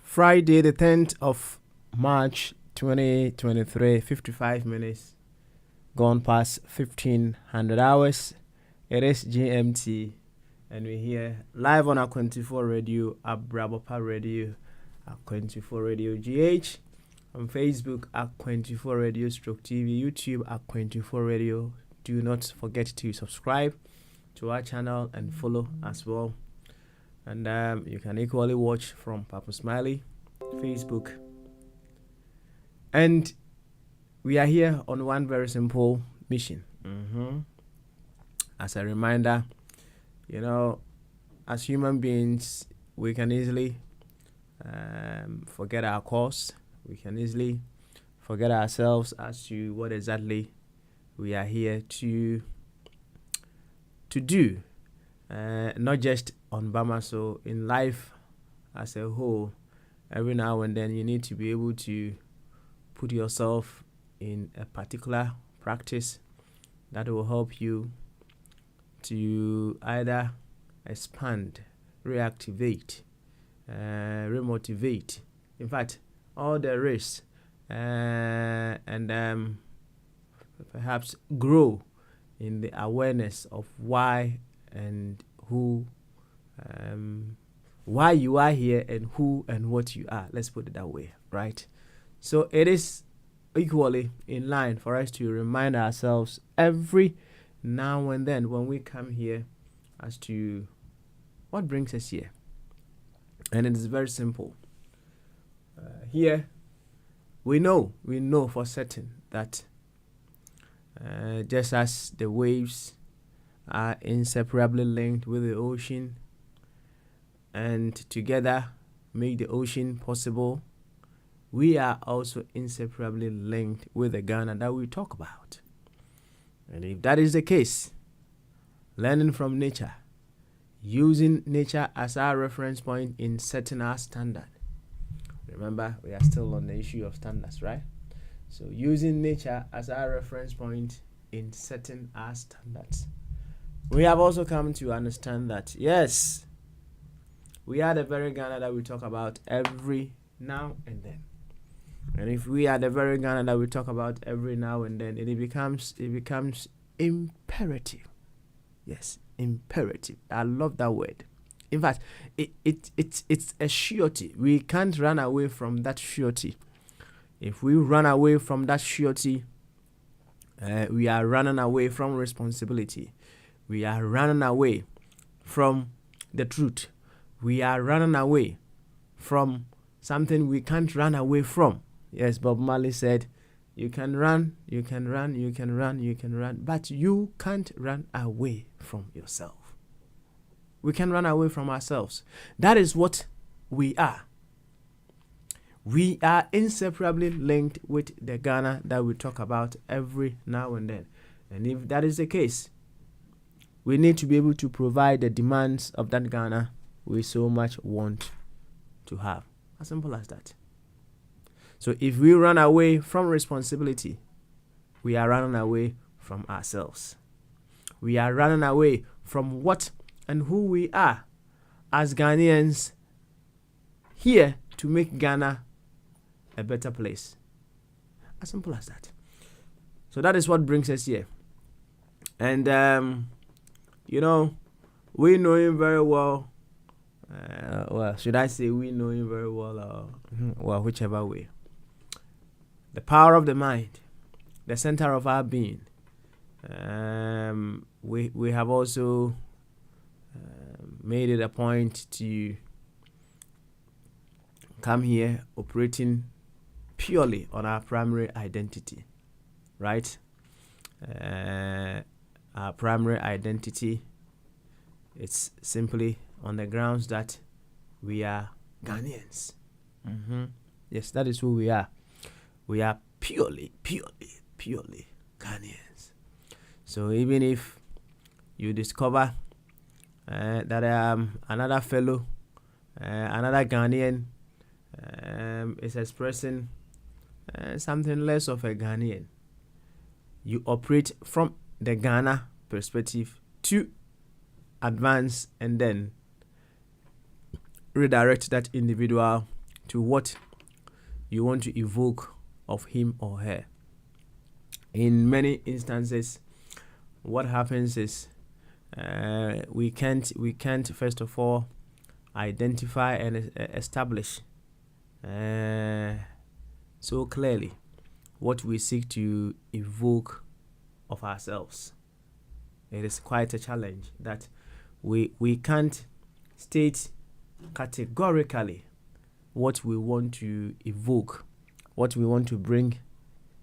Friday, the 10th of March 2023, 55 minutes gone past 1500 hours. It is GMT, and we're here live on our 24 radio, Abrabapa Radio, our 24 Radio GH, on Facebook at 24 Radio Stroke TV, YouTube at 24 Radio. Do not forget to subscribe to our channel and follow as well. And you can equally watch from Papa Smiley, Facebook. And we are here on one very simple mission. As a reminder, you know, as human beings, we can easily forget our course. We can easily forget ourselves as to what exactly we are here to do. Not just on Bama, so in life as a whole, every now and then you need to be able to put yourself in a particular practice that will help you to either expand, reactivate, remotivate. In fact, all there is, and perhaps grow in the awareness of why and who, why you are here and who and what you are. Let's put it that way, right? So it is equally in line for us to remind ourselves every now and then when we come here as to what brings us here. And it is very simple. Here, we know for certain that just as the waves are inseparably linked with the ocean and together make the ocean possible, we are also inseparably linked with the Ghana that we talk about. And if that is the case, learning from nature, using nature as our reference point in setting our standard. Remember, we are still on the issue of standards, right? So using nature as our reference point in setting our standards. We have also come to understand that, yes, we are the very Ghana that we talk about every now and then. And if we are the very Ghana that we talk about every now and then, it becomes imperative. Yes, imperative. I love that word. In fact, it's a surety. We can't run away from that surety. If we run away from that surety, we are running away from responsibility. We are running away from the truth. We are running away from something we can't run away from. Yes, Bob Marley said, you can run, you can run, you can run, you can run, but you can't run away from yourself. We can run away from ourselves. That is what we are. We are inseparably linked with the Ghana that we talk about every now and then. And if that is the case, we need to be able to provide the demands of that Ghana we so much want to have. As simple as that. So if we run away from responsibility, we are running away from ourselves. We are running away from what and who we are as Ghanaians here to make Ghana a better place. As simple as that. So that is what brings us here. And, you know, we know him very well. Well, should I say we know him very well or, well, whichever way. The power of the mind, the center of our being. We have also made it a point to come here operating purely on our primary identity, right? our primary identity. It's simply on the grounds that we are Ghanaians. Yes, that is who we are. We are purely Ghanaians. So even if you discover that another fellow, another Ghanaian is expressing something less of a Ghanaian, you operate from the Ghana perspective to advance and then redirect that individual to what you want to evoke of him or her. In many instances, what happens is we can't first of all identify and establish so clearly what we seek to evoke of ourselves. It is quite a challenge that we can't state categorically what we want to evoke, what we want to bring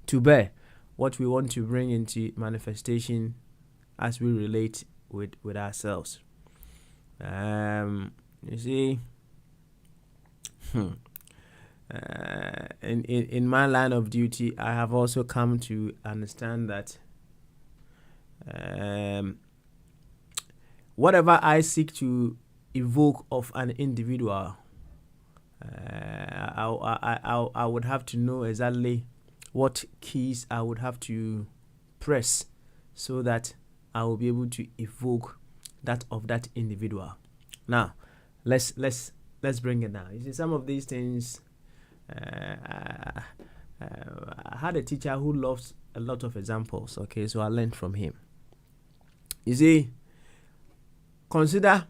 to bear, what we want to bring into manifestation as we relate with ourselves. You see, in my line of duty, I have also come to understand that whatever I seek to evoke of an individual, I would have to know exactly what keys I would have to press so that I will be able to evoke that of that individual. Now, let's bring it down. You see, some of these things. I had a teacher who loves a lot of examples. Okay, so I learned from him. You see, consider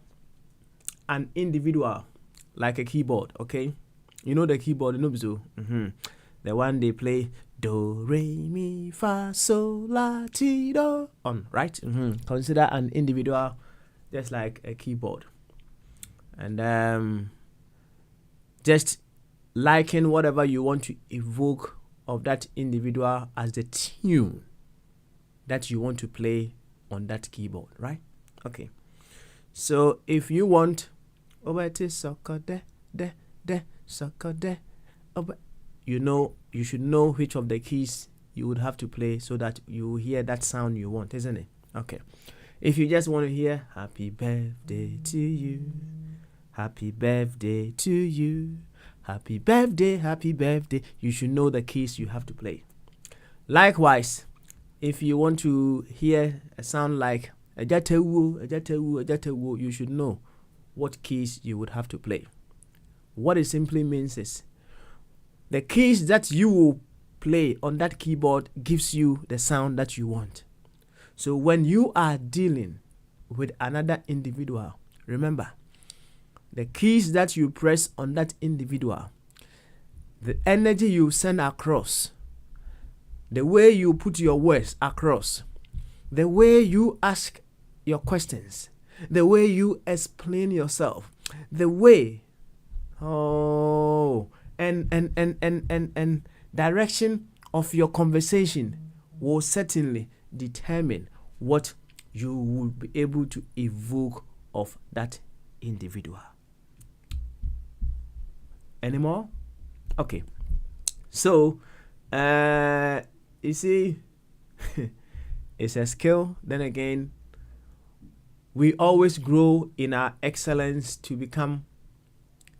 an individual like a keyboard. Okay, you know the keyboard, you know, so the one they play do re mi fa sol la ti do on, right? Consider an individual just like a keyboard, and just liken whatever you want to evoke of that individual as the tune that you want to play on that keyboard, right? Okay. So if you want, you should know which of the keys you would have to play so that you hear that sound you want, isn't it? Okay. If you just want to hear happy birthday to you, happy birthday to you, happy birthday, you should know the keys you have to play. Likewise, if you want to hear a sound like a jatewu, you should know what keys you would have to play. What it simply means is the keys that you will play on that keyboard gives you the sound that you want. So when you are dealing with another individual, remember, the keys that you press on that individual, the energy you send across, the way you put your words across, the way you ask your questions, the way you explain yourself, the way, and direction of your conversation will certainly determine what you will be able to evoke of that individual. Anymore? Okay. So, you see, it's a skill. Then again, we always grow in our excellence to become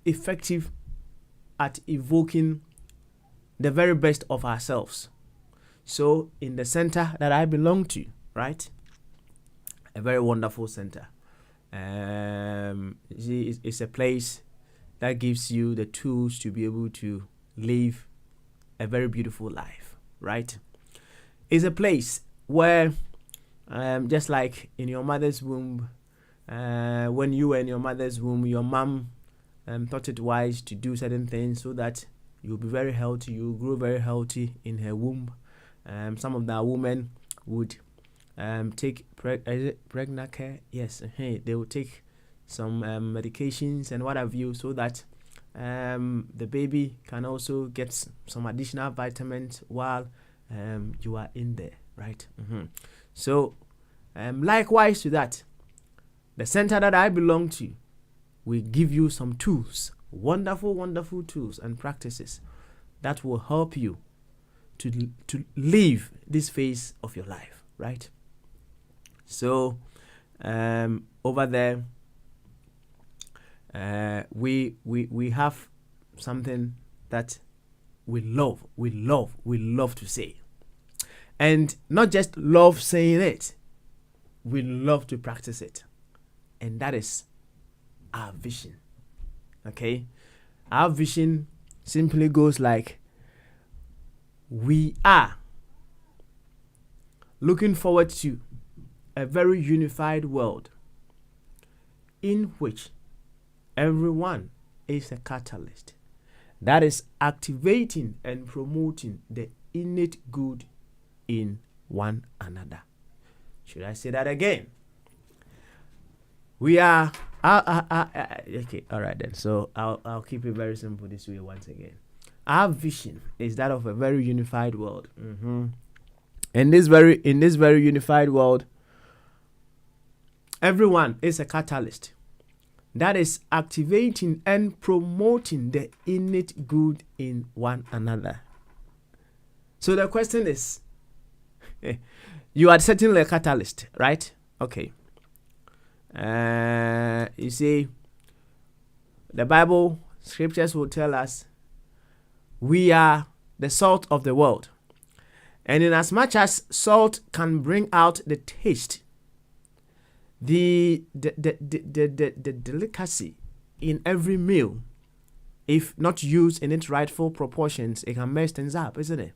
effective at evoking the very best of ourselves. So, in the center that I belong to, right? A very wonderful center. You see, it's a place that gives you the tools to be able to live a very beautiful life, right? It's a place where, just like in your mother's womb, when you were in your mother's womb, your mom thought it wise to do certain things so that you'll be very healthy, you'll grow very healthy in her womb. Some of the women would take pregnant care. Yes, they will take some medications and what have you so that the baby can also get some additional vitamins while you are in there, right? So, likewise to that, the center that I belong to will give you some tools, wonderful, wonderful tools and practices that will help you to live this phase of your life, right? So, over there, we have something that we love to say, and not just love saying it, we love to practice it, and that is our vision. Okay, our vision simply goes like, we are looking forward to a very unified world in which everyone is a catalyst that is activating and promoting the innate good in one another. Should I say that again? We are okay, all right then. So I'll keep it very simple this way once again. Our vision is that of a very unified world. In this very unified world, everyone is a catalyst that is activating and promoting the innate good in one another. So the question is, you are certainly a catalyst, right? Okay. You see, the Bible scriptures will tell us we are the salt of the world. And in as much as salt can bring out the taste, the delicacy in every meal, if not used in its rightful proportions, it can mess things up, isn't it?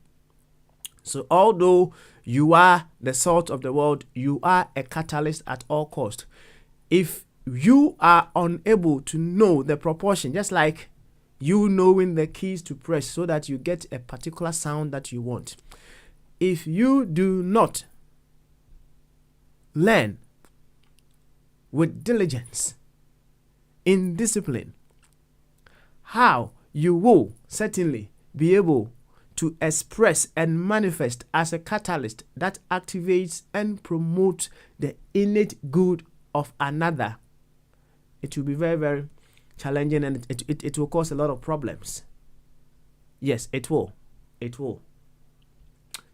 So although you are the salt of the world, you are a catalyst at all costs. If you are unable to know the proportion, just like you knowing the keys to press so that you get a particular sound that you want, if you do not learn with diligence, in discipline, how you will certainly be able to express and manifest as a catalyst that activates and promotes the innate good of another, it will be very, very challenging, and it will cause a lot of problems. Yes, it will. It will.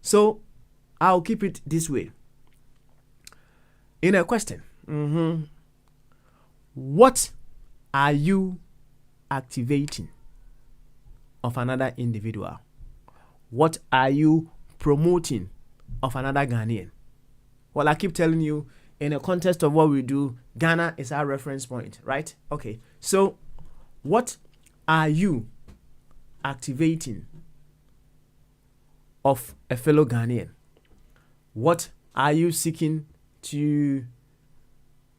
So I'll keep it this way. In a question, what are you activating of another individual? What are you promoting of another Ghanaian? Well, I keep telling you, in the context of what we do, Ghana is our reference point, right? Okay, so what are you activating of a fellow Ghanaian? What are you seeking to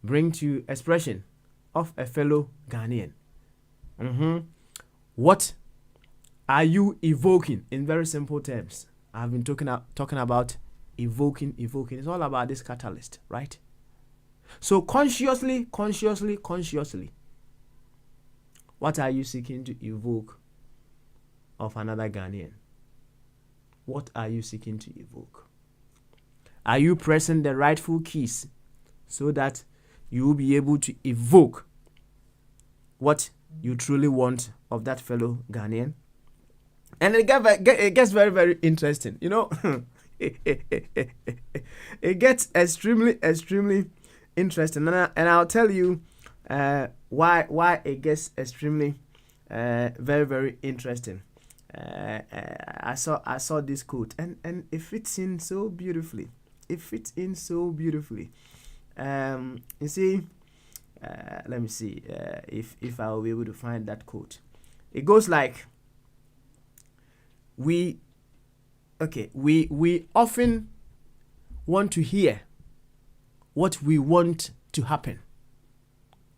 bring to expression of a fellow Ghanaian? What are you evoking in very simple terms? I've been talking about evoking. It's all about this catalyst, right? So consciously, what are you seeking to evoke of another Ghanaian? What are you seeking to evoke? Are you pressing the rightful keys so that you will be able to evoke what you truly want of that fellow Ghanaian? And it gets very, very interesting. You know, it gets extremely, extremely interesting. And I'll tell you why it gets extremely very, very interesting. I saw this quote, and it fits in so beautifully. You see, let me see if I will be able to find that quote. It goes like, we often want to hear what we want to happen,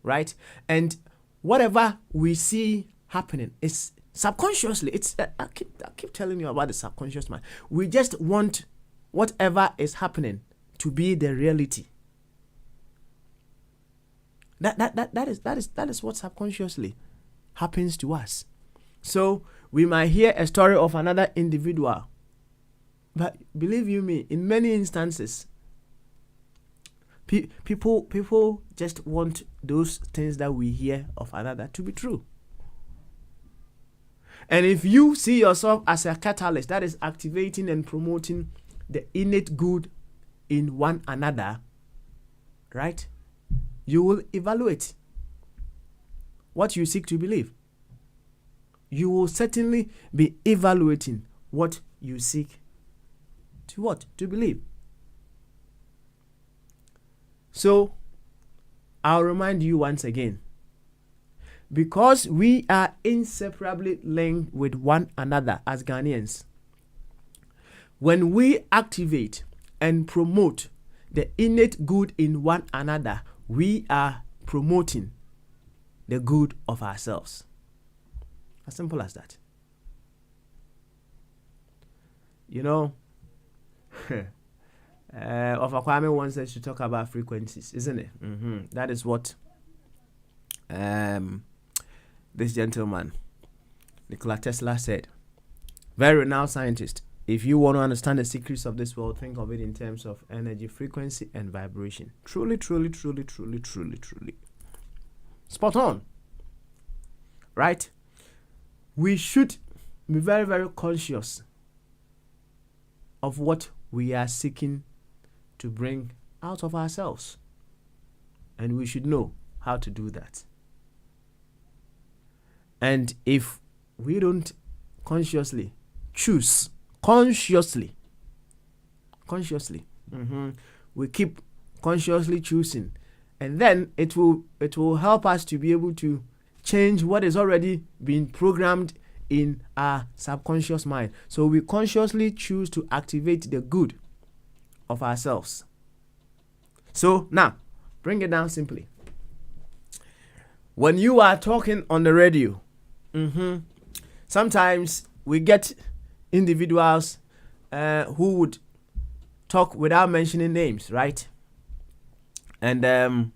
right? And whatever we see happening is subconsciously. It's I keep telling you about the subconscious mind. We just want whatever is happening to be the reality. That is what subconsciously happens to us. So we might hear a story of another individual But believe you me, in many instances, people just want those things that we hear of another to be true. And if you see yourself as a catalyst that is activating and promoting the innate good in one another, right, you will evaluate what you seek to believe. You will certainly be evaluating what you seek to believe. So, I'll remind you once again, because we are inseparably linked with one another as Ghanaians, when we activate and promote the innate good in one another, we are promoting the good of ourselves. As simple as that. You know, Kwame wants us to talk about frequencies, isn't it? That is what this gentleman, Nikola Tesla, said. Very renowned scientist. If you want to understand the secrets of this world, think of it in terms of energy, frequency, and vibration. Truly, truly, truly, truly, truly, truly. Spot on. Right? We should be very, very conscious of what we are seeking to bring out of ourselves. And we should know how to do that. And if we don't consciously choose, we keep consciously choosing, and then it will help us to be able to change what is already been programmed in our subconscious mind. So we consciously choose to activate the good of ourselves. So now, bring it down simply. When you are talking on the radio, sometimes we get individuals who would talk without mentioning names, right? And as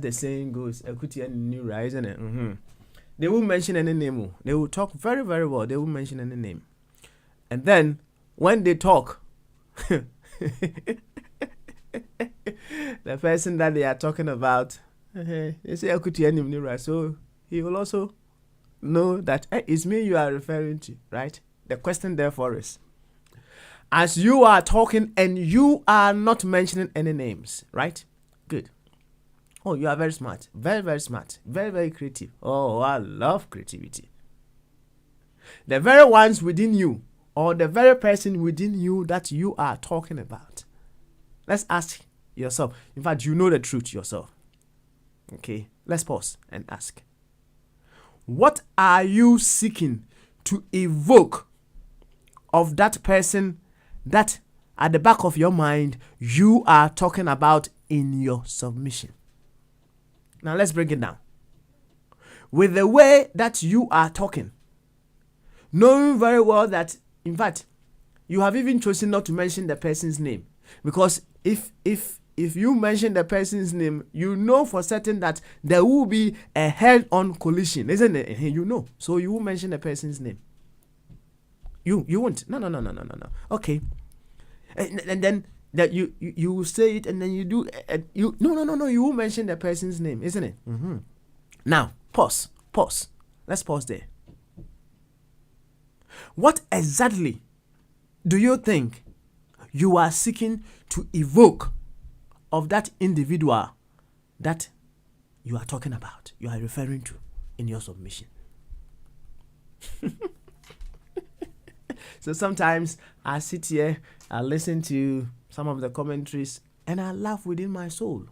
the saying goes, "Ekuti and Nura," isn't it? They won't mention any name. They will talk very, very well. They won't mention any name. And then when they talk, the person that they are talking about, they say Ekuti and Nura, so he will also know that it's me you are referring to, right? The question therefore is, as you are talking and you are not mentioning any names, right? Good. Oh, you are very smart. Very, very smart. Very, very creative. Oh, I love creativity. The very ones within you, or the very person within you that you are talking about. Let's ask yourself. In fact, you know the truth yourself. Okay, let's pause and ask. What are you seeking to evoke of that person that at the back of your mind you are talking about in your submission? Now let's break it down. With the way that you are talking, knowing very well that, in fact, you have even chosen not to mention the person's name, because if you mention the person's name, you know for certain that there will be a head-on collision, isn't it? You know, so you won't mention the person's name. You won't. No. Okay, and then that you will say it, and then you do. You no. You won't mention the person's name, isn't it? Now pause. Let's pause there. What exactly do you think you are seeking to evoke of that individual that you are talking about, you are referring to in your submission? So sometimes I sit here, I listen to some of the commentaries, and I laugh within my soul.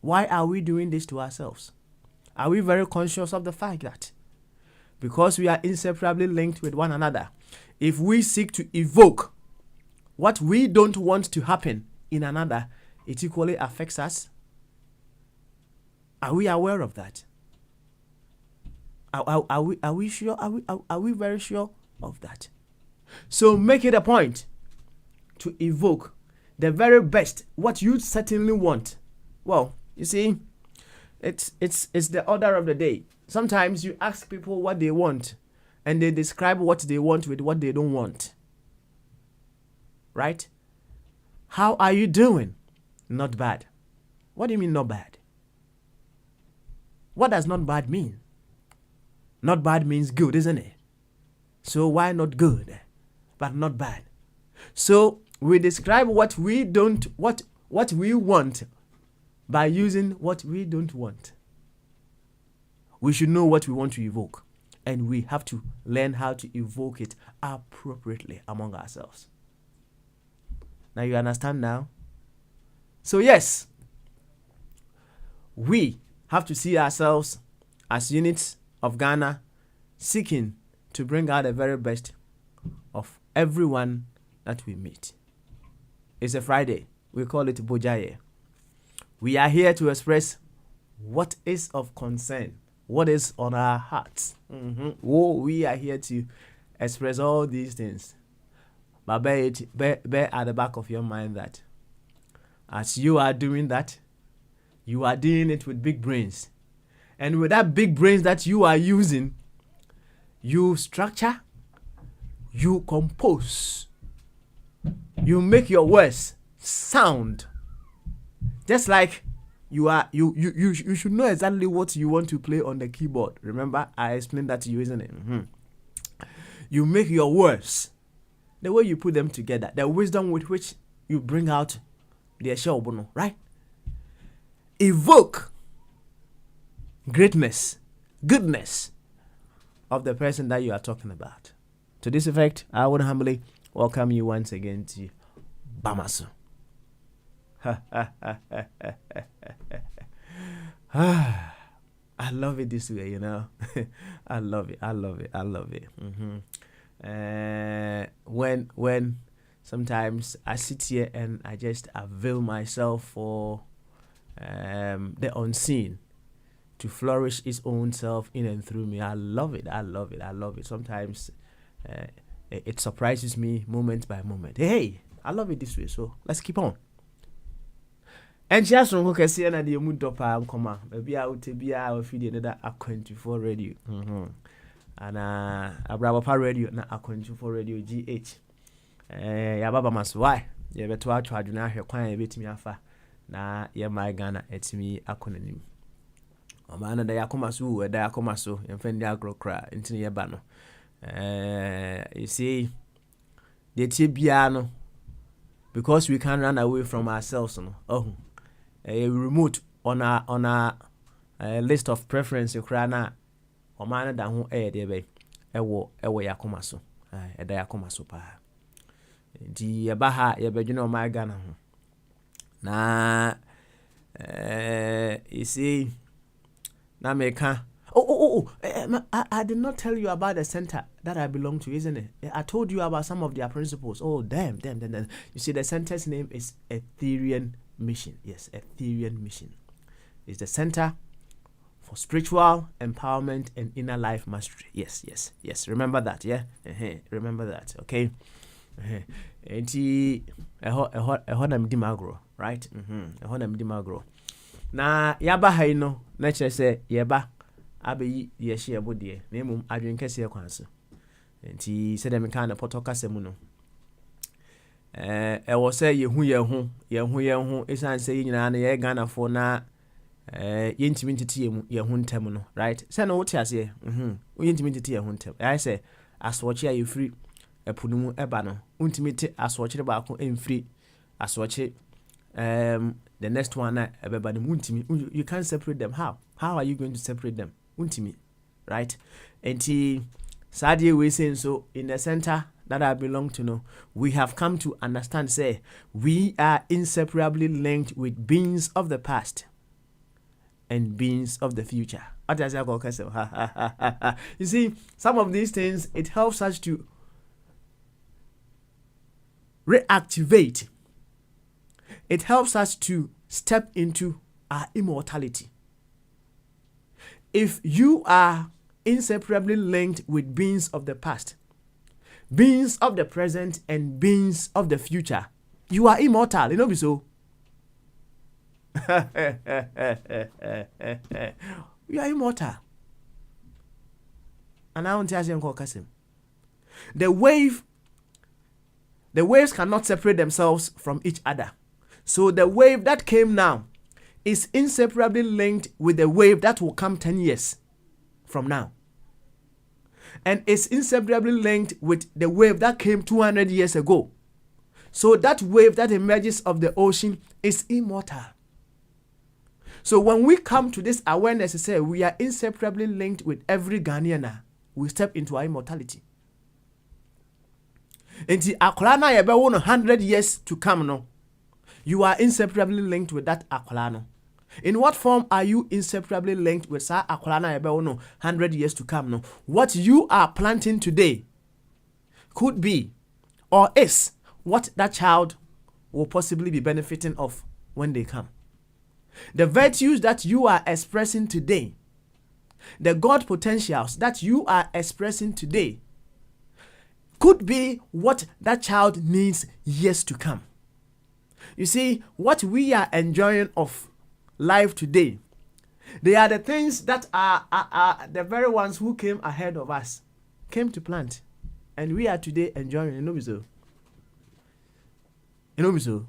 Why are we doing this to ourselves? Are we very conscious of the fact that because we are inseparably linked with one another, if we seek to evoke what we don't want to happen in another, it equally affects us? Are we aware of that? Are we sure? Are we very sure of that? So make it a point to evoke the very best, what you certainly want. Well, you see, it's the order of the day. Sometimes you ask people what they want, and they describe what they want with what they don't want. Right? How are you doing? Not bad. What do you mean not bad? What does not bad mean? Not bad means good, isn't it? So why not good, but not bad? So we describe what we don't, what we want by using what we don't want. We should know what we want to evoke, and we have to learn how to evoke it appropriately among ourselves. Now you understand now? So yes, we have to see ourselves as units of Ghana, seeking to bring out the very best of everyone that we meet. It's a Friday. We call it Bogyae. We are here to express what is of concern, what is on our hearts. We are here to express all these things. But bear at the back of your mind that as you are doing that, you are doing it with big brains. And with that big brains that you are using, you structure, you compose, you make your words sound. Just like you should know exactly what you want to play on the keyboard. Remember, I explained that to you, isn't it? You make your words, the way you put them together, the wisdom with which you bring out the Eshobono, right? Evoke greatness, goodness of the person that you are talking about. To this effect, I would humbly welcome you once again to Bamasu. I love it this way, you know. I love it. When sometimes I sit here and I just avail myself for the unseen to flourish its own self in and through me. I love it. Sometimes it surprises me moment by moment. Hey, I love it this way, so let's keep on. And just from who see na the mood dopa come maybe I would be our feed another A24 radio. And a bravo radio na A24 radio GH. Ya baba maswai. Ya beto atwa adwuna hwe kwan ya betimi afa na ye my Ghana etimi akonanim. Omana da yakoma so da yakoma so yemfendi agrokra ntini ye ba no. You see the tibia no, because we can't run away from ourselves no. A remote on a list of preference krana omana da ho de be ewo yakoma so da yakoma so pa di ye ba ha ye bedwene o my Ghana ho na you see na meka I did not tell you about the center that I belong to, isn't it? I told you about some of their principles. Oh, damn. You see, the center's name is Ethereum Mission. Yes, Ethereum Mission. It's the Center for Spiritual Empowerment and Inner Life Mastery. Yes. Remember that, yeah? Remember that, okay? Enti ehonam dimagro, right? Ehonam dimagro. Na yaba ha no, na chere se yeba abeyi ye hye ebode na emum adwen kese kwanso. Enti se dem kan na potoka semu no. Ewo se yehu esan se nyina na ye Ghana fo na yentimi ntiti yehu ntem no, right? Se no wote ase yentimi ntiti yehu ntem. I say aswoche aye free epunumu eba no. Untimi te aswoche ba ko emfiri aswoche the next one ebeba no untimi. You can't separate them. How are you going to separate them? Untimi, right? Enti sadie we saying so in the center that I belong to know, we have come to understand, say, we are inseparably linked with beings of the past and beings of the future. You see, some of these things, it helps us to reactivate. It helps us to step into our immortality. If you are inseparably linked with beings of the past, beings of the present, and beings of the future, you are immortal. You know me so. You are immortal. And I want to call Kasim. The waves cannot separate themselves from each other. So the wave that came now is inseparably linked with the wave that will come 10 years from now. And it's inseparably linked with the wave that came 200 years ago. So that wave that emerges of the ocean is immortal. So when we come to this awareness, say we are inseparably linked with every Ghanaian, we step into our immortality. And the akolana yebe 100 years to come no. You are inseparably linked with that akolano. In what form are you inseparably linked with sa akolana yebe 100 years to come no? What you are planting today could be or is what that child will possibly be benefiting of when they come. The virtues that you are expressing today, the God potentials that you are expressing today, could be what that child needs years to come. You see, what we are enjoying of life today, they are the things that are the very ones who came ahead of us, came to plant. And we are today enjoying it. You know so?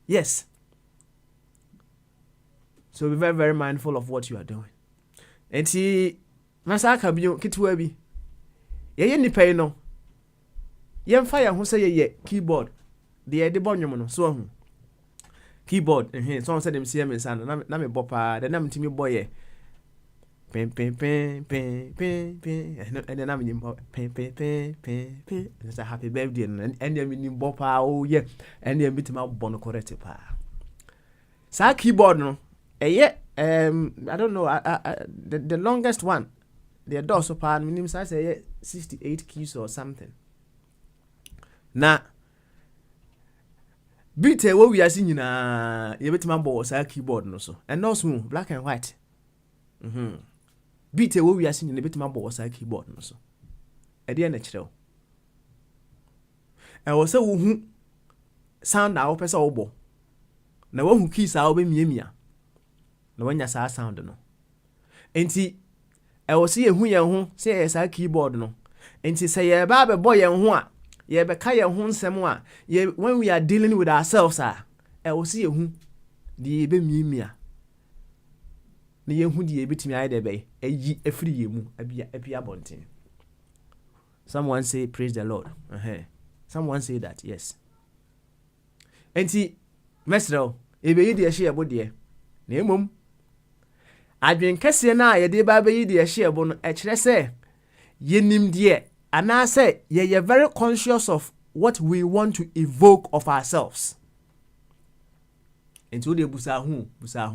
Yes. So be very, very mindful of what you are doing. And see, Masaka bi kitwa bi. Ye nipa yi no. Ye mfa ya ho say ye keyboard. De de bonwom no so hu. Keyboard so say dem see me san na me bopa de na mtimi boye. Pen pen pen pen pen pen and then I'm in pen pen pen pen pen. It's a happy birthday and then in bopa oh yeah and then bit my bon correct pa. Sa keyboard no I don't know the longest one the doors of pan minimum size 68 keys or something. Na beat what we are seeing you bit my boss keyboard no so and no smooth black and white. Beat what we are seeing in a bit my boss keyboard no so. A dear natural. I was so who sound now person obo. Na one who keys our be mia. No one ya sound no. Enti I was see who ya who say as a keyboard no. Enti say ya ba boy ya who a ye be ka ya ho nsem a ye when we are dealing with ourselves I was see who the be mia. Na ye hu die betimi ayde be ayi afiri ye mu apia bonten. Someone say praise the Lord. Someone say that, yes. Enti mesro ebe yi de hye ebo de na emom adwen kese na ye de ba be yi de hye ebo no e kire se ye nim de ana se ye very conscious of what we want to evoke of ourselves. Enti wo de busa ho busa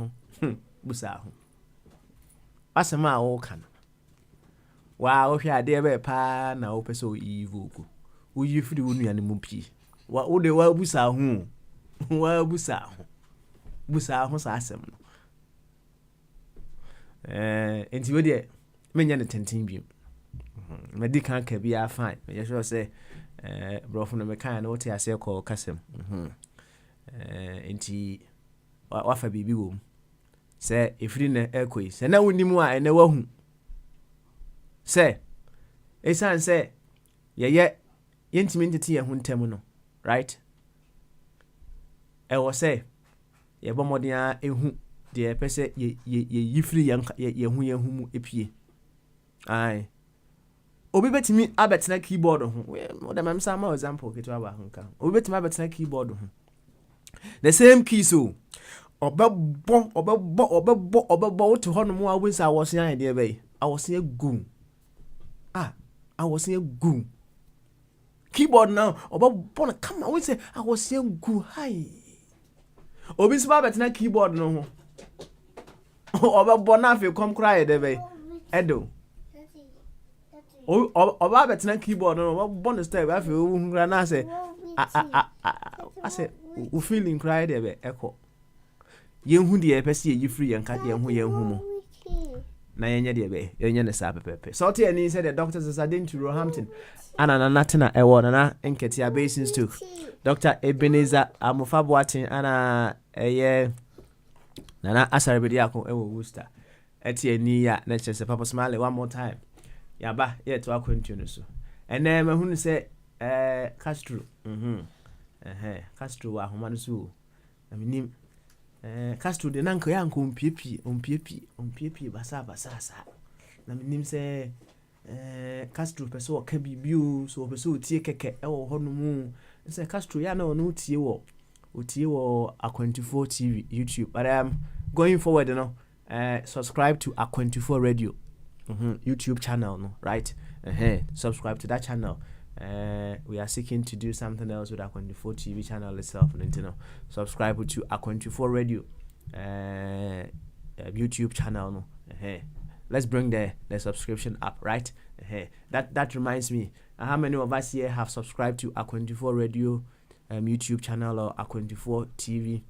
ho asema o kan wa o hwe ade be pa na o pese o evoke o yi firi wo nuane mu pi wa o de wa busa ho busa ho sa asem no enti we de menya ne tenten bi medical ka bi a fine me sure say brofo no me kan na o te ase ko kasem enti wa fa bibi wo say ifiri na ekoi say na wonimu a ene wahu say esan say ye yentimi ntete ye ho ntem no right e wo say ye bomodin a ehu de pese ye yifiri ye hu mu epie ai obi betimi abetena keyboard ho we dem am sama example keto aba ho kan obi betimi abetena keyboard ho the same key so obebo to hono mo awin sa wo sen ide be I was here gu keyboard now obebo na come on we say I was here gu hi obi so ba betena keyboard no ho obebo na fe come cry ide be edo oba betena keyboard no obebo na step afi o hura na say I say we feeling cry ide be echo yenhu de pese ye yifri yenka yenhu mu na yenye de be yenye ne sa pepepe so te ani said the doctors is adding to Roehampton ana natina ewo na Nketia Basins too Dr. Ebenezer Amofaboatin ana na asarbedi akon ewo Worcester eti ani ya na chese papa smile one more time yaba yeah to akwantu so ene ma hunu se Castro Castro wa homa no so na minim Castro de nanka ya nko ompiepie basa sa na minim se Castro pese o ka bibio so pese o tie keke e wo hono mu se Castro ya na no tie wo Akwantufoɔ TV YouTube, but going forward, subscribe to Akwantufoɔ Radio YouTube channel, no, right? Subscribe to that channel. We are seeking to do something else with Akwantufoɔ TV channel itself, and subscribe to Akwantufoɔ Radio YouTube channel, no. Let's bring the subscription up, right? That reminds me, how many of us here have subscribed to Akwantufoɔ Radio YouTube channel or Akwantufoɔ TV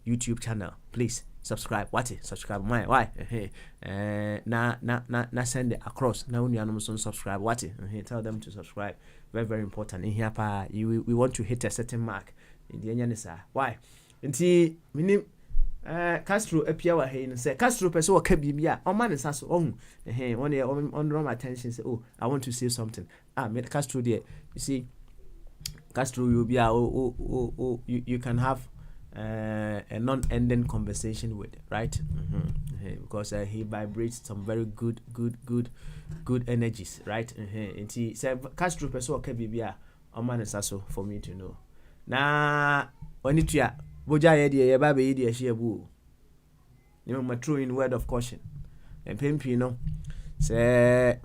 YouTube channel? Please subscribe. Subscribe. Why? Na send it across. Now when you subscribe, tell them to subscribe. Very, very important. In here, we want to hit a certain mark. In the end, why? Until minim Castro appear wa hey say Castro person wa ka bibia o man nsa so on on my attention say, oh, I want to say something. Castro there, you see, Castro will be you can have a non-ending conversation with, right? Because he vibrates some very good energies, right? And he said Castro person okay bibia o man nsa so for me to know. Na onitua Bogyae de ye ba be de hye bu. You know, true in word of caution. And pempi no say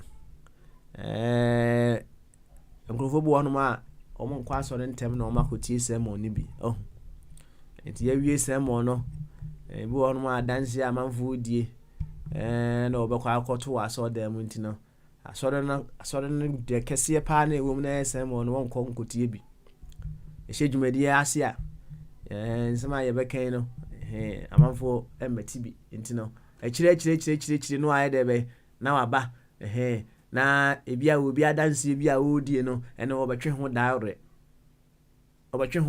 nkrofo bu wonu ma omo nkwa so de ntem na o makotie sermon ni bi. Oh. Enti ya wie sermon no bu wonu ma danse amanfo die na obekwa akoto aso da mu nti no. Asore no de kese pa na ewom na sermon no wonko nkotie bi. Ehye dwumadi ase a nsema ye bekan no amanfo emati bi nti no chire no aye de be na waba na ebia obi adanse ebia odie no ene obetwe ho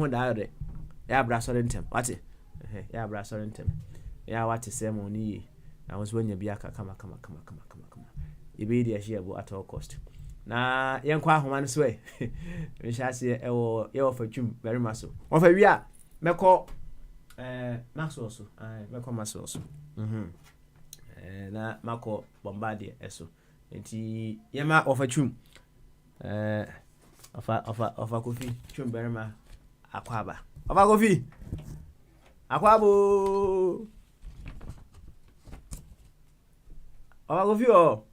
daare ya bra sore ntem wate ya bra sore ntem ya wate sermon ni na wonso nya bia kama ebe de ahia bo at all cost na yenkwa ahoma no so me sha se ye wo fatwum very much so wo fa wi a meko Maxwell so meko Maxwell so na mako Bombardier eso enti yema ofachum ofa kofi chum berema akwaba ofa kofi akwabo ofa kofi o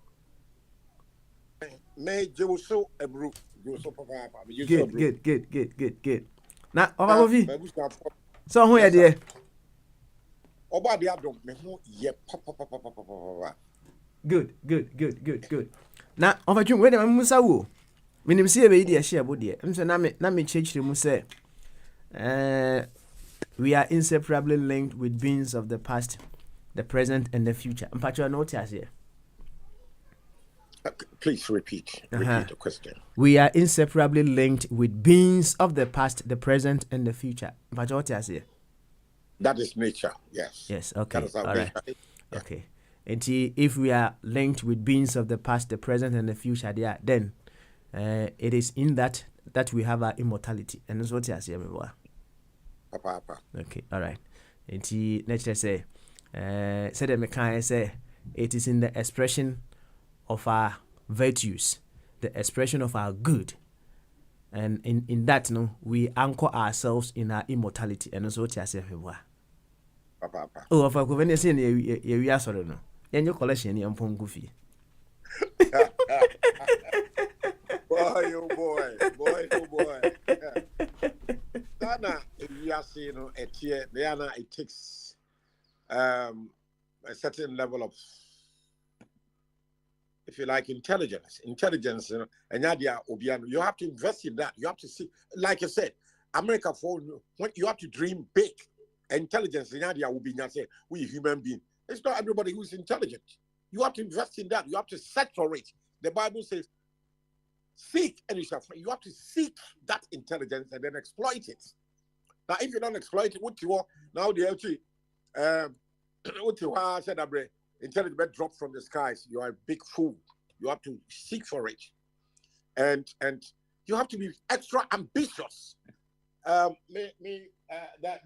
me jewoso ebru jewoso papa good na ofa kofi so who ye oba de adom me ho ye papa good na ofachum we dem musa wo minim se be de hye abo de mse na me chechire mu se we are inseparably linked with beings of the past, the present and the future. Mpacho notice here. Please repeat the question. We are inseparably linked with beings of the past, the present, and the future. That is nature, yes. Yes, okay. That is our all right. nature. Yeah. Okay. And if we are linked with beings of the past, the present, and the future, then it is in that we have our immortality. And that's what you say, Papa. Okay, all right. And let's just say, the mechanic say, it is in the expression of our virtues, the expression of our good, and in that we anchor ourselves in our immortality. And that's what you say, Papa. Oh, if I could say you are sorry, no, and your collection, you are goofy. Boy. Dana, we are seeing it takes a certain level of, if you like, intelligence, and you have to invest in that. You have to see, like I said, America you have to dream big. Intelligence in India will be we human being. It's not everybody who's intelligent. You have to invest in that. You have to search for it. The Bible says, seek and you shall find. You have to seek that intelligence and then exploit it. Now, if you don't exploit it, what you want now? The LT, what you said, intelligence drop from the skies. You are a big fool. You have to seek for it, and you have to be extra ambitious. That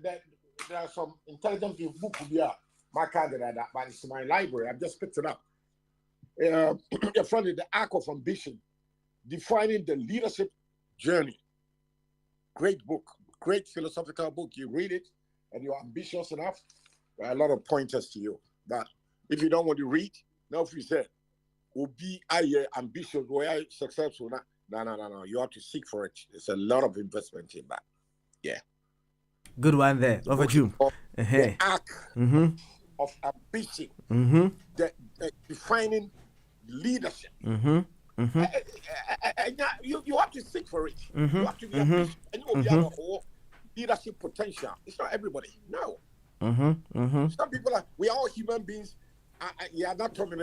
there are some intelligent books here. My candidate, but it's in my library. I've just picked it up. In front of the Arc of Ambition, defining the leadership journey. Great book, great philosophical book. You read it, and you're ambitious enough. There are a lot of pointers to you. But if you don't want to read, now if you say, "Will be ambitious, where successful?" No. You have to seek for it. There's a lot of investment in that. Yeah. Good one there. Over to you. The arc of ambition, the defining leadership. You have to seek for it. You have to be ambitious. And you will be able to leadership potential. It's not everybody. No. Some people are, we are all human beings. Yeah, not talking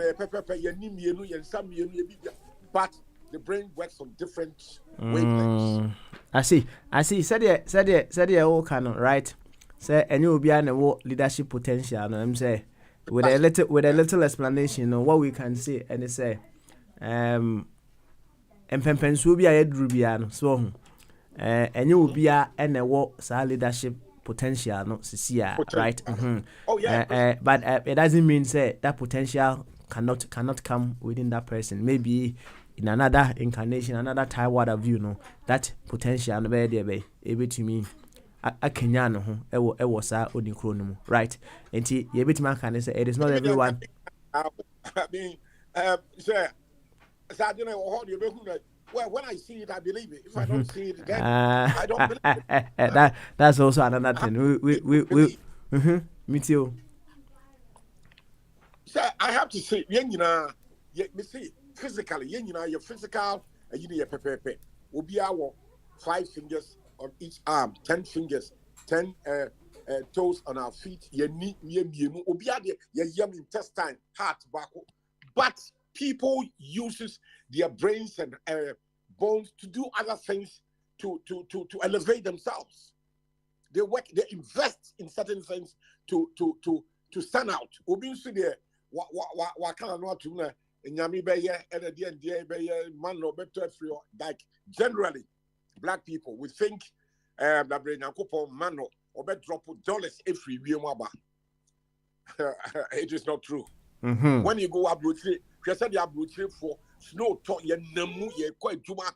but the brain works on different wavelengths. I see. Said all canon, right? Say and you will be an leadership potential. No, I'm say with a little explanation, what we can say, and they say, and Pempens will be a Drubiano, so and you will be a leadership potential, not Cecilia, right? Oh yeah. But it doesn't mean say that potential cannot come within that person. Maybe in another incarnation, another time what of you that potential no be there be able to me a Kenyan ho e was onikronu, right? Enti ye bit man can say it is not everyone. I mean, sir, I don't know how you be. Well, when I see it, I believe it. If I don't see it, then I don't believe it. That's also another thing. We me too. Sir, I have to say, me see physically, your physical, you need a pepe. Will be our 5 fingers on each arm, 10 fingers, 10 toes on our feet. Your knee, will be at your intestine, heart, back. But people uses their brains and bones to do other things to elevate themselves. They work, they invest in certain things to stand out. Obviously, there, what kind of not to like generally, black people we think that brain man or drop dollars every year. It is not true. When you go abroad, you said you abroad for snow talk, you namu ye quite juma.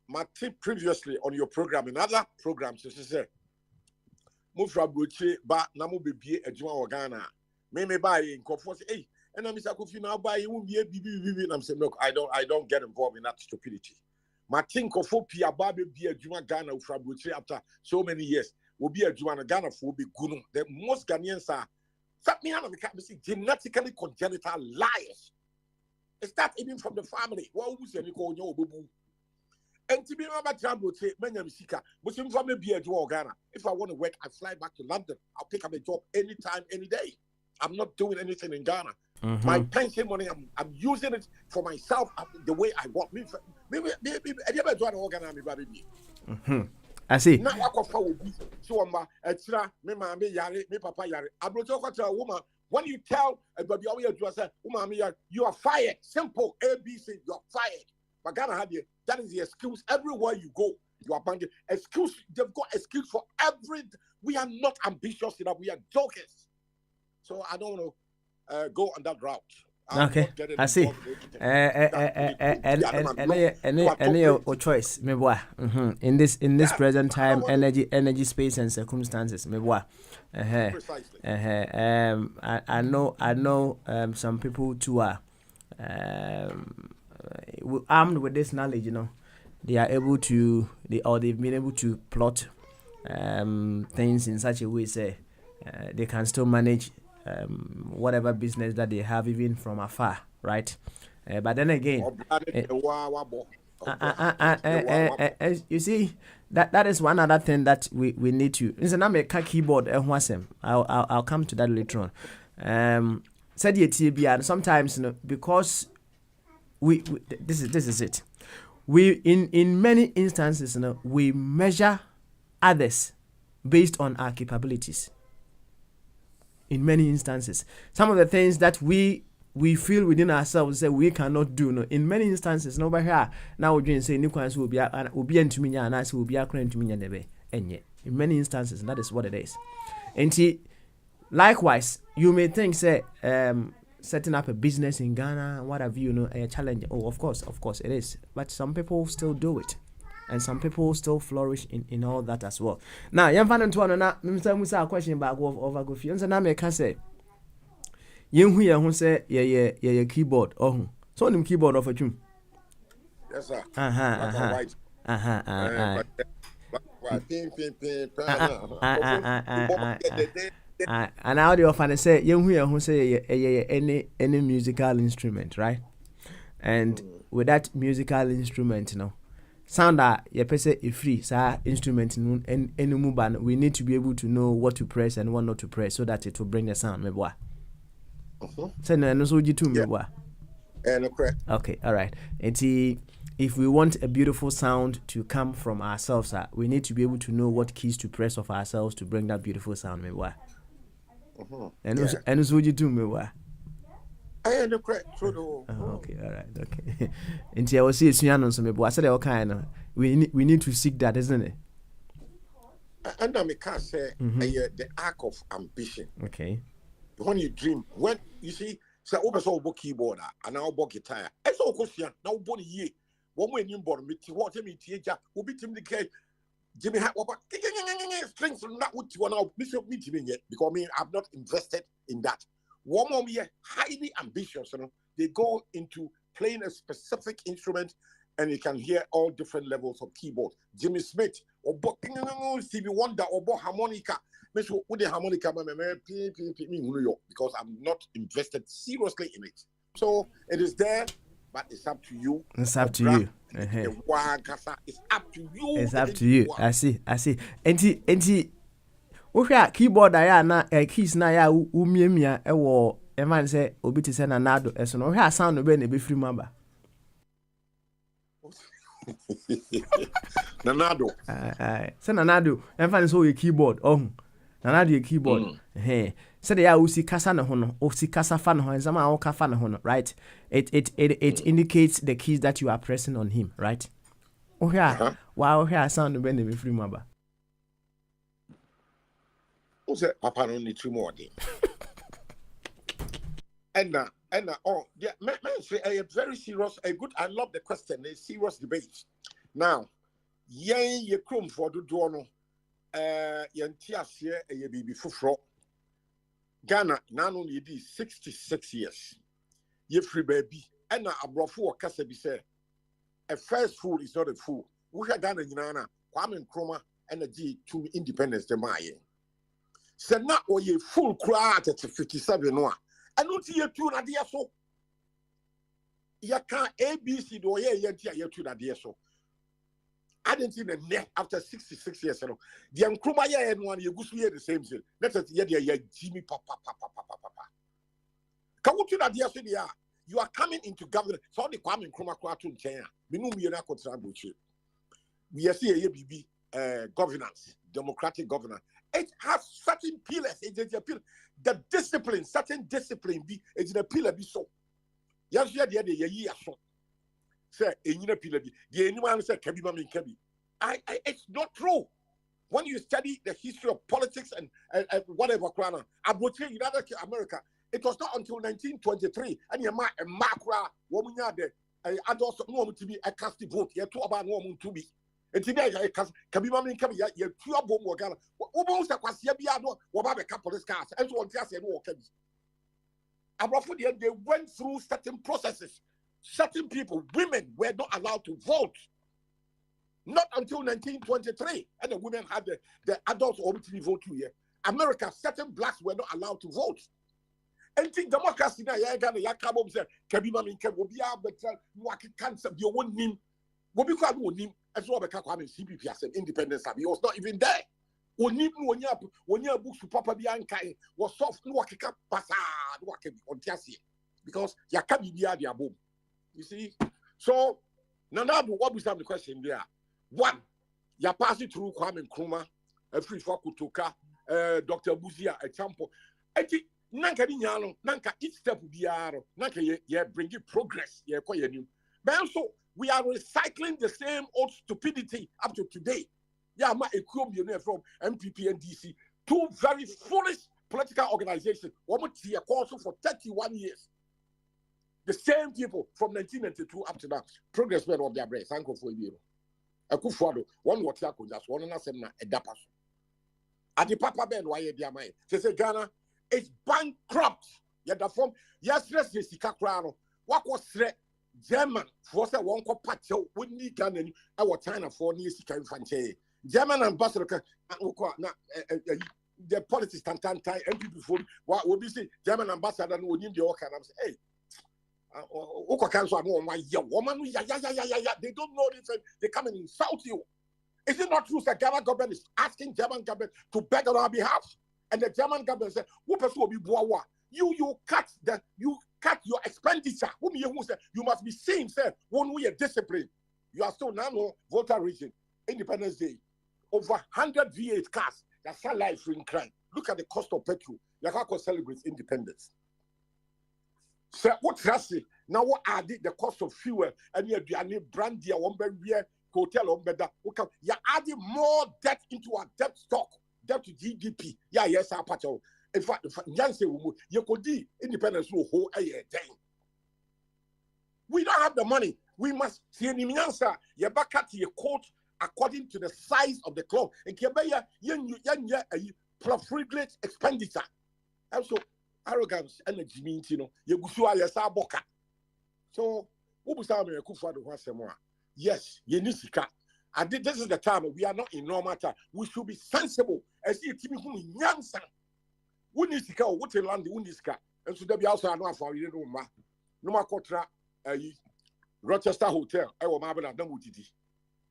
My tip previously on your program and other programs is say move from abroad, but namu be a juma or Ghana. Me buy in comfort. Hey, and I'm Mr. Kofi now buy you won't be a BB. And I'm saying, look, I don't get involved in that stupidity. My think of Pia Baby be a Juma Ghana from abroad after so many years will be a Juma Ghana for be good. The most Ghanaians are genetically congenital liars. It's not even from the family. What who's any call your boo? And to be about Jambo, many Sika, Muslim family be a Joe Ghana. If I want to work, I fly back to London. I'll pick up a job anytime, any day. I'm not doing anything in Ghana. My pension money, I'm using it for myself the way I want. I see. Now I will be so extra. Me papa yare. A woman. When you tell a baby, you are fired. Simple ABC. You are fired. But Ghana had you. That is the excuse. Everywhere you go, you are banned. Excuse. They've got excuse for every. We are not ambitious enough. We are jokers. So I don't want to go on that route. Okay, I see. Any your choice, me boy. In this present time, energy, space, and circumstances, me boy. I know. Some people too are armed with this knowledge. They are able to, they've been able to plot things in such a way, say they can still manage. Whatever business that they have, even from afar, right? But then again, you see, that is one other thing that we need to. Listen, I'm a keyboard. I'll come to that later on. Said and sometimes because we this is it. We in many instances, we measure others based on our capabilities. In many instances, some of the things that we we feel within ourselves that we cannot do. No, in many instances, nobody here now we're saying Nicholas will be into me and I will be according to me and yet in many instances that is what it is. And likewise, you may think say setting up a business in Ghana, what have you, a challenge. Oh, of course it is. But some people still do it. And some people still flourish in all that as well. Now, young fan and one na Mr. question back over go few. And now me can say who say yeah keyboard. Oh, so on keyboard of a tune. Yes, sir. And now the often say who say any musical instrument, right? And with that musical instrument, sound that you say a free instrument and any move, we need to be able to know what to press and what not to press so that it will bring the sound. Maybe what? So no so you too, maybe what? Correct. Okay, all right. And if we want a beautiful sound to come from ourselves, we need to be able to know what keys to press of ourselves to bring that beautiful sound. Maybe what? And so you too, maybe what? I am correct. Okay, all right, okay. And I will see it's maybe I said kind we need to seek that, isn't it? And I can say the arc of ambition. Okay. When you dream, when you see, say over so book keyboard and now book guitar. It's all question now body ye. One way you born me to what me teacher will be Tim the K. Jimmy had what strings from that would one out Bishop meeting yet because I've not invested in that. One more year, highly ambitious, they go into playing a specific instrument and you can hear all different levels of keyboard. Jimmy Smith, or Stevie Wonder, or harmonica. With the harmonica, because I'm not invested seriously in it. So it is there, but it's up to you. It's up to you. It's up to you. It's up to you. I see. And okay, keyboard na keys na ya umiemia ewo e man say obi ti say na nado eso no hwe sound no be na be free maba. Nanado. Say nanado em fan so your keyboard nanado your keyboard. Say the ya usi kasa na ho no usi kasa fa na ho enzama o ka fa na ho no, right? It indicates the keys that you are pressing on him, right? Okay, wow, here sound no be na be free maba. Papa no need 2 more day. and oh yeah, man say a very serious, a good. I love the question. A serious debate. Now, ye chrome for the dono. Yantias here a baby fufro. Ghana now only be 66 years. Ye free baby. And a brofu kasabi say a first fool is not a fool. We have Ghana Nana, Kwame Nkrumah, and a G2 independence the Mayan. Say not or ye full crowd at 57 no. And not ye 2 na dia so. Ya can ABC do ye ye 2 na dia so. I didn't see the net after 66 years. The Nkrumah ye and one ye go the same thing. Let us ye Jimmy papa. Come to na dia so dia. You are coming into government. So the Kwame Nkrumah kwatu Kenya. Me no me na kontra buchi. We see ye BB governance, democratic governance. It has certain pillars. It's a pillar. The discipline, certain discipline, it's a pillar. Be so. Yes, yeah, yeah. Say, in a pillar. The anyone say, Kabi, mami, Kabi. It's not true. When you study the history of politics and whatever, I would say United America. It was not until 1923, and you might a macra woman there. I also want to be a cast vote. You two about woman to be. And today, can be mommy come here, you two are bomb or gala. Almost a quasiabiano, what about a couple of cars, and so on. Just and walk. They went through certain processes. Certain people, women, were not allowed to vote. Not until 1923, and the women had the adults obviously vote here. America, certain blacks were not allowed to vote. And think democracy now, ya Yakabo said, Kabimam will be out, but what cancer be one name. What we call one name as well, because CPP as an independence, he was not even there. When you books to Papa Bianca was soft, no one can pass on Tiasi because Yakabi Biadia boom. You see, so now what was the question there? One, you're passing through Kwame Nkrumah, a free for Kutuka, Dr. Buzia, example. nanka di nyano nanka each step biaro nanka ye bring progress ye ko ye new but also we are recycling the same old stupidity up to today. Yeah, ma equum you know from MPP and DC, two very foolish political organizations. One also for 31 years. The same people from 1992 up to now. Progress men of their brain. Thank you for you. Akufuado, one what ya just one and a dapas. At the Papa Ben, why you dear man? They say Ghana is bankrupt. Yet the form, yes, the Sikakrano. What was threat? German for say one co patch wouldn't need Ghana our China for near Sika Infante. German ambassador, the politics and MPP before what would be say German ambassador and would need the work and I'm saying, hey, woman, they don't know this, they come and insult you. Is it not true that Ghana government is asking German government to beg on our behalf? And the German government said, who will be boa? You cut your expenditure. You must be seen, sir, when we are disciplined. You are still now voter region, Independence Day. Over 100 V8 cars that sell life in crime. Look at the cost of petrol. You can't celebrate independence. So what now what are the cost of fuel and you brand dear one hotel on better. You're adding more debt into our debt stock, debt to GDP. Yeah, yes, our patch. In fact, you could do independence will hold a day. We don't have the money. We must see an answer. You back at your court according to the size of the club. And Kebaya, you profligate expenditure. Also, arrogance, energy means, you know, you go to a boka. So, what was our Kufa to once more? Yes, you need to. I think this is the time we are not in normal time. We should be sensible. As if you can answer. We need to go. What a land we need to go. And so there be also another for you know, no more contra Rochester Hotel. I will marvel at them with it.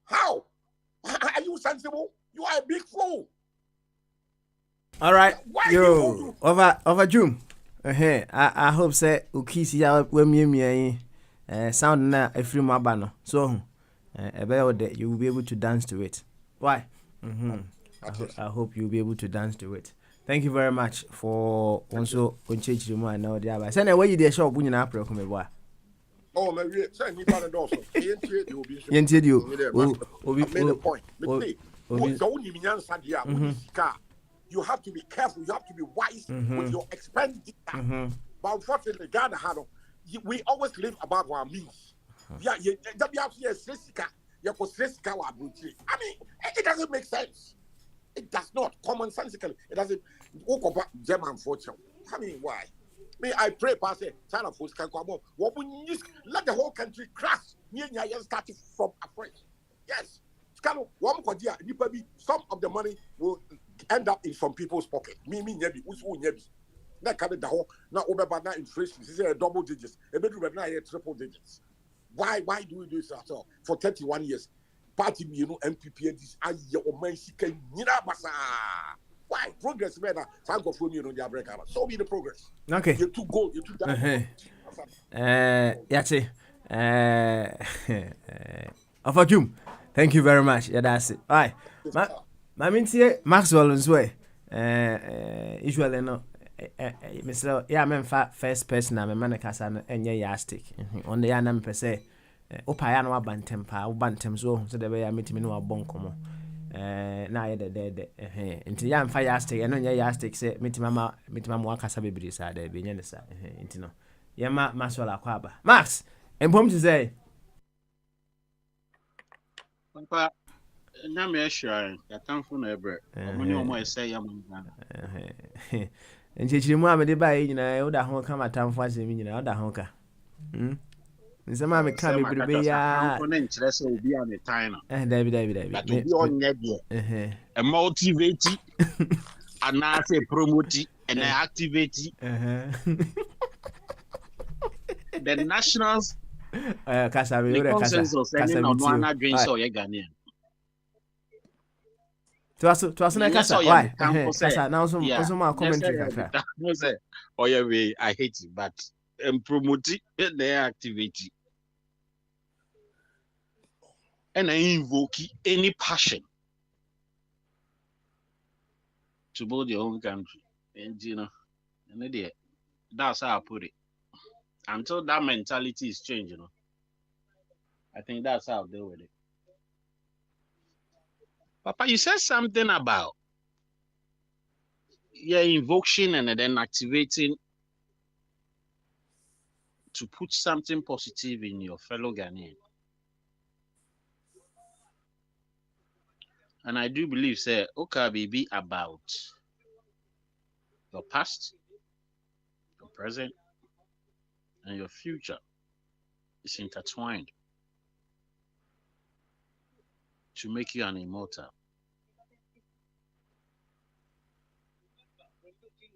How? Are you sensible? You are a big fool. All right, yo, over June. I hope say ukisi ya we sound na every mabano. So about you will be able to dance to it. Why? I hope you'll be able to dance to it. Thank you very much for also on change the more now the other. Send away you the shop when you April come boy. Oh, maybe send me part of also. Yented you. Made a point. You have to be careful. You have to be wise with your expenditure. But unfortunately, Ghana we always live above our means. Yeah, I mean, it doesn't make sense. It does not. Commonsensically, it doesn't. German fortune. I mean, why? I pray, Pastor, China folks can come up. Let the whole country crash. Starting from afresh. Yes. Some of the money will end up in some people's pocket. That kind of the whole now over now inflation. This is a double digits. A bedroom now triple digits. Why do we do this at all? For 31 years. Party, you know, MPP and this why? Progress better. Thank God for me on the America. So be the progress. Okay. You're too good. You're too down. Of June. Thank you very much. Yeah, that's it. All right. My Maxwell as well. Usually no. Mr. Yeah, I'm first person. I'm a man casa and yastic. On the anam per se. Opaya no abantem pa ubantem so the way I meet me no abonkomo na ye de nti ya mfa yastic eno nya yastic say meet mama wakasa bebiri sa da be nya ne sa nti no ye ma masola kwa aba Max empom to say papa na me sure ya tamfo na ebre omoni omo ese ya mo nti chiri mu amede ba yi nyina e woda ho ka matamfo asemi nyina woda ho ka Nsema me ka me birbe ya ko na nkyere se obi a me tan no David that obi onye de e motivate and I say promote and activate the nationals Kasabe the consensus and no one adwin so ye Ghanaian to us na kasa why kasa now also my commentary kaka no say oh yeah we I hate it but promote and activate and I invoke any passion to build your own country. And you know, And that's how I put it. Until that mentality is changed, I think that's how I'll deal with it. Papa, you said something about invocation and then activating to put something positive in your fellow Ghanaian. And I do believe, say, okay, be about your past, your present, and your future is intertwined to make you an immortal.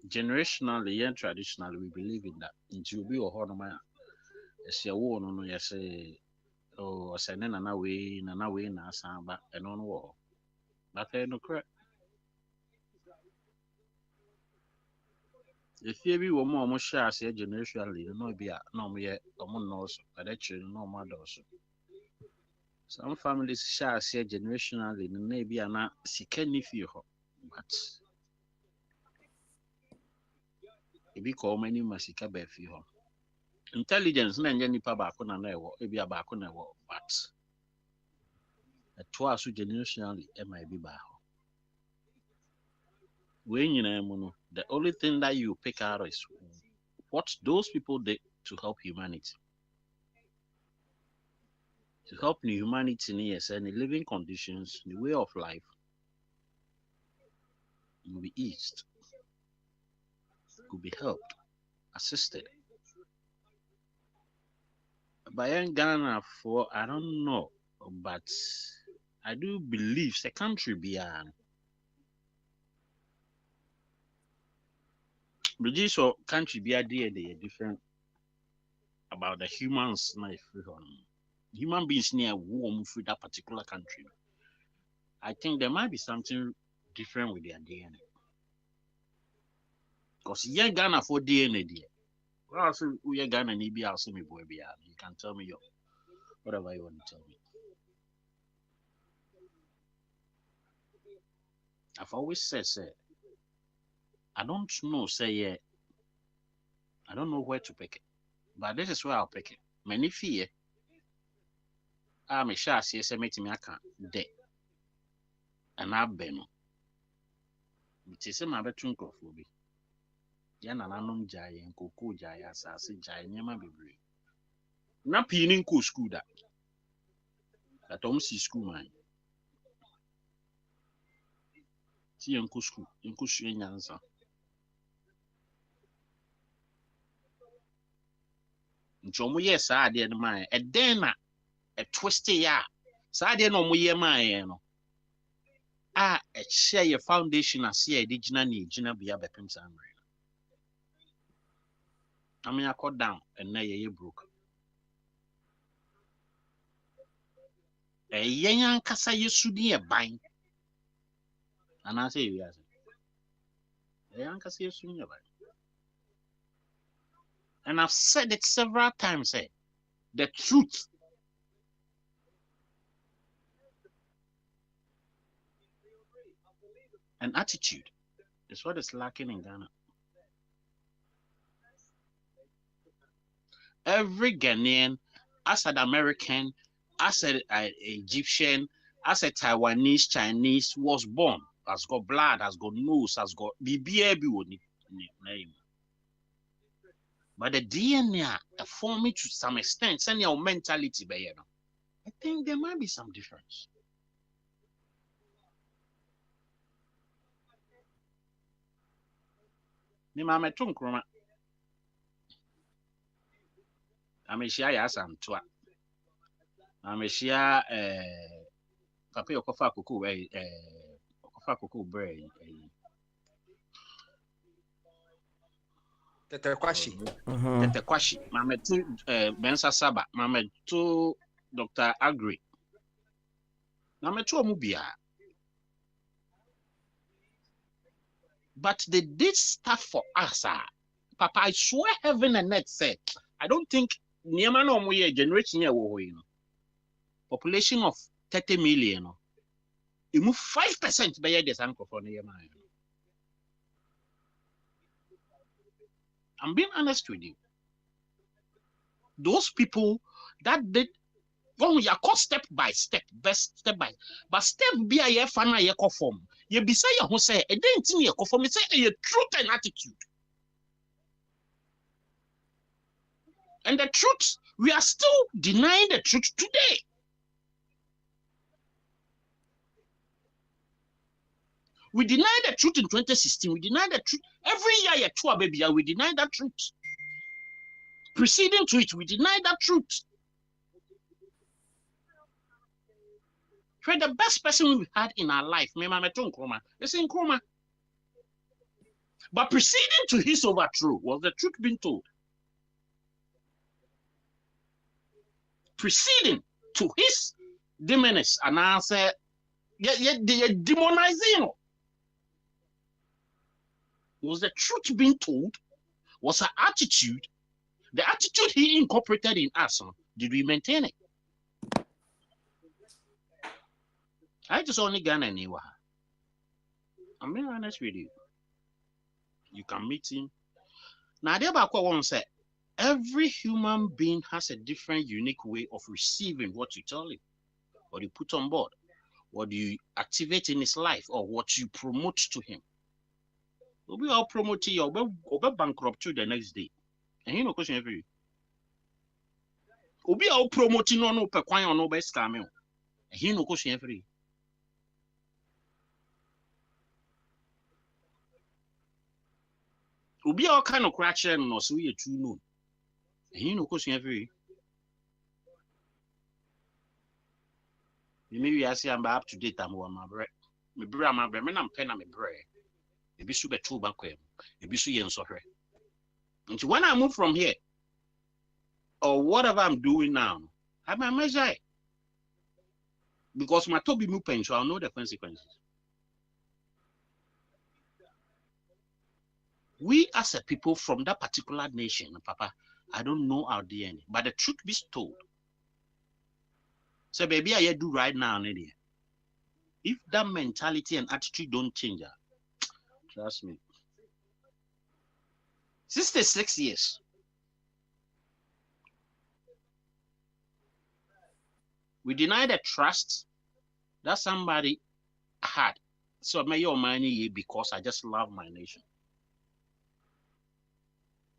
Generationally and traditionally, we believe in that. Into be a hornama, as your one, no, you say, oh, sending an away, Nasamba, and on war. But I no correct. If you be one more share, say generationally, no be a no me a knows, but actually no matter also. Some families share say generationally, maybe are not sick any fear, but if you call many masika be fear. Intelligence na any nipa ba ko na na ewo, ebi abako na ewo, but twice generationally it might be ba. When you know, the only thing that you pick out is what those people did to help humanity. To help the humanity in yes, and the living conditions, the way of life will be eased, could be helped, assisted. By Ghana for I don't know, but I do believe the country beyond. But so country be they are different about the humans life. Human beings near warm for that particular country. I think there might be something different with their DNA. Because yeah, Ghana for DNA there. Well, also we Ghana need be also me boy be. You can tell me your whatever you want to tell me. I've always said, I don't know, I don't know where to pick it. But this is where I'll pick it. Many fear. I'm a sure say me I can't de. And I've been. It is my betun crofobia. Yan and anom jay and cocoa jay as I say jay nyama be brave. Na pinin ko school that. That almost see school man. See uncle school, uncle shooting answer. Nchomo yes, I did my a dena a twisty ya. So I didn't know my no. A share your foundation as ye digina ni gina be a bepim samre. I mean I cut down and now ye broke. A young cassa you should be a bind. And I say yes. A young cassa you soon. And I've said it several times, the truth. And attitude is what is lacking in Ghana. Every Ghanaian, as an American, as an Egyptian, as a Taiwanese, Chinese, was born, has got blood, has got nose, has got BBAB name. But the DNA forming to some extent, send your mentality, I think there might be some difference. Me mama tunkroma. Ameshia ya samtwa. Ameshia papa yokofa kuku okofa kuku bre Tete Kwashi. Tete Kwashi. Mama tu Bensa Saba. Mama tu Dr. Agri. Mama tu omubia. But they did stuff for us. Papa, I swear heaven and earth said, I don't think Niamano no Muye generation here population of 30 million. You move 5% by this uncle for Niamano. I'm being honest with you. Those people that did when we are called step by step, best step by, but step be a year fan a form. You be say who say a didn't see a form, say a truth and attitude. And the truth, we are still denying the truth today. We denied the truth in 2016. We denied the truth. Every year, baby, we deny that truth. Preceding to it, we deny that truth. The best person we had in our life, is in Nkrumah. But preceding to his overthrow was the truth being told. Preceding to his demeanors, and I said, they're demonizing. Was the truth being told? Was her attitude? The attitude he incorporated in us, did we maintain it? I just only Ghana anywhere. I'm being honest with you. You can meet him. Now, there about one say, every human being has a different, unique way of receiving what you tell him, what you put on board, what you activate in his life, or what you promote to him. We all promote you, or bankrupt you the next day. And you know, question every. Obi all promoting no per kwanya no best scam. And you know, question every. Obi all kind of crash and no so you too know. And you know, question every. Maybe I say I'm up to date. I'm on my bread. My bread, my bread. I'm pen on my bread. It be super two back home. It be so yen so her. And when I move from here, or whatever I'm doing now, I might measure it. Because my Toby moving, so I'll know the consequences. We as a people from that particular nation, Papa, I don't know our DNA, but the truth be told. So, baby, I do right now, Nadia. If that mentality and attitude don't change, trust me. 66 years. We deny the trust that somebody had. So, may your money because I just love my nation.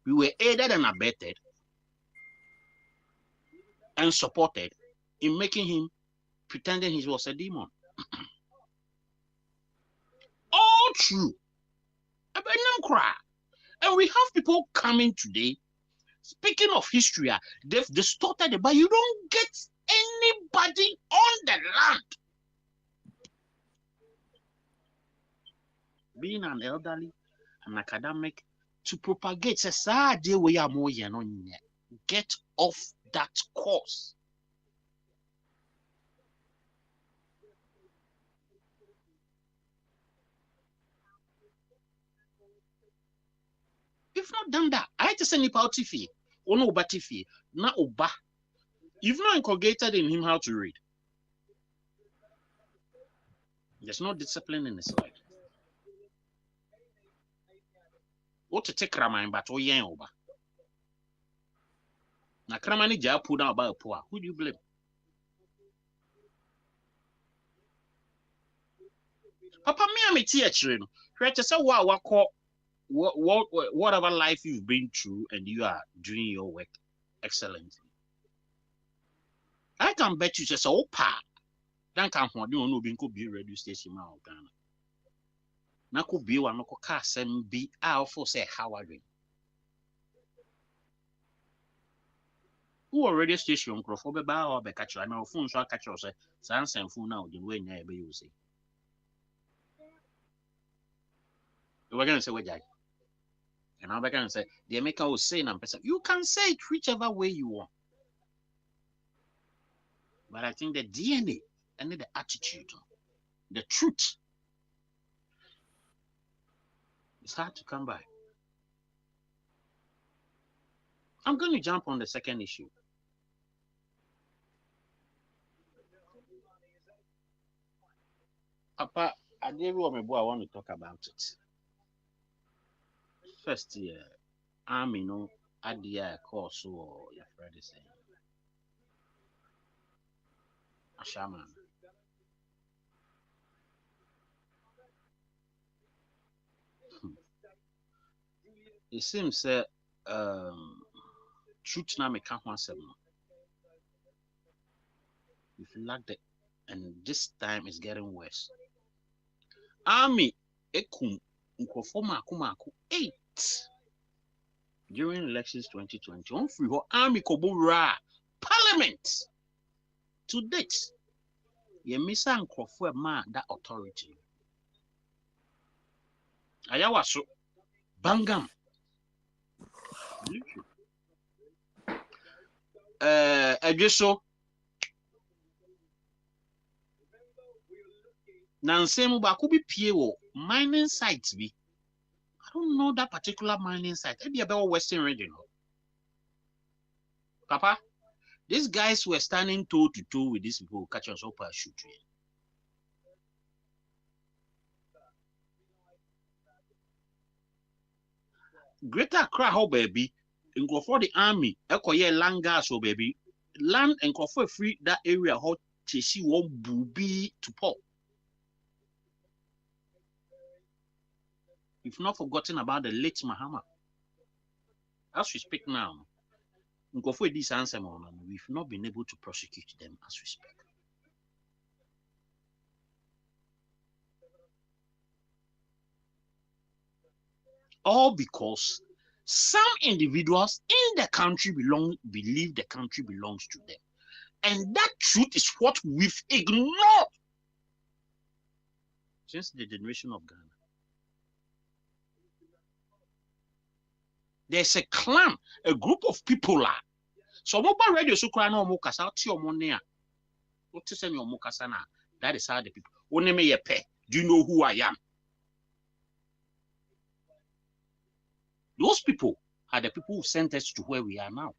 We were aided and abetted and supported in making him pretending he was a demon. All true. And we have people coming today, speaking of history, they've distorted it, but you don't get anybody on the land. Being an elderly, an academic, to propagate society we are more get off that course. If not done that, I just send you out tiffy, or no tiffy, not oba. You've not inculcated in him how to read. There's no discipline in his life. What to take Raman, but oh yeah, oba. Now, Kramani Jah put down about poor. Who do you blame? Papa, me, I'm a teacher. Right to say, whatever life you've been through and you are doing your work excellently. I can bet you just, oh, pa. Then can hold you no being could be radio station now, Ghana. Now could be one of cars and be out for say, how are you? Who are radio station, Crawford, or be catch you? I know phone shall catch you, say, sans and phone now, the way never you say. We're going to say, what, and I'm going to say, the American will say, you can say it whichever way you want. But I think the DNA and the attitude, the truth, it's hard to come by. I'm going to jump on the second issue. Papa, I want to talk about it. First, army no adia course or your friend is saying a shaman. It seems that truth now make one seven. We've lacked it, and this time it's getting worse. Army ekum nkrofo mako 8 during elections 2020. On free ho army kobura parliament to date. Ye misa nkrofo ma that authority. Ayawaso Bangam. Adweso Nansemu baako bi pie wo mining sites bi. I don't know that particular mining site. Maybe about Western region. Papa, these guys were standing toe to toe with these people who catch us up a shoot. Greater Accra, how baby, and go for the army, Ekoye land gas, oh baby, land and go for free that area, how Chesi won't booby to pop. We've not forgotten about the late Mahama. As we speak now, go for this answer, we've not been able to prosecute them as we speak. All because some individuals in the country believe the country belongs to them. And that truth is what we've ignored since the generation of Ghana. There's a clan, a group of people are. So mobile radio so cry no mokasa ti omonia. What is your mokasa na? That is how the people. Oneme ye pe. Do you know who I am? Those people are the people who sent us to where we are now.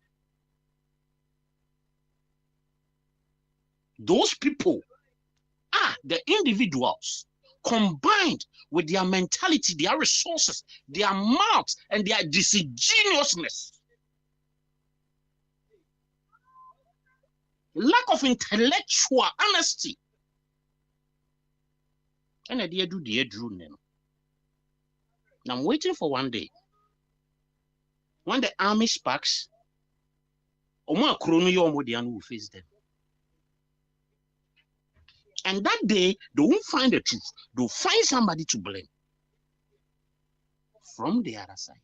Those people are the individuals combined with their mentality, their resources, their mouths, and their disingenuousness. Lack of intellectual honesty. And I do the drew. I'm waiting for one day. When the army sparks, Oma Krono will face them. And that day, they won't find the truth. They'll find somebody to blame from the other side.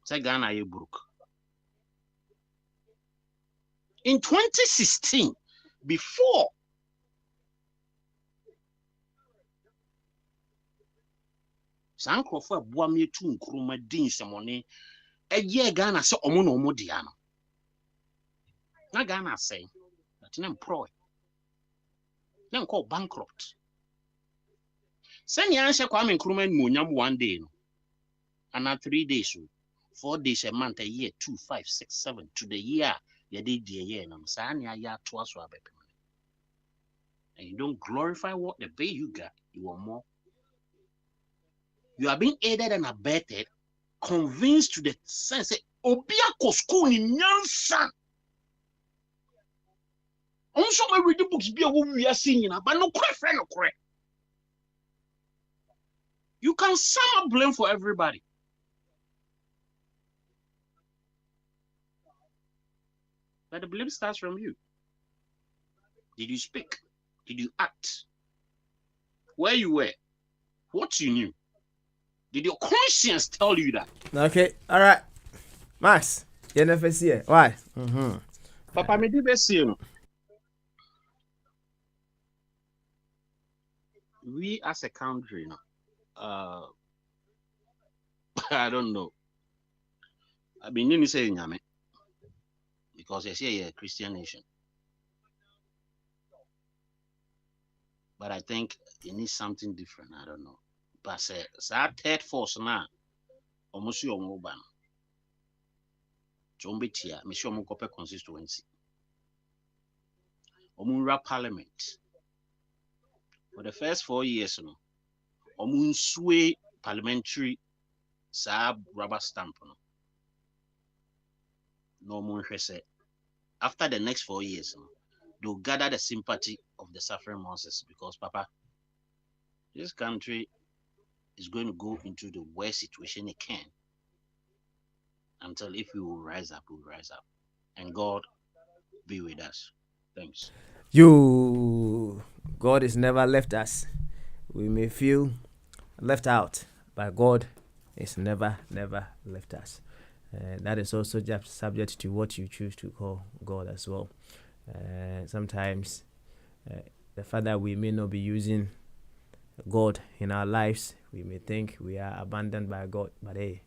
Say Ghana, you broke. In 2016, before Sankrofo Buami to Nkrumah din semone, a year Ghana so omono modiano. Na Ghana say that name pro. Then call bankrupt. Send Yansha Kwame Nkrumah Munyam one day, no. And now 3 days, 4 days a month, a year, 2, 5, 6, 7 to the year. You did the year, no. Sanya ya twice. And you don't glorify what the pay you got, you want more. You are being aided and abetted, convinced to the sense that Obia Kosko in Yansa. Also, my reading books be a woman we are seeing, but no friend, no correct. You can sum up blame for everybody. But the blame starts from you. Did you speak? Did you act? Where you were? What you knew? Did your conscience tell you that? Okay, all right. Max, you never see it. Why? Papa, me did see you. We as a country, I don't know. I've been saying Yame because they say you're a Christian nation. But I think it needs something different. I don't know. But say third force now, almost your mobile. Jombetia, Monsieur Mokope constituency. Omura Parliament. For the first 4 years, Omunsue parliamentary rubber stamp no more after the next 4 years they'll gather the sympathy of the suffering masses because Papa, this country is going to go into the worst situation it can until if we will rise up, we'll rise up. And God be with us. Thanks. God has never left us. We may feel left out, but God is never left us. That is also just subject to what you choose to call God as well. Sometimes the fact that we may not be using God in our lives, we may think we are abandoned by God, but hey,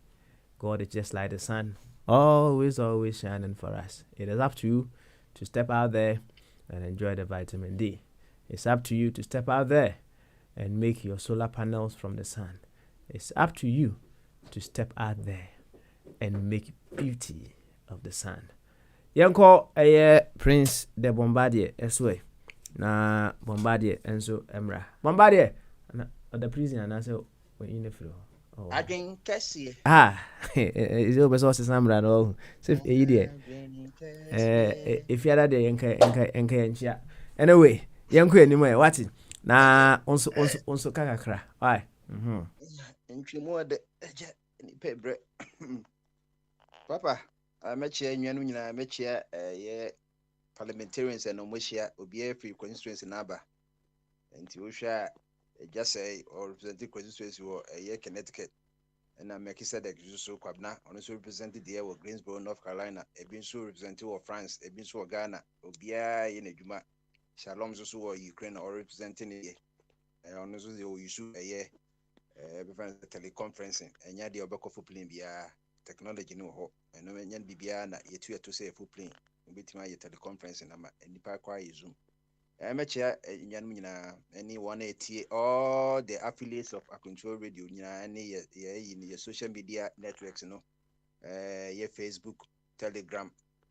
God is just like the sun, always shining for us. It is up to you to step out there and enjoy the vitamin D. It's up to you to step out there and make your solar panels from the sun. It's up to you to step out there and make beauty of the sun. Yanko Prince de Bombardier eswe na Bombardier enso emra. Bombardier na the prison and answer when in the floor. Oh. Adwen kese. Is your best source samra no. Sif e die. If you are there enka. Anyway, yanko anymore what it? Na onso kakakra. Why? Ntwemo de ni pebre. Papa, I met you nyanu nyina met you ye parliamentarians and omohia obi free constituency naba. Nti wo hwa just say or represent constituency wo Connecticut. And I'm making said that so Kwabna, also represented the of Greensboro, North Carolina, a been so representative of France, a been so Ghana, Obia in a Juma, Shalom so Ukraine or representing it. And also the issue a year, teleconferencing, and yet the Obako for plane via technology no hope, and no man Bibiana, yet you to say a full plane, between my teleconferencing and the park Zoom. I'm a chair in Yanmina, any 180, all the affiliates of a control radio, any in your social media networks, your Facebook, Telegram,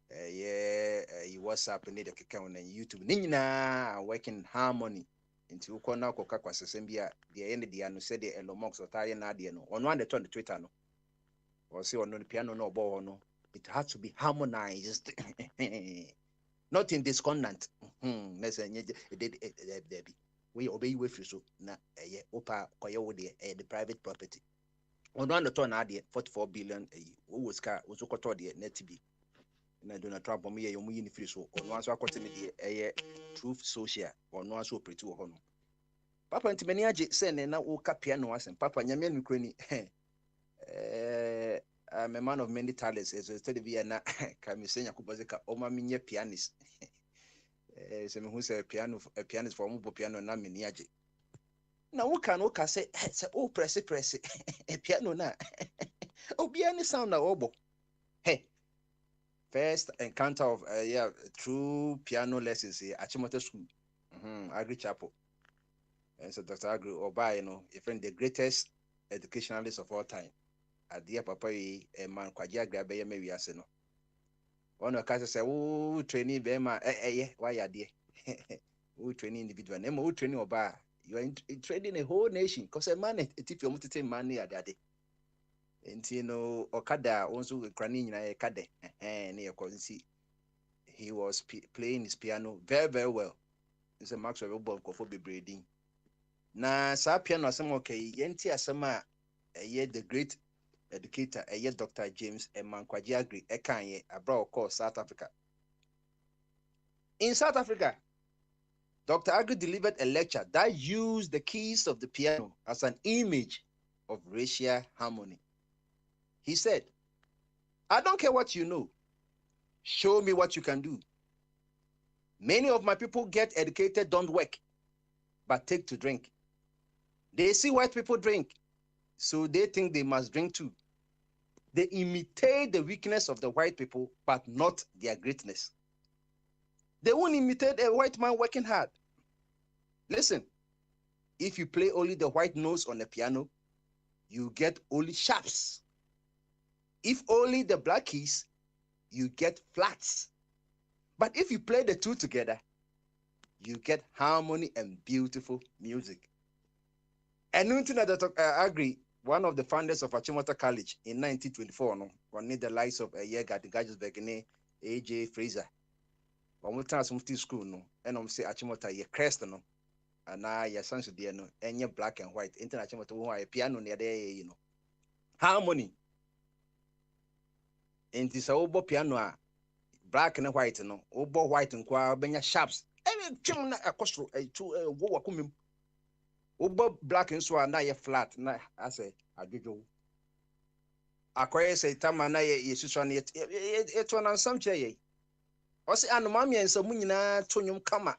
your WhatsApp, and the account and YouTube. Nina working harmony into Kona Coca Sambia, the end of the anno said the Elomox or Tarian Adiano, on one that on the Twitter, no, or say on the piano, no, no, it has to be harmonized. Not in discordant. We obey with you so na opa koyo the private property. On one the turn add 44 billion who was car was koto the net be. Na Donald Trump o me yomu yin free so on one so akote me the truth social on one so pretty ho no. Papa ntimani age say na wo ka piano asem papa nyame nukro ni I'm a man of many talents. As I study Vienna, can you say Yakubazeka, Oma Minya pianist? Some who say a pianist for Mubo piano, Naminiaji. Now, who can say, oh, press it, a piano na. Oh, piano sound na obo. Hey, first encounter of true piano lessons here at Chimoto School, Agri Chapel. And so Dr. Agri Oba, a friend, the greatest educationalist of all time. Adia papa yi man kwaje agrabe ya mewi ase no ono ka se wo training be ma why ade wo training individual na wo training oba you are training a whole nation cause a man if you mutete man ya ade enti no okada onso krani nyina ye kade na ye konsi he was playing his piano very well. It's a max of bob kofo bebredin na sa piano asem okay yenti asem a the great educator Dr. James Kwaji Agri Ekanye abroad called South Africa. In South Africa, Dr. Agri delivered a lecture that used the keys of the piano as an image of racial harmony. He said, I don't care what you know. Show me what you can do. Many of my people get educated, don't work, but take to drink. They see white people drink, so they think they must drink too. They imitate the weakness of the white people, but not their greatness. They won't imitate a white man working hard. Listen, if you play only the white notes on the piano, you get only sharps. If only the black keys, you get flats. But if you play the two together, you get harmony and beautiful music. And Dr. Agri, one of the founders of Achimota College in 1924, no, one the likes of Yega, the Gajesberg, AJ Fraser. One time some school, no, and say Achimota, ye crest, no, and I, your sons, dear, no, and your black and white, international piano near there, you know. Harmony. And this obo piano, black and white, no, obo white and qua, benya sharps. Every chim a costro, a two, go a Obo black and so na ye flat na ase adwojo akoye say tama na ye yesusu na it one on some che o se anoma me ensa mu nyina tonyum kama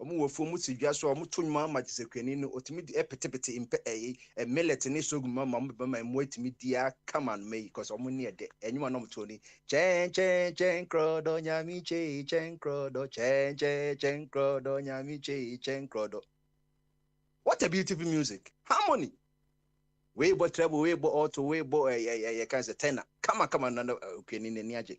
omu wo fo mu tidwa so omu tonyum ama tisekwani no otimi epetepete impe millet ni soguma ma mu etimi dia kama no me because omu ne de enyuma no mtoni chen krodo nyami chen krodo chen krodo nyami chen krodo. What a beautiful music. Harmony. We bo treble, we bo auto, we bo kind of tenor. Come on, no okay ni niaje.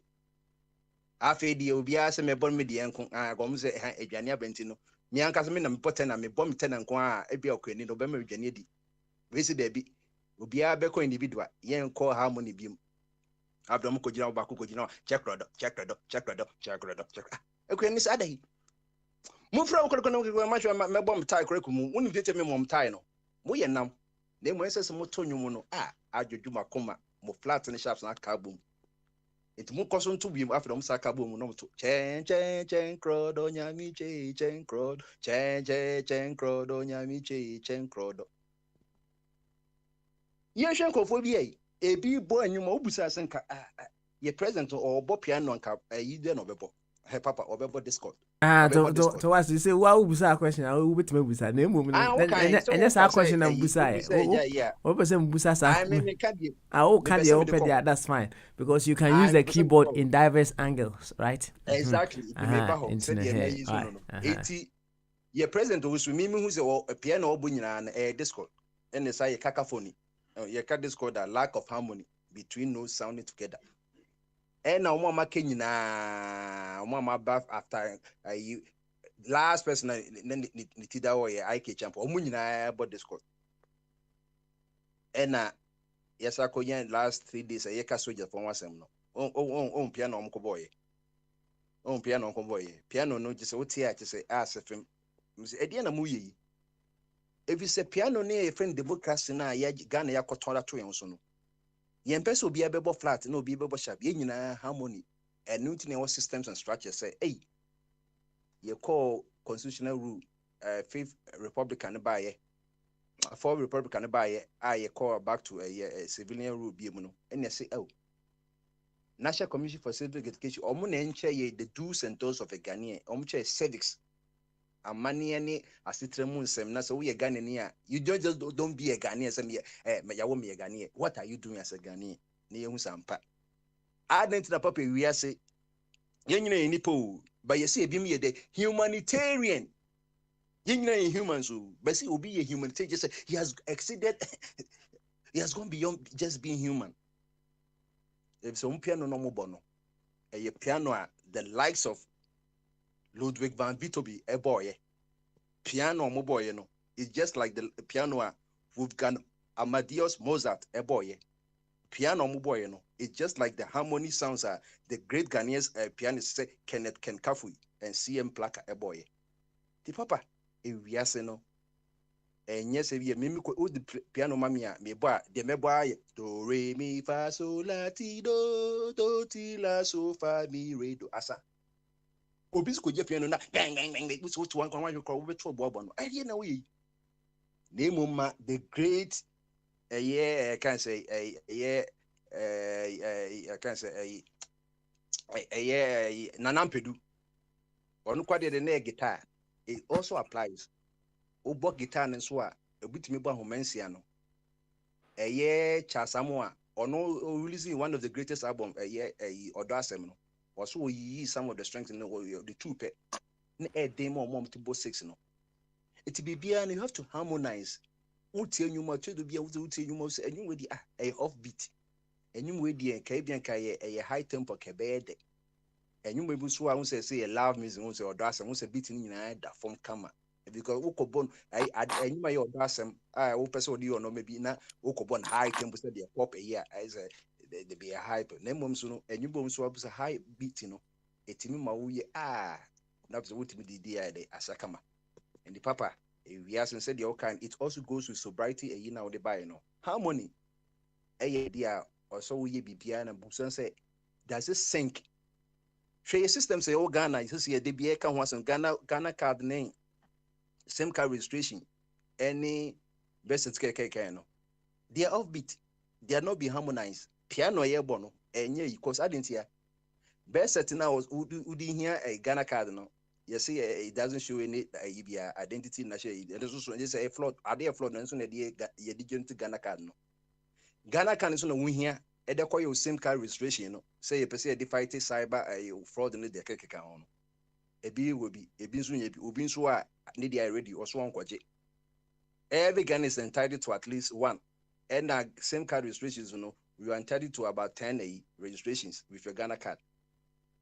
Afi di obi ase me bon me di enko agom se adwane abenti no. Mi anka se me na me potena me bom tenor nko e bia okay ni no be me adwane di. We see there be obi a be ko individual yen call harmony bi. Abdom ko jina ba ko jina check rodo. Okay ni sa dahi. Mufra ukoko no ko ma hwe me bom tie kore kumu woni tete me mom tie no mo ye nam na mo ense mo tonwum no adwodwu makoma mo flat ne sharps na ka bom it mo koso ntu bi afro mo sa ka bom no to chen krodo nyami chen krodo chen krodo nyami chen krodo ye hwen kofo bi e bi bo anyuma obusa senka ye present or bo piano nka yi de no bebo hey papa obebo Discord. To what you say, why we a question? I will be to busa. Name woman, and that's our question. I'm busa. What percent busa? Can't you open there? That's fine because you can use the keyboard in diverse angles, right? Exactly. Your president was with me who's a piano or bunyana and Discord, and it's a cacophony. Your cat Discord a lack of harmony between notes sounding together. And now mama mama bath after you last person nitida way IK champ omu nyina about Discord. And yes I could last 3 days a yeka soldier for one sem no. On piano on boy. On piano on boy. Piano no just what here to say ask if him Ediana muyi. If you say piano near a friend democracy na ya Ghana ya kotora to yon yen person be able flat no be able sharp yen nyina harmony and new systems and structures say hey you call constitutional rule 5th republican by 4th republican by you call back to a civilian rule be no and you say oh National Commission for Civic Education omo na enche ye the do's and don'ts of a Ghanaian omo che civics amani ani asitremu nsem na so we Ghanaian a you don't be a Ghanaian say me yawo me a Ghanaian. What are you doing as a Ghanaian? Na yehu sampa adent na papa we say yenyina nipo but you say ebi me the humanitarian yenyina humans but see obi a humanitarian just say he has exceeded he has gone beyond just being human. If so piano no mo bono a piano the likes of Ludwig van Beethoven, a boy, piano boy, it's just like the piano we've got Amadeus Mozart, a boy, piano boy, it's just like the harmony sounds are the great Ghanaian pianist say Kenneth Kenkafui and CM Plaka, a boy. The papa, if we are saying and yes, if you mimic the piano mamia, me boy, the me boy, do re mi fa so la ti do ti la so fa mi re do asa. Obis could get piano na bang which one can you call with Bob? I hear no way. Name the great I can't say I can't say Nanampedu. Or no quite the guitar. It also applies. Obo guitar and swa a bit me bon humensiano. Chasamoa or no releasing one of the greatest album Odasem. Also we use some of the strength in the two pet a demo mom to both 6 no. It be and you have to harmonize. Tell you much to be able to tell you most and you with a offbeat. And you with the Caribbean a high tempo cabed. And you may be so I won't say a loud music or das and won't say beating in that form come. because ukobon I anyway your dasem person di or no maybe na ukobon high tempo say the pop a year as the be a hype na mom so no enyubom so abuse high beat no etimi ma wo ye na be wotimi di ade asakama and the papa we ask said the kind it also goes with sobriety a now the buy no harmony dia also we bibia na busan say does it sync share system say oh Ghana you see the be ka ho asan Ghana card name same car registration any best keke no they are offbeat they are not be harmonized piano ye bono enye because I didn't hear best now was udi here a Ghana card no you see it doesn't show any identity na share it also just a flood are there flood no so na ye digit Ghana card no Ghana card so na we here e de call your same car registration no say you person dey fight cyber fraud no de keke kan no ebi will be ebi nso nya bi obi nso a need they ready also onkwaje every Ghana is entitled to at least one and same card registrations you know we are entitled to about 10 registrations with your Ghana card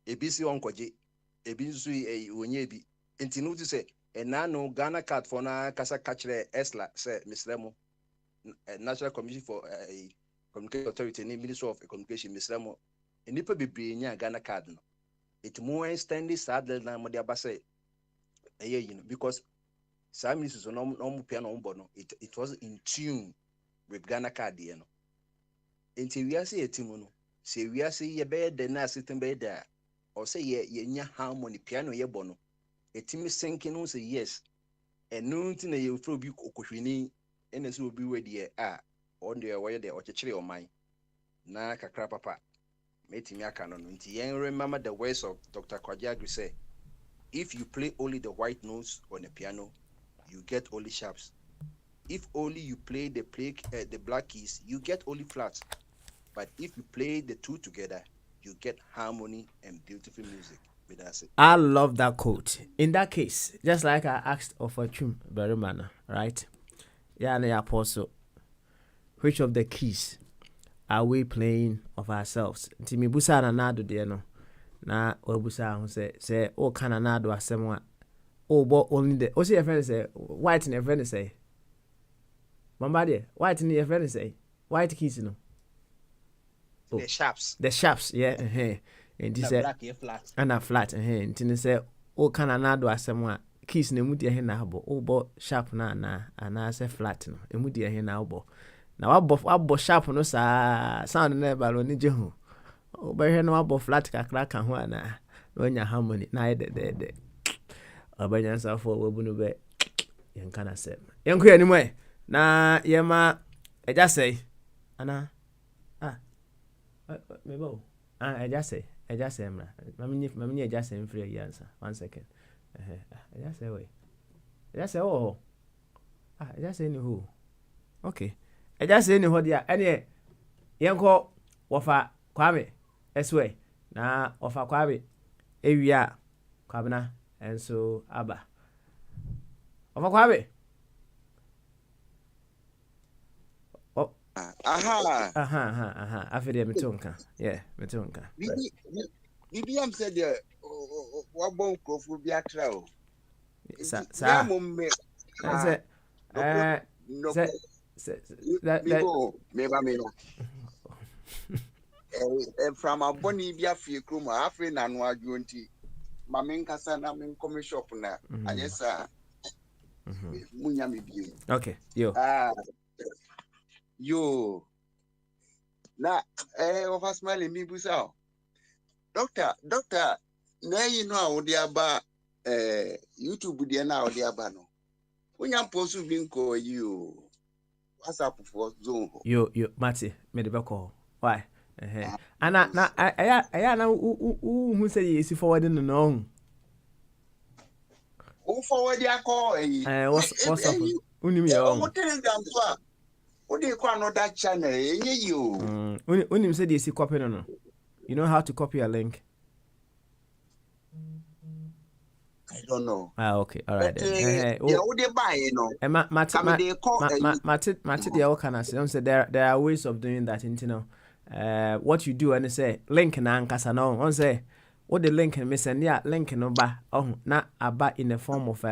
ebi si onkwaje ebi nso onye bi ntinu to say na no Ghana card for na kasa kachre esla say Mr. National Commission for Communication Authority ni Ministry of Communication Mr. Mo enipa bebre nya Ghana card no it more standing sadly na mo dia ba say because some ministers no piano no it was in tune with Ghana card you know until we are say etimu no say we are say ye be the na system be there or say ye nya harmony piano ye bono etimi sinking no say yes and no ntina ye fro bi okohwini ene so obi we de on the way de ochechire o man na kakra papa metimi aka no nti yen remember the words of Dr. Kwajagri say if you play only the white notes on the piano you get only sharps. If only you play the black keys you get only flats. But if you play the two together you get harmony and beautiful music. But that's it. I love that quote. In that case, just like I asked of a Chum Berimana, right? Yeah, and the apostle. Which of the keys are we playing of ourselves? Timi busa na nado de no. Na obusa ho say o kana nado asem o bo only the o say your friend say white in your friend say. Mama de white in your friend say white keys no. Oh. The sharps, yeah, and this black flat. And a flat, and tin say o kana nado asem keys na mu de he na abo o bo sharp na I say flat no emu de he na abo na wabo sharp no sa sound na balo ni je ho o ba he no wabo flat kakra ka ho ana no nya harmony na ye de abanya sa fo wabu no be yen kana sem yen ko ani mo na ye ma eja say ana me bo eja say mra mami eja say free answer 1 second eja say we eja say oh eja say ni who okay eja say ni ho dia ene yenko wofa kwame eswe na wofa kwame ewia kwabna enso aba wofa kwame aha afede metonka bibi am said the wabon krofo bi atra o sa me from aboni bi afie krom afre na no adwo nti ma men kasa na men come shop na anyesa munya me bi okay yo na of smile mi busa doctor na you know how they aba YouTube dey na how they aba no unya post bi nko you WhatsApp for zone yo Mati me de be call why ana na aya na hu say yes forward no who forward ya call what's up unim yo what telegram so a what dey call another channel you unim say yes copy no you know how to copy a link? I don't know. Okay, all right then. Yeah, what they buy, you know. Mati, there are ways of doing that, you know. What you do and say link na ankasa no, on say what the link and me send link no ba na aba in the form of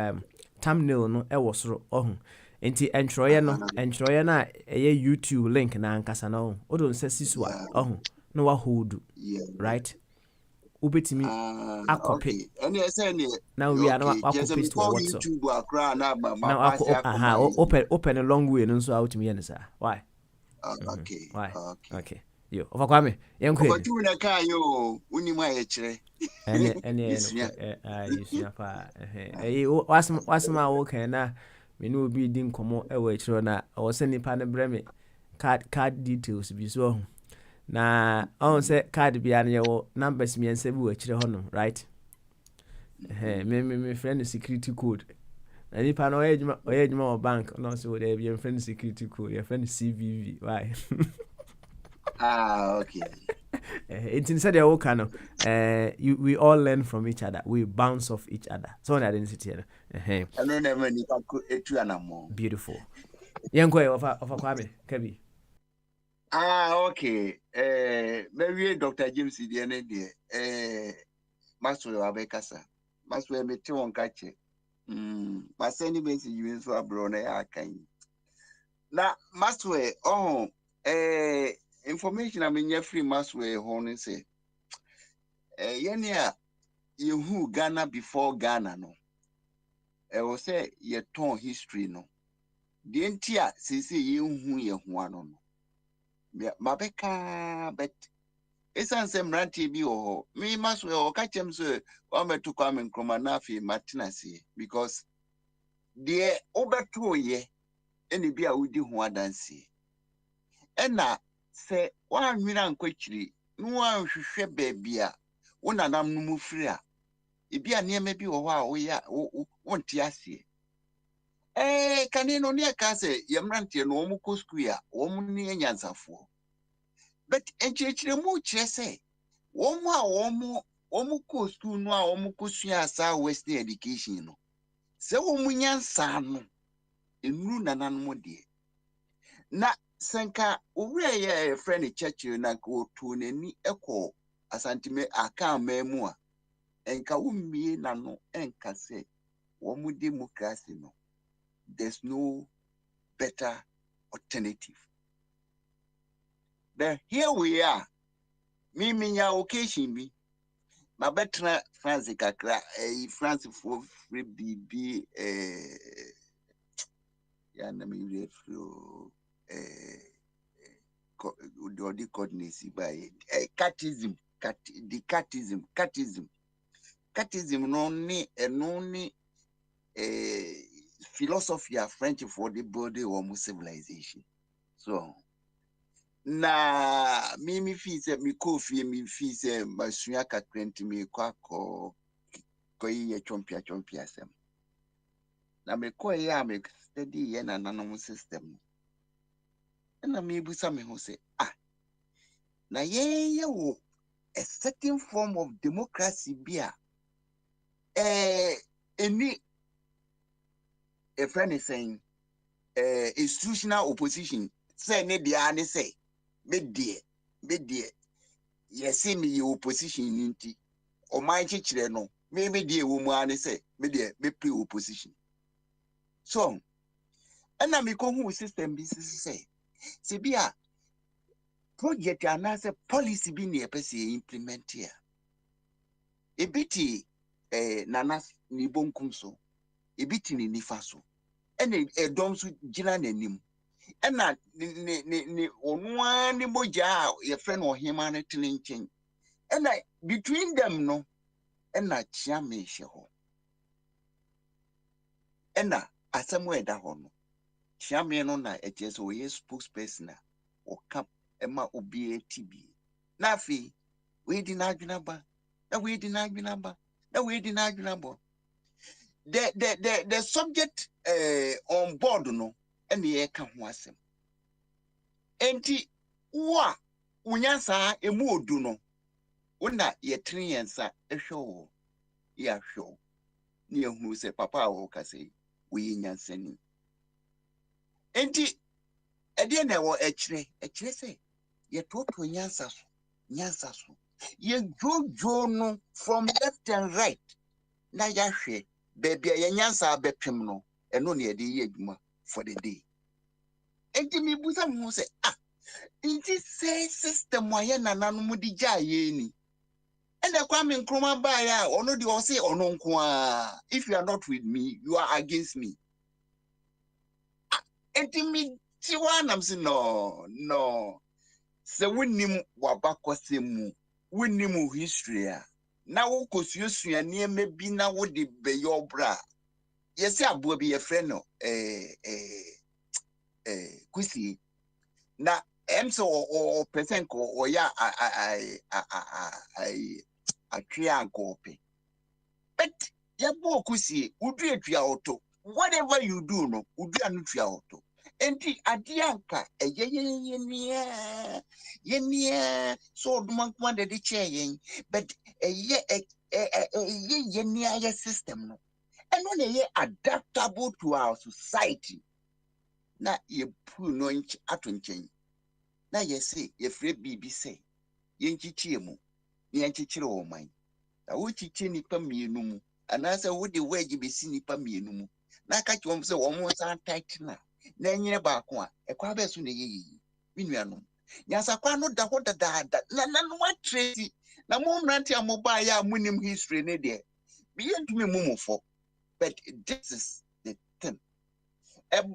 thumbnail no ɛwɔ soro ɔho nti entroye na ɛyɛ YouTube link na ankasa na ɔho odo nsa siso a ɔho na wa hold right ubetimi akope na we are na akope to WhatsApp YouTube akra na na open a long way no so out me yen sir why okay why okay yo ofakwame yenko ofachu na ka yo unima ye kire ene yesua pa wasma wo kan na me no obi di nkomo e wa kire na o se nipa ne breme card details bi so na on say card bia na wo numbers mi ense bi wa kire hono right me friend security code na nipa na oyejuma o bank no so there be friend security code your friend CVV why okay it's inside your kind of we all learn from each other, we bounce off each other, so on identity beautiful yanko of kwame kabi okay maybe Dr. James Diane there Maxwell Abekasa Maxwell me te won kache ma send message you so abro na ya kan na Maxwell information I'm in free Maxwell hon say yenia you Ghana before Ghana no will say your ton history no the entire sisi you ye hu ano no mabeka bet esan se mranti bi o me Maxwell o kachem so o metu kwa me nkroma na afi matinasi because the obeto ye eni bi a wudi hu adansi ena se wa nwira nkwachiri no anhwehwe baabia wo nanam no mu firi a ebi a niam bi wo ho a wo ya wo nte ase kane no ne ka se yemrante no wo mu ko school a wo mu ne anyansafo but enchechire mu kire se wo mu a wo mu ko school no a wo mu ko sua asa western education no se wo mu nyansa no enuru nananum de na senka owura ye friend Churchill na ko to nani eko asantime aka mamu a enka wummie na no enka se wo mu democracy no there's no better alternative. Then here we are me ya occasion bi ma betra France kakra France for free BB ya na me refro the coordinates by catechism no ni philosophy of French for the body or civilization. So na me fees me coffee me fees masua kakrenti me kwako koyi chompia sem na me koyi ya me study ye na nanom system na me busa me ho say na ye wo a certain form of democracy bia any a friend is saying institutional opposition say ne dia ne say me die yes me opposition nti o man chichire no me die wo mu ane say me die me pre opposition so na me ko hu system bi say se bia project anase policy bi ne epese implement here ebiti nanas ni bonkum so ebiti ni nifa so ene edom so gina nanim ena ni onwa ni moja ye friend ohima na tilinchen ena between them no ena chiame hye ho ena asemu eda ho no chiame no na ejeso we spokesperson na o cap ema obi etibi na afi we di na adwena ba na we di na adwena ba na we di na adwena bo the subject on board no ene ye ka ho asem enti wa unyansa emu odu no wona ye triensa ehwo ya hwo ni ehunu se papa wo ka se we nyansani enti ede na wo ekire se ye toto nyansa so ye jojo no from left and right na ya hwe baby a yansa bepem no eno ne de ye adwuma for the day enti me busa mo say inti say system wa ye nananom mu di gya ye ni ene kwa me nkroma ba ya ono de o say ono nko a if you are not with me you are against me enti me ti wa nam say no se wonim wabakosemu wonim history a na wo kosuosua niema bi na wo de beyo bra yesi abo bi ye friend no kusi na emso o percent ko o ya atria kope but ya bo kusi udu etua auto whatever you do no udu anu tua auto enti adianka ye so dumankuma de che but ye system no and when ye adaptable to our society na ye pu no nchi atonchen na ye say ye free bibi say ye nchichie mu ye nchichire wo man na wo chichie nipa mienu mu anase wo de wage besi nipa mienu mu na ka chom say wo mo san tight na nyine ba ko a ekwa be so na ye minuanom nyasa kwa no da ho da na no wa tracy na mo mranti amoba ya munim history ne de bi yentumi mumufo but this is the thing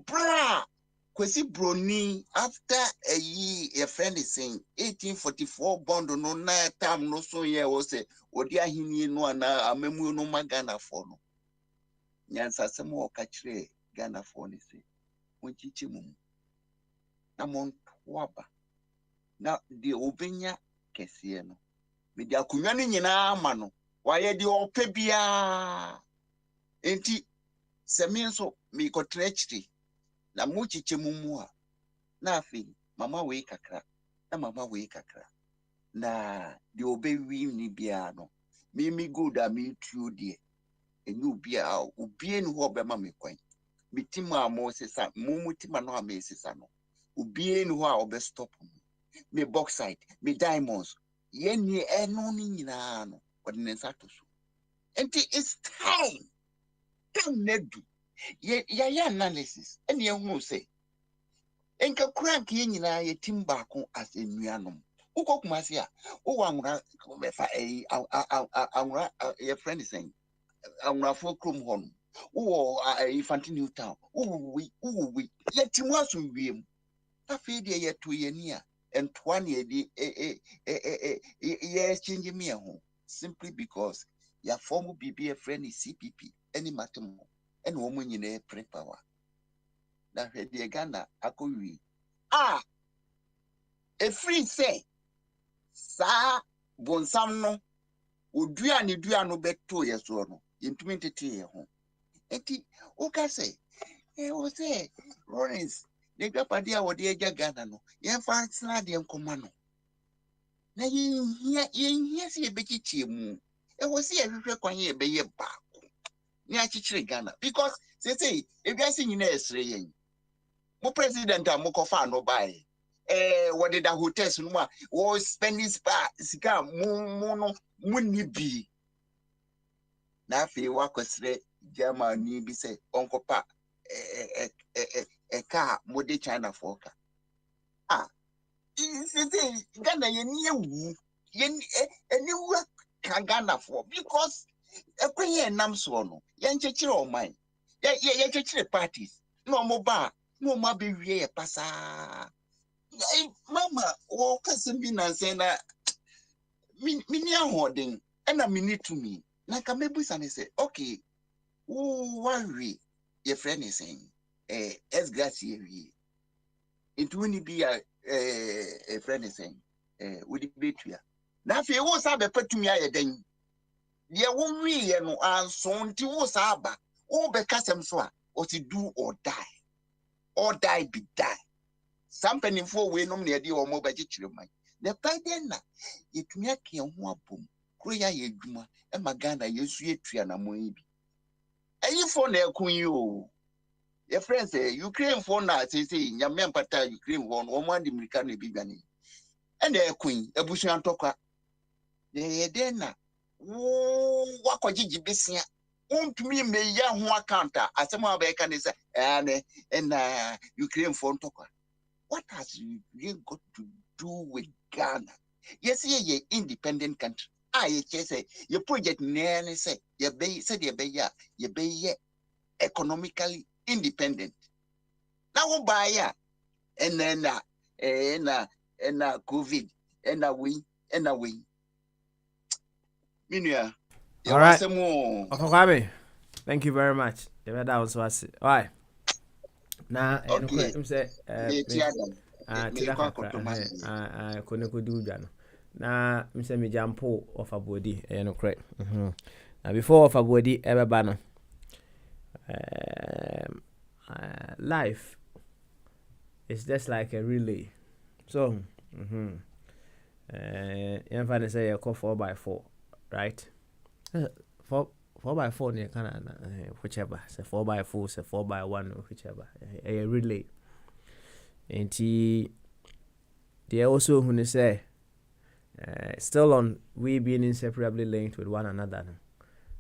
bra kwesi broni after a year a friend is saying 1844 bond no na time no so ye wo say odi ahini no ana amemu no magana for no nyansa sem wo ka kire Ghana for ni say wonchichi mu na mon waba na de obenya kese no me de akunwa ni nyina ama no waye de ope bia enti semenso me ko trechti na muchiche mumu a na afi mama we kakra na de obewi ni bia no me good a me true de enyu bia obie ni ho be ma me kwan mitima amo sesa mumutima no amesesa no obie ni ho a obe stop me bauxite me diamonds yeni eno ni nyina no ordinance atoso enti it's time nedu ya analysis eni ehunu say enka crank ye nyina ye timba ko as enuanom ukokuma se a wo anwura mefa anwura ye friend saying anwura for krom hon wo infantile new town wo ye timu asumwiem afi de ye to ye ni a entwa ne di ye exchange me ho simply because ya form BB friend CPP any matem and wo nyina prepower na hwede Ghana akowi e free say sa bonsam no odua no beto ye so no yentumi tete ye ho enti o ka say o say Lawrence ne gbapade a wode agya Ghana no ye fa tsena de nkoma no na ye se ye bekichie mu e wo se ye hwehwe kwan ye be ye ba ni achichire Ghana because say ebiase nyina esre yen mo president a mo kofa no bai what did the hotels no ma wo spending sika mo ni bi na afi wa kwesre Germany bi say onkopa ka mo de China for ka say Ghana ye ni ewu ye ni wu ka Ghana for because ekwenye nam so no ye nchechire o man ye chechire parties no mo ba no ma be wie ye pasa mama wo kasembi na say na mini ahoden na mini to me na ka mebusa ne say okay wo worry your friend is saying esgracie wie into ni bia a friend is saying we di betua na fe wo sa be patumi ayeden ye wo wi ye no anso nti wo sa aba wo be kasem so a o ti do or die be die something for we no na de o mo ba chichire man the biden na yetumi ake ho abom kro ya ye dwuma e magana yesu etua na mo yi bi ayi for na ekun yi o your friends say Ukraine for na say nyame empata Ukraine won o mo andi mirika na bi gane e na ekun ebusu antokwa ye den na wo wakogigi besia untumi me ya ho account asema abeka ne say and Ukraine phone talk. What has Ukraine got to do with Ghana? Yes, ye independent country. I say your project nearly say ye be economically independent. Now buy ya and then COVID and we Minya. All right. Okay, thank you very much. That was what. All right. Now, okay. I'm say, tida kakra, kone kodi udwa no. Na, I'm say me jampo of a body, correct. Now, before of a body ever banner, life is just like a relay. So, if I say you call 4x4, right? 4x4 near Canada, whichever. Say 4x4, say 4x1, whichever. A relay. And they also when they say still on we being inseparably linked with one another.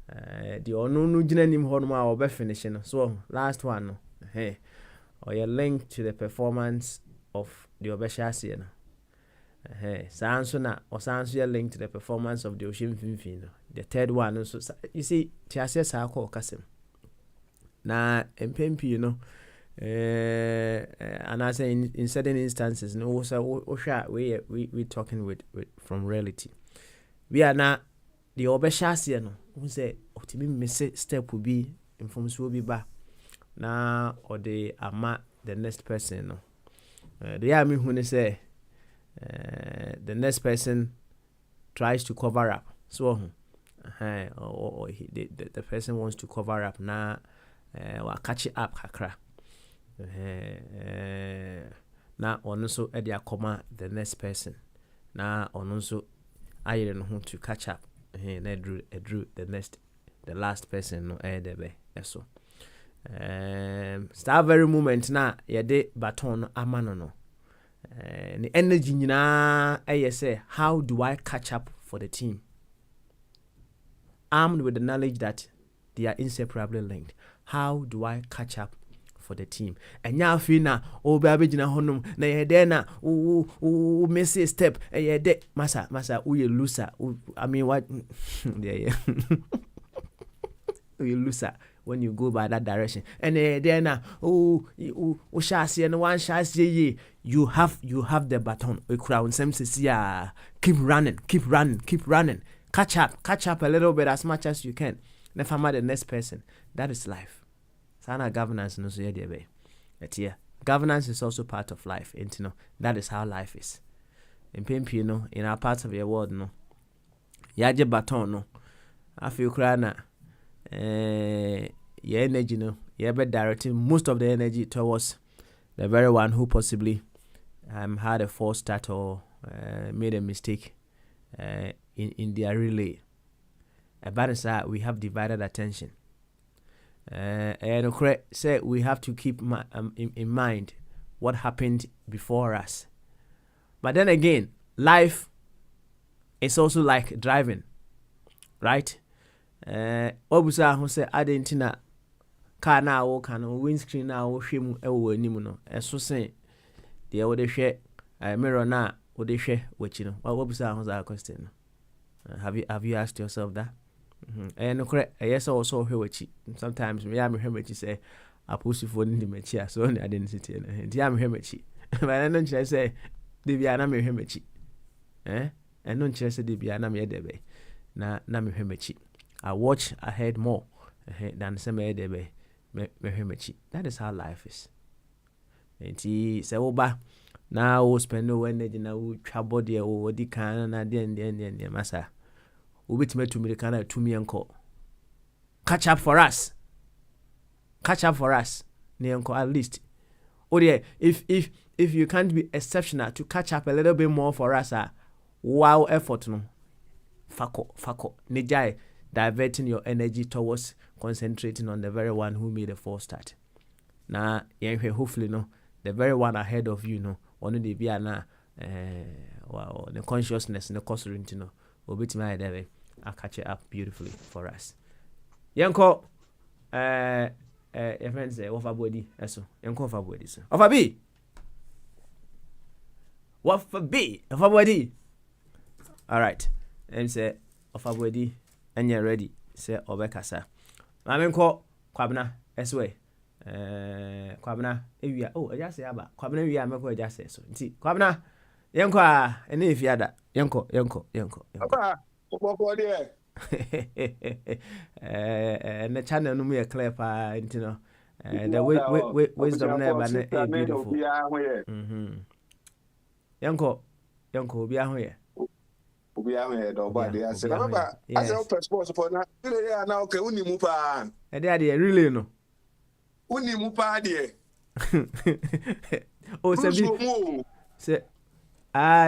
The no nim honma or finishing. So last one, hey, or you're linked to the performance of the obeshasi. Hey, Sansona or Sansia linked to the performance of the Ocean Finfino. The third one, so you see, Tiases are called Cassim. Now, in Pempi, you know, and I say in certain instances, no, so we talking with from reality. We are not the Obeshasian who say, Optimi miss step will be informed will be back now, or the ama the next person. The army when they say, the next person tries to cover up, so or the person wants to cover up now, catch it up kakra. Now on also at their comma the next person. Now on also I don't know to catch up. Drew the last person no the so. Start very moment now ye de baton amano no. The energy na say how do I catch up for the team? Armed with the knowledge that they are inseparably linked. How do I catch up for the team? And now feel na baby jina honum na ye de na miss a step ye de masa you loser. I mean what yeah. You loser when you go by that direction. And then shall see and one shall see you have the baton. We crown some say keep running. Catch up a little bit as much as you can. Never mind the next person. That is life. Sana governance no so yeah. Governance is also part of life. And you know, that is how life is. In Pimpi, you know, in our part of your world, no. Yaje baton no. I feel crying your energy, no, you're directing most of the energy towards the very one who possibly had a false start or made a mistake in their relay. About that, we have divided attention. And say we have to keep in mind what happened before us. But then again, life is also like driving, right? Obusa who say adentina car na wo kan windscreen na wo hwem ewo anim no eso say de wo de hwe mirror na wo de hwe wachi no obusa who say question no have you asked yourself that no correct yes also hwe wachi sometimes me am hwe wachi say aposifo ni machi so na identity no ndi am hwe wachi but no nche say de bia na me hwe wachi no nche say de bia na me debe na me hwe wachi I watch ahead more than some other way. That is how life is. And he said, "Oba, now we spend no energy now. We trouble the over can and then massa. We wait to me the kind of 2 million call. Catch up for us. Near at least. Oh yeah, if you can't be exceptional to catch up a little bit more for us, wow effort no. Fako. Nijai. Diverting your energy towards concentrating on the very one who made a false start. Now, hopefully, no, the very one ahead of you, no, only the be na the consciousness, the conscience, no, will be to my I'll catch it up beautifully for us. Yanko your friend say offer body eso yanko offer body so offer B what for B offer body all right and say offer body and you're ready say obekasa mame nko kwabna eswe kwabna ewia oh eja say aba kwabna ewia meko eja say so nti kwabna yanko a ene efiada yanko Papa opo there the channel no me clear pa you know the way wisdom never na beautiful yanko obi aho ye obi aho ye do ba dey say papa as a passport for na ile na okay uni mu pa e dey really no uni mu pa dey oh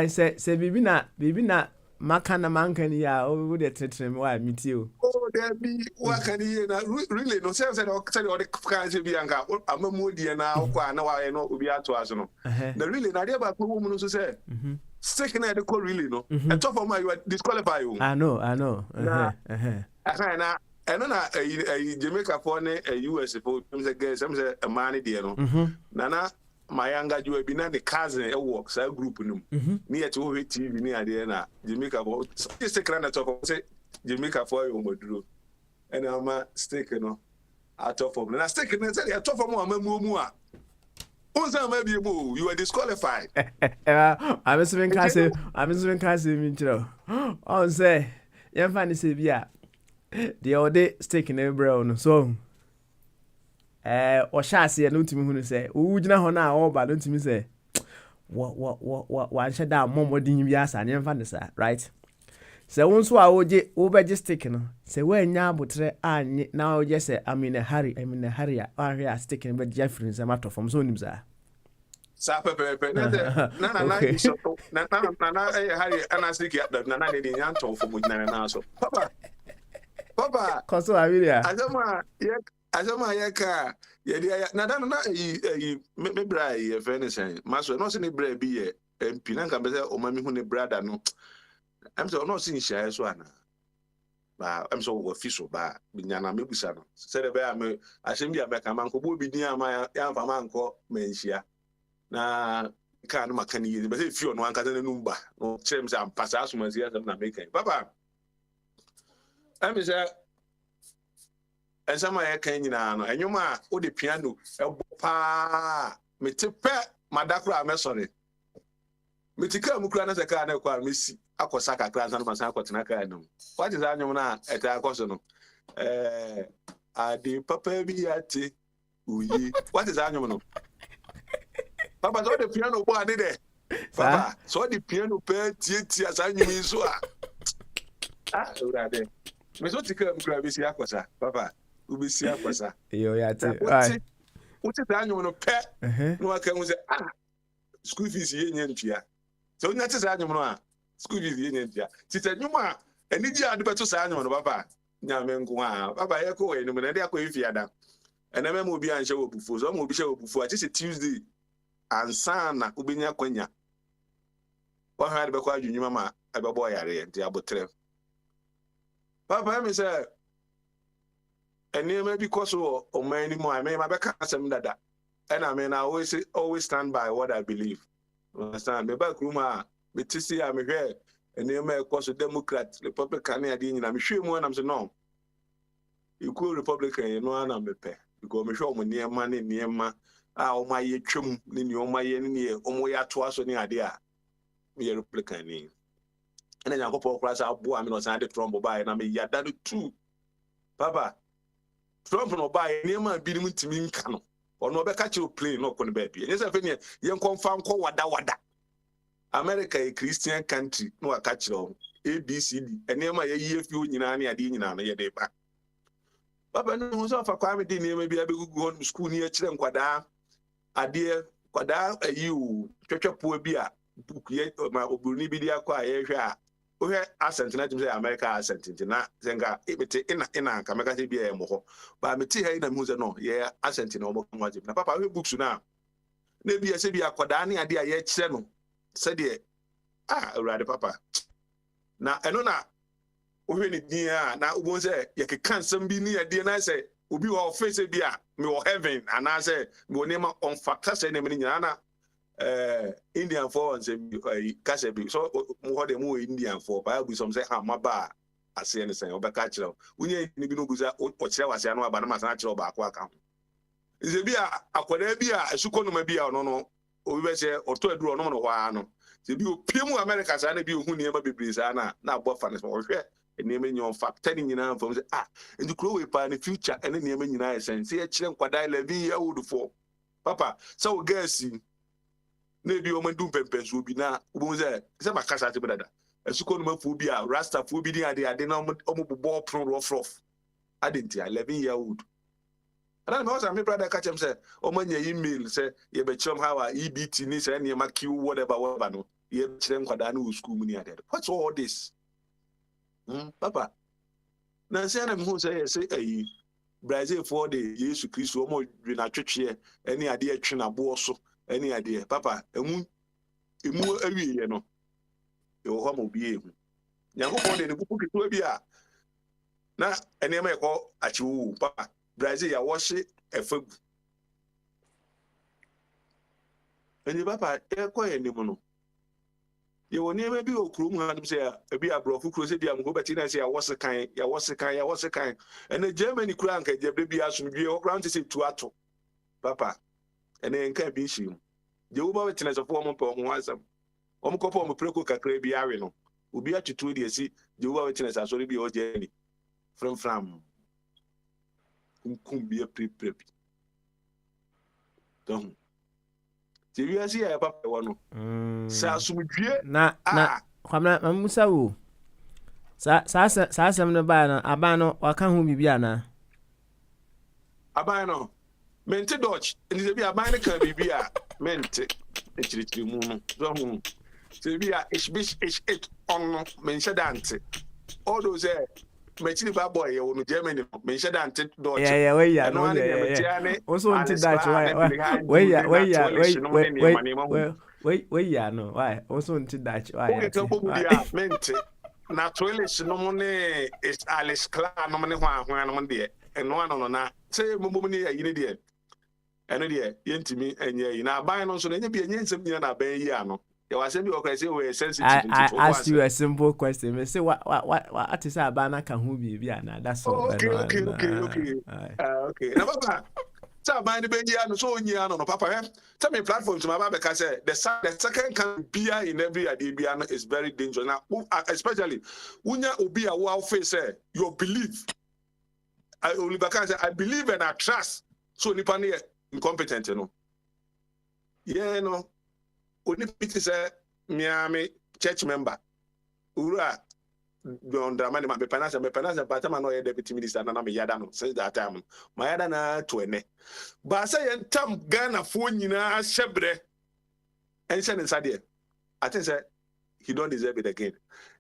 se bibi na makana mankani ya o de tetrem wa mitio oh there be wakani na really no say o the kan se bi anka amamu die na kwa na wa no obi ato aso no the really na dey ba ko mu no so say stick na the call really no and top of my you are disqualify you I know na Jamaica for ne US for some say a man dey no na my younger you be na the cousin e work say group no me at o TV ni ade na Jamaica for stick na talk say Jamaica for you moduro and am stick no out of form na stick na say out of form amamu a you are disqualified. I'm assuming Cassie me too. On say, young fanny say, yeah, the old day sticking in brown. So, or shall see a note to me who say, would you know now all but don't to me say, what shut down more than you ask and young fanny, right? So once I would get over just sticking. Say, when ya but now just say, I'm in a hurry, I hear sticking with Jeffrey's a matter from Zonim. Sa pepe na so na hari anasiki na de nyanto for mu na so papa koso abiria azama yeka ye dia na me bra ye fenisen maso no se ne bra bi ye mp na nka be se o mami hu ne brother no am so no sin share so ana ba am so wo fiso ba binyana mebusa no se de be am asem bi abeka man ko bo bi din ama ya mfa man ko menhia na kan makani ye be say fio no anka na numba no chem say am pasa asuma sia na make papa am say ensama ye kan nyina no enwuma o de piano ebo pa metepe madakura amesore metika mukura na seka na kwa mesi akosa kakra san masa akotena ka no what is anyum na eta akoso no ade papa bi ate uyi what is anyum no papa so the piano bo ade de papa so the piano pe tie asanyum so urade me so tika mukura bi si akosa papa ubisi akosa yo ya te uti anyum no pe no aka mu se school fees ye nyantua so nya te sa anyum no school fees ye nyantua ti te nyuma eni ji ade beto sa anyum no papa nya me nko papa ye ko we ni me na de akọ ifiada ena me mo bi anhye wo bufu so mo bi hye wo bufu a ti se Tuesday ansana ubenya kwanya wa ha de be kwa adwuma ma ebe bo yare nti abotre papa me say eni me bi koso o man ni mo I me ma be ka asem dada and I mean I always stand by what I believe. Understand? Me back room me tisi am here and you may cause Democrat, Republican na me hwe mu and I'm say no. You cool Republican you know na me pe because me hwe mo niema ne niema o ma ye twem ne ni o ma ye ne o mo ya to aso ne ade a me Republican ni. And then Yankopɔ kura sa abo am no san de Trump ba na me yada no too. Papa Trump no ba niema bi ni mutimi nka no. Ono be catch you plane no kono baby. Yes afa ne yen konfa nko wada. America a Christian country no aka kire ABCD. Enema ye yefi onyina na ade nyina no ye de ba. Baba no so fa kwa me de nema bi abegugu on school ni kire nkwada ade kwada ayi twetwepo bi a book ye ma oburuni bi dia kwa ye hwe a ohwe accent na tim say America accent na zenga ebete ina ka meka say bia e mo ho ba meti ha na mu ze no ye accent na obo kan waje na papa we books na bia se bia akoda na ade a ye kire no se de awurade papa na eno na when it near now was a cancer be near DNA say will be all face be a me or heaven and I say me name on factors and Indiana Indian for and say Casabi so more than more Indian for Bible some say my bar I say anything or back at you when you need to go or tell us I know about my natural back account. Is a beer a quadabia a succono be no we say or to a draw no one. The Pimu Americans and be who never be Brizana, now Buffan or share, and naming your fact, telling you now from the and the crow in the future and then naming United and see a chilling quadile be old for Papa. So guessing maybe woman do peppers will be now, was there? Some are cast at brother. A succonophobia, Rasta phobia, they are the normal ball pro rough. I didn't 11-year-old. And I know my brother catch him say, "Oh man, your email say you be chum how EBT ni say any make you whatever no. You chilling kwadanu school money at. What's all this? Papa. Now say I'm who say Brazil for the Jesus Christ omo na twetwe any idea twe na bo so any idea. Papa, emu awie no. E wo ho mo bie hu. Nyankopon de ne kuku kitu bia. Na enema e ko achiwu papa. Brazil ya wash a fig. And the papa, quite any mono. You will never be a crew, and say, a be a broke cruise, I'm go back in and say, I was a kind, I was a kind, I was a kind. And the Germany crank, the baby has to be all ground to say to Ato, Papa, and then can't be she. The overwitness of woman for once. Couple of preco cacrabi areno will be at you 2 days. See, the overwitness has already be all journey from. Be a pre-prep. Don't. You see, I papa one. Sasumudie. Na kwamna Musa wo. Sa asem no ba na abano waka hu bibia na. Abano. Mente Dutch. Ndi be abano kan bibia. Mente. Echirichiri mu no. So hu. Se bia it on mention dante. All those Mechili bad boy, you know Germany. Mention that Dutch. Yeah, where ya? No, yeah. Also, until Dutch, where ya? No, why? Also, until Dutch, why? Mente. Naturally, no money is Alice Clan, no money one day, and one on that. Say, Mumuni, you need it. And idea, yentimi, and ye, now buying also, and you be a yen year na bay yano. You are saying we're sensitive. I asked you a simple question. I say what is a banana can who be? That's all. Okay. Now, Papa, so mind the baby, and so no Papa. Tell me platform to my Papa because the second can be in every idea is very dangerous. Now, especially when you be a wow face, your belief. I believe and I trust. So Nipani incompetent, you know. Yeah, no. Only it say Miami church member. Ura don drama me penasa but I'm no deputy minister na me yada no since that time. My yada na to ene. But say entam Ghana fo nyina shebre. And say inside there. I think say he don't deserve it again.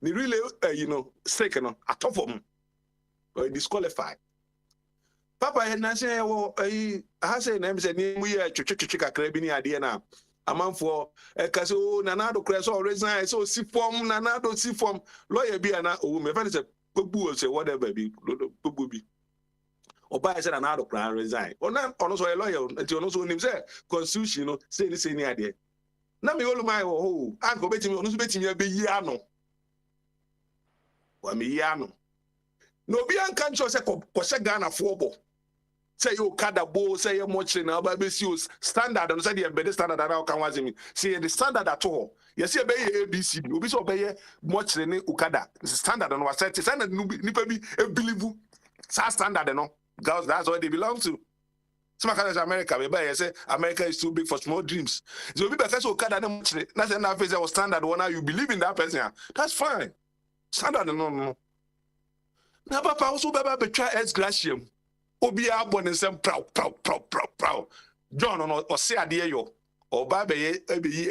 The really stake no atop of him. Or disqualified. Papa had na say I say name say ni mu ye twetwe kakra bi ni ade na. A man for a caso, Nanado crash or resign, so see form, Nanado see form, lawyer be an woman, if I say, Bubu say whatever be, Bubu. Or by said another plan resign. Or not, also a lawyer, and you also name say, constitution, say the same idea. Now me all my oh, Uncle Betty, on betting you be Yano. Or me Yano. No be unconscious, a Ghana football. Say you kada bo say you much na ba be use standard and say the embedded standard that can was me see the standard at all you see be ABC obi so be much ne ukada standard and was set standard nipa bi believe standard no because that's what they belong to. Some kind of America we buy say America is too big for small dreams. So obi be say ukada ne much na say na face was standard one you believe in that person, that's fine. Standard no na papa also be try ex gratium Obia born in some proud. John or say a dear yo, or Babe,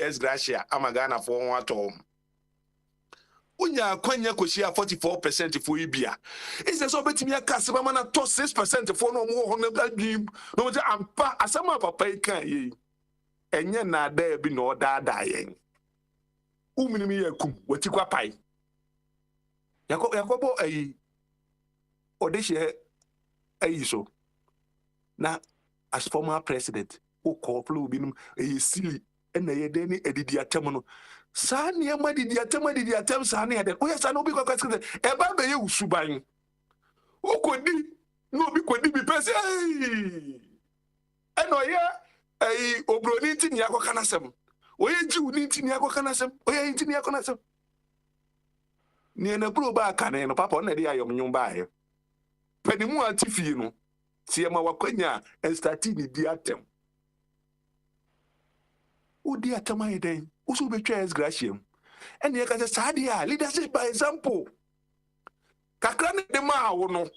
as Gracia, Amagana for one at home. Unya, Quenya could share 44% for Ibia. Is there so betting me a Casamana to 6% for no more on the blood dream? No matter I'm pa as some of a pay can ye. And yet not there be no da dying. Umini kum, what you pie. Yakobo Odeshe so. Now, as former president, who called Binum silly and a deni edidi atemono. Sani ama didi atem sani ade. O yes anobi kwa kwase. Eba be ye usuban. O kodi no bi kodi bi pese. Eno ye obroni ntini akoka nasem. O ye jiwu ntini akoka nasem. O ye ntini akoka nasem. Ni na bro ba kane no papa na dia yom nyum ba he. Panimu antifi no. Tiema wakwanya and starting di atem. Udi atem ayden. Usu be twa gratium. And ye ka say sadia leadership by example. Kakra ne de ma wo no.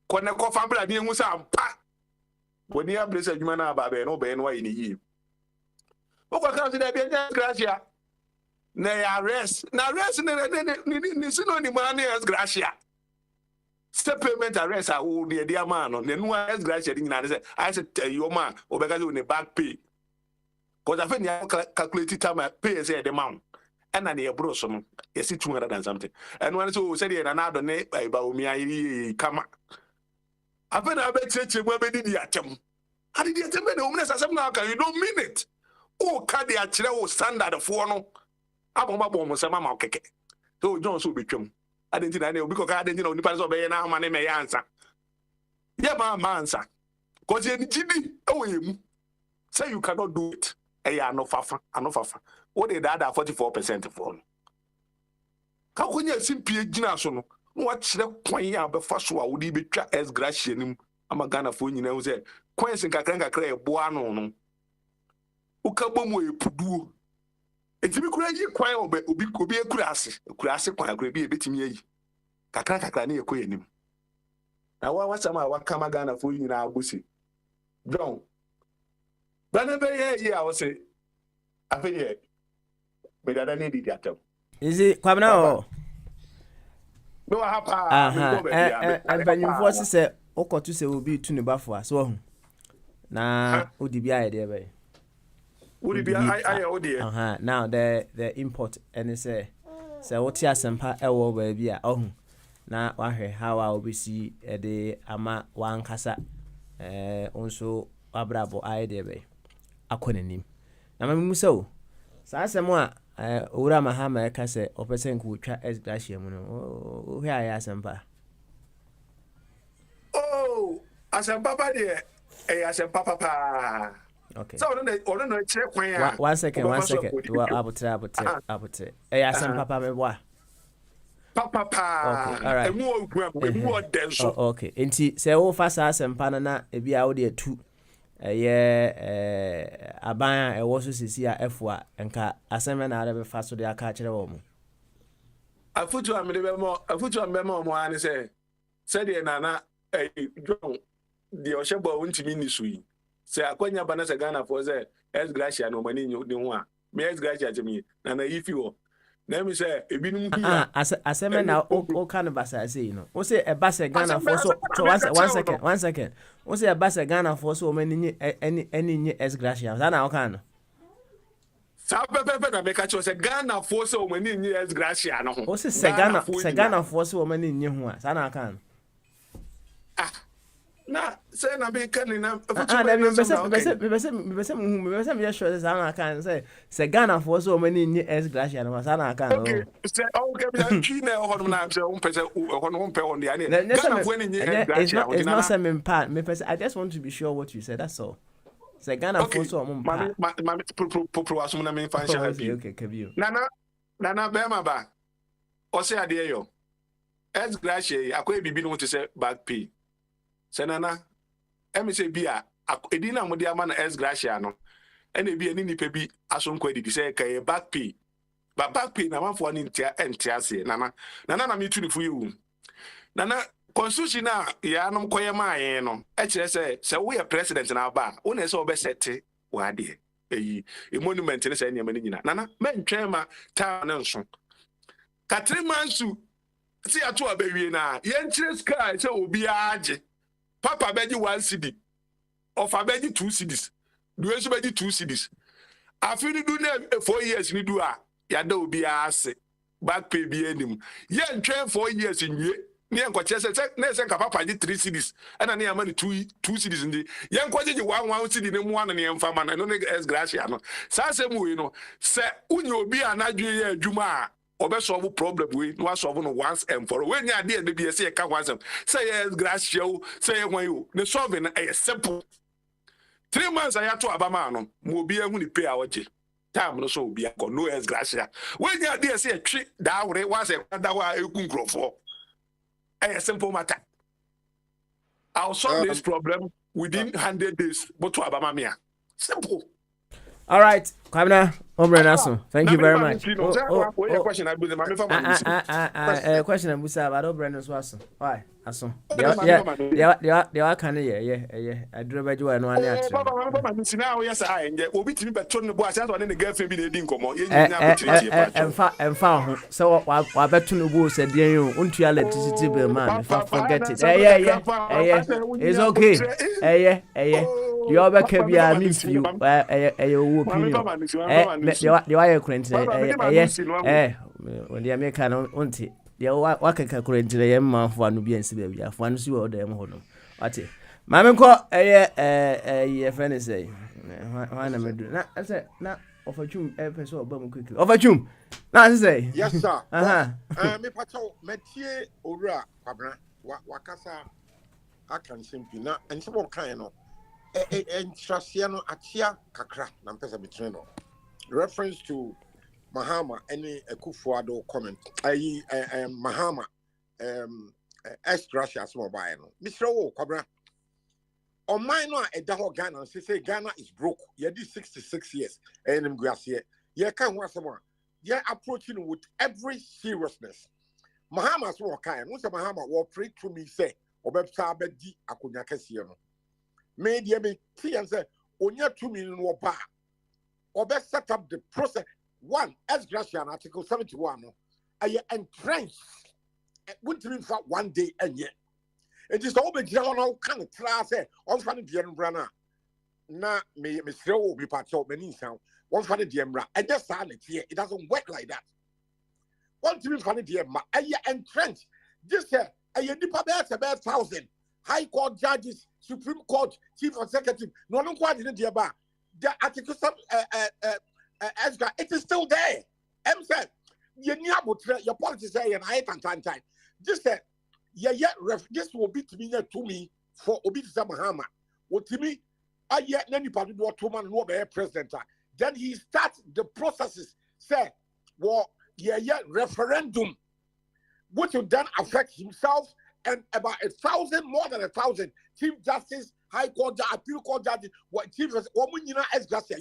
Kone ko fambra ni hu sa ampa. Woni ablesa adwuma na aba be no be no ayi ni yi. O kwa kan se de be gratia. Na ya rest. Na rest ni synonym na gratia. Step payment arrest a wo de dia man no nu as gratia din na say I said your man obeka say back pay cause I think calculate time pay say the man and na e bro so no e si 200 and something and when so say na na do ne ba omi ayi kama afa na be cheche mu be di atem ade di atem na omna sasem na ka you don't mean it o ka de a kire o standard fo no abomba mo se mama okeke so John so betwam adenti na obi ko ka adenti na onipa so be na ama ne me ya ansa ye ma ansa cause ye gidi ewemu say you cannot do it no fafa what the other 44% for no ka konya simpie gina so no wa kire kwan ya be fa so a wodi betwa s gratia nim ama Ghana fo nyina hu say kwan sin kakra e boa no ukabomu epuduo etimi kura yi kwan obi ekura ase kwan akura bi ebetimi ayi kakra na ekoye nim na wa sama wa kama Ghana fo nyina agosi John bana be ye a wo se afeye me dada ne di atam izi kwabna o no hapa me go be ya banyumfo se okotu se obi tu ne bafo a so hu na odi bi aye de be would be I now the import and say what asempa ewo ba bia ohu na wahwe how a obisi de ama wankasa onso abrabo aide be akonanim na mamu so sa asem a owura mahama e ka se opesen ku twa esgratia mu no hwe aya asempa asempa ba de asempa papa. Okay. So no check when one second. Well, abutre. Asem papa me boa. Papa. Okay. All right. More denso. Okay. Enti se wo fa sa asem pa na e bia wo de tu aban e wo so sisi a efo a enka asem na ara be fa so de aka kire wo mu. Afutu ambe mo ani se de na John de oshebo ntimi ni sui. Se akonya bana se Ghana for say S gratia no mani ni ho a me S gratia jemi na yifi wo na mi say ebinum ku aseme na o kan basa say no o say e basa Ghana for so one second o say e basa Ghana for so mani ni any S gratia na o kan no sa pepe na me ka cho say Ghana for so mani ni S gratia no ho o say Ghana for so mani ni ho a sa na kan no na say na be kan na me be sure say na kan say Ghana for so many ni S gratia na sa na kan okay say okay be twi na ho na say on pese ho no pe on dey Ghana for ni S gratia it's not say me pa me pese I just want to be sure what you said, that's all. Say Ghana for so mo pa ma pro asum na me fan share bi okay kabio na be ma ba o say ade yo S gratia akoy bibi no to say back pay senana say bia edina mo dia ma na S gratia no ene bia ni nipa bi asonko adidi say kai back pay ba back pay na manfo ni ntia se nana na me tu ni fu yewu nana constitution na ya no koye ma yen no e kire say we president na ba wo na say obesete wa de eyi monument ne say nyama ni nyina nana mentwen ma ta na nso katre mansu ti ato abawie na yen kire sky say obi age papa beji 1 cedi of beji 2 cedis do eso beji 2 cedis afini do na 4 years ni do a ya da obi ase back pay be enim. Yen train 4 years in ye. Near Quachessa, Nessa Papa did 3 cities, and I near money 2 cities in the young Quaji 1 city in 1 and the farmer, and no as Graciano. Sasemu, you know, say, Unyo be an Nigeria Juma, or best solve problem with no solve once and for when you are there, maybe say a cowasm. Say as Gracio, say when you, the solving a simple 3 months I had to Abamano, Mobia only pay our J. Time no so be a no as Gracia. When you are there, say a trick that way was a that you can grow for. A simple matter. I'll solve this problem within 100 days. But to Abamamia. Simple. All right, Kwabena, Obrenaso. Thank you very much. Question I question and Busa about Obrena's was. Why? Aso. Yeah, can yeah. I drove you and one year. Now, yes, I and Obi to me, but turn the boys out on the girlfriend be the dinkomo. And found so I bet to the bull said, dear, you won't you electricity bill, man, if I forget it. Yeah. It's okay. You are back here, I mean, you are current. When the American won't it. The worker current to the young for one be and see baby. I've one see all them hold. What it? Mamma call a friend say. Why am I doing that? I said, not of a chum episode of quickly. Of a chum. Now I say, yes, sir. Me pato metier ora kwabra wakasa akan simpi na ense bo kan no entrasia no atia kakra na mpesa between no reference to Mahama any Kufuado comment Mahama ex Russia small buy no Mr. O kwabra on mine no e da ho Ghana say Ghana is broke ye did 66 years enim guase ye kan ho asem a ye approaching with every seriousness Mahama so kan no say Mahama wo pray to me say obepsa abedi akonya kase no me dia me ti say onya to me no ba obe set up the process one as Gracia article 71 no aye entrenched wouldn't mean for 1 day and yet it is all be general kind of class on funny the brana na me throw be part of many sound one funny the and just silent here it doesn't work like that one to be funny the aye entrenched just aye nipa be about 1,000 high court judges supreme court chief executive no quite in the bar the article it is still there. Said, your politics say, and I can't time. Just said, this will be to me for Obi Mahama. What to me, I yet any party do 2 man no be president. Then he starts the processes. Say, well, referendum, which will then affect himself and about 1,000, more than 1,000 chief justice, high court, appeal court judges, what chief justice, as justice,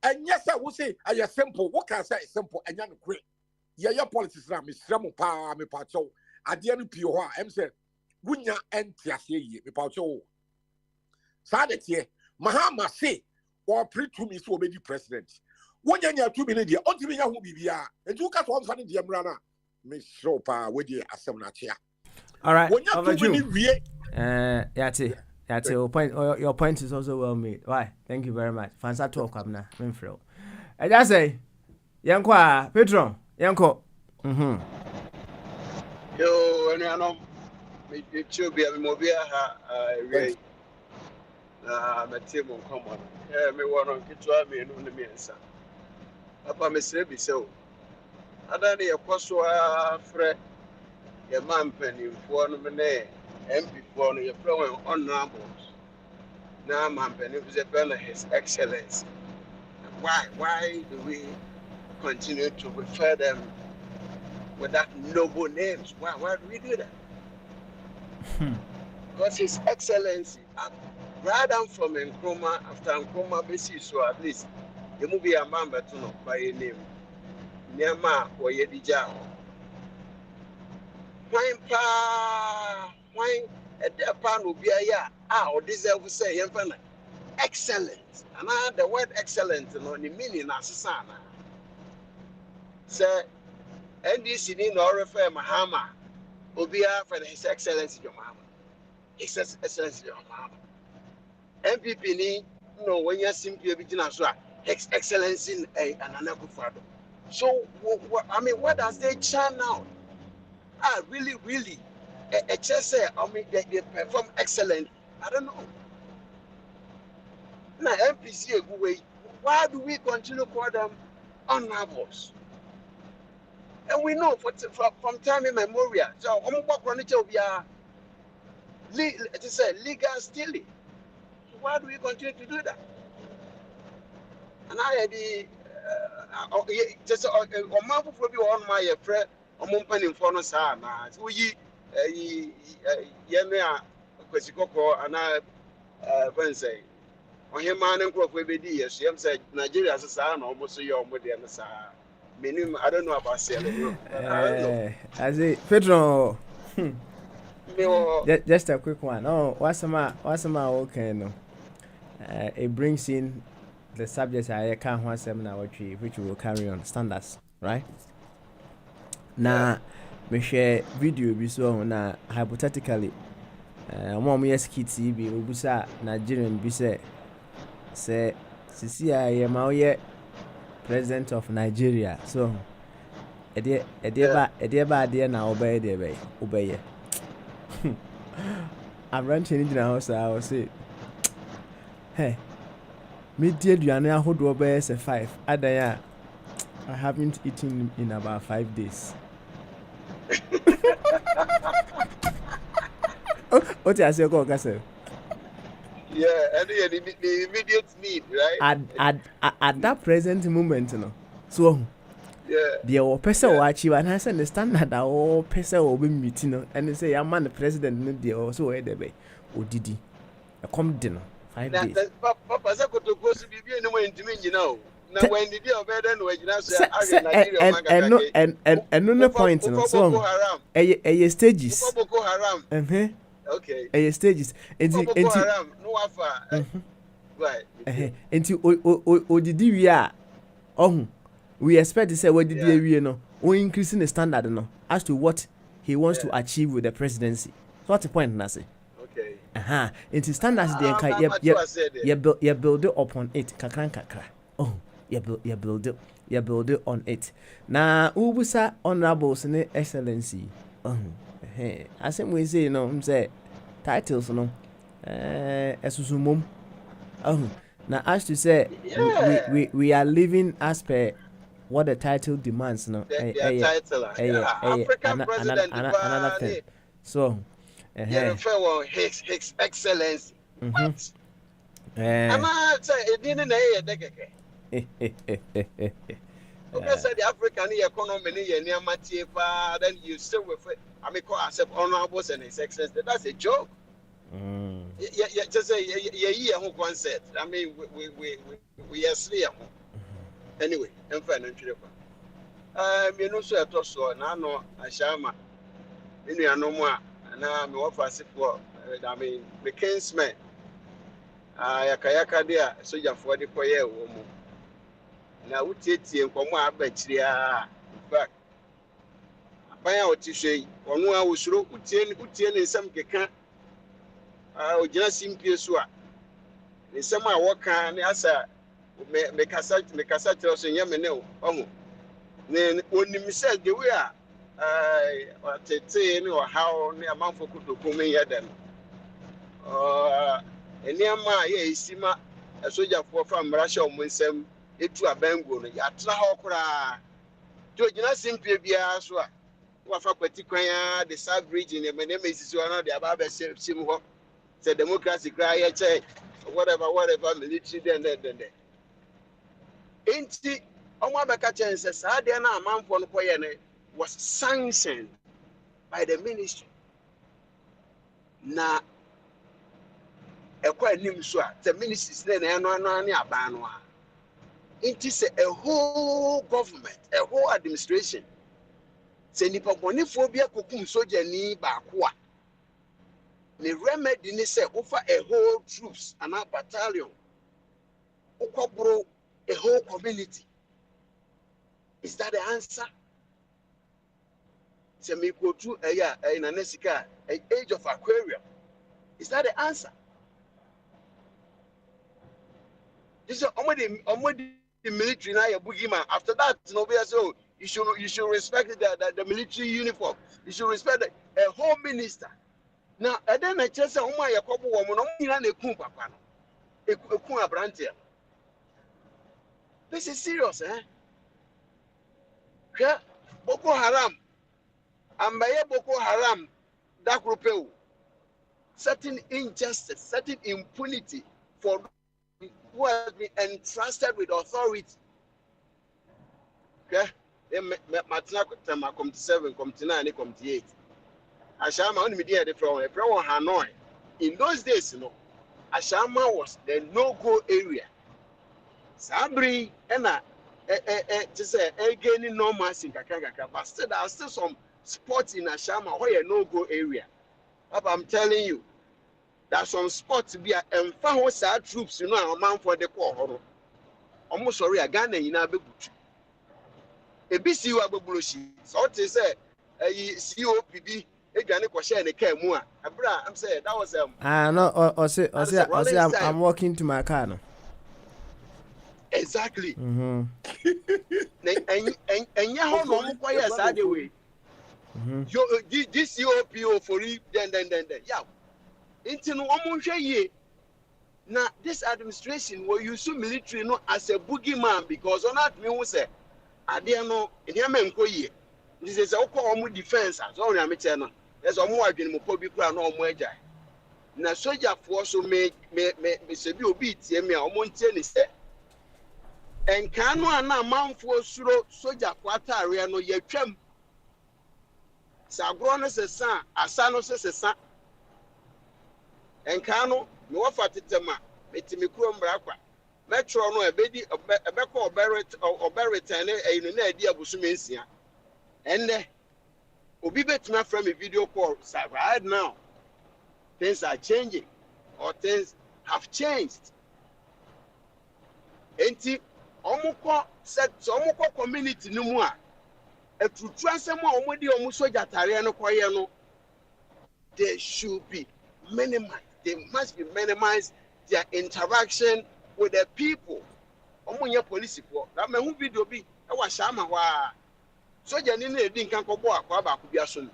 and yes, I will say, I simple. What can I say? Simple and young quick. Your politics now, Miss Ramo Pa, me pacho. At the end of Pioa, I'm saying, Wunya and Tiasie, me pacho. Sadet ye, Mahama say, or pre to me so be the president. 1 year 2 minutes, ultimately, who be here, and you got 1 funny dear brother. Miss Ropa, with the Assembly. All right, over you. That's your point. Your point is also well made. Why? Thank you very much. Fansa talk abna. Menfro. I just say, Yankwa, Petron, Yanko. Yo, and I know me should be a mobile. Right. My team will come on. Me want to get me and me answer. Papa, Miss Rebby, so I don't need a Koswa Fred. Your man penny for no MP for your program honorables. Now, man, it was a better His Excellency. Why do we continue to refer them with that noble names? Why do we do that? Because His Excellency, rather than from Nkrumah, after Nkrumah, basis, so at least you must be a man, but not by a name. Nyama or Yedija. Why at the pan will be a year? Or this I would say, excellent. And the word excellent, no, the meaning as sana. Say, NDC need not refer Mahama. Obia for His Excellency your mama. His Excellency your mama. MPP ni no when you simply begin as well. His Excellency and another father. So, I mean, what does they churn out? Really, really, a chess, I mean, they perform excellent. I don't know. Now, MPC a good way. Why do we continue to call them honorables? And we know from time immemorial. So, I'm going to be legal stealing. So why do we continue to do that? And I had the just a month before we on my friend, a moment in front of Sana. We, Yemea, Kwesiko, and I, Wednesday. On him, man, and crop with the she said, Nigeria as a son, almost your modern sir. Minimum, I don't know about selling. I don't know. I say, Pedro. Me, Just a quick one. Oh, what's my okay? No, it brings in the subject I can't one seminar which we will carry on standards, right? Now, me share video be so na hypothetically, mom yes kitty be ubusa Nigerian be say sisi I am president of Nigeria. So, a dear ba na obey. I'm renting in the house. I will say, hey, media Diana hold over as a 5. I haven't eaten in about 5 days. What I say, go, Gassel? yeah, and the immediate need, right? At that present moment, you know. So, Yeah. the person watch you and I understand that all person will be meeting, and they say, I'm the president, they also where they be. Oh, Didi, I come dinner 5 days. Papa, I could go to be anywhere in Timin, you know. Now, when the deal better than what you know, say, and no point, you know. So, a stages. Boko Haram. Okay. A stages. Boko Haram, no affair. Right. Until Odidi we are. Oh, we expect to say what did we know? We increasing the standard no as to what he wants to achieve with the presidency. So what's the point, Nasi? Okay. Into standards you build it upon it. Kakra. Oh, you build it on it. Now, Ubusa honorables and excellency. I think we say, you know, say titles, no. Esusumum. Now, as to say, we are living as per what the title demands, no. African president, another thing. So, His Excellency. What? I'm not saying it didn't because the African economy near Matipa, then you still with it. I mean, call ourselves honorables and His Excellency. That's a joke. Yeah, just say yeah, who concept. I mean, we are three. Anyway, I'm fine. You know, so I told so now, I shama. You know more. Now I'm offer for. I mean, the kinsman. Yakayaka there, so you're for the choir woman. Now, we take you from my betria. In fact, buy out to say, or no, I was sure Utian in some can. Just simply so. In some I walk and answer, make a such also Yameno. Oh, then when you said the way or how near Mount could come here then. And near my Sima, a soldier from Russia, when some it to a bango, Yatra. To just simply be as well. What for particular the sub region, and my name is one of the above Simho, said democracy cry, whatever, military, then. Ain't it? On my back, says, I dare not amount for Koyane was sanctioned by the ministry. Now, a quite name so the ministry's then and Banwa. It is a whole government, a whole administration. Say Nipponiphobia Kukum Soja ni Bakwa. The remedy say offer a whole troops and a battalion. Okobro a whole community. Is that the answer? Say me go to in an age of Aquarium. Is that the answer? This is already the military now a boogeyman. After that, nobody says, oh, you should respect the military uniform. You should respect a home minister. Now, and then I just say, oh my, a couple woman, you know, a branch. This is serious, eh? Yeah, Boko Haram, and by Boko Haram, that group, certain injustice, certain impunity for who has been entrusted with authority. Okay, Matina come to 7, come to 9, come to 8. Ashama only media the from Hanoi. In those days, you know, Ashama was the no-go area. Sabri and to say gaining no mass in Kakaka, but still there are still some spots in Ashama where a no-go area. But I'm telling you, there's some spots to be and found sad troops, you know, a man for the core. Almost sorry, a Ghana in Abebuchi. A BCU Abebushi, so to say, a COPB. I'm saying that was no, or say I'm walking to my car now. Exactly. And you have no quiet side way. This COPO for you, then. Yeah. Into no one ye. Now, this administration will use military no as a boogeyman because on that me say, I didn't know, in your men go ye. This is a call defense as only I'm telling. There's a more than Mokobi Crown or Moja. Now, soldier for so make me beat me or Montaigne said. And can one man for soldier quarter no ye trim. Sagronas a son, Asanos a son. And Cano, no offer to Tema, Metimicrum Braqua. Metro no a baby, a becker or Barrett or Barrett and an idea of Sumencia. And Obi bet me from a video call. So right now, things are changing, or things have changed. Enti, omukọ set omukọ community no mu a, etutu asem a omudi omuso jatare no koye no, they should be minimized. They must be minimized their interaction with the people. Omunye police for. Na me hu video bi, e wa shama wa. Soja ni na edi nkan kobo akwa ba ku bia so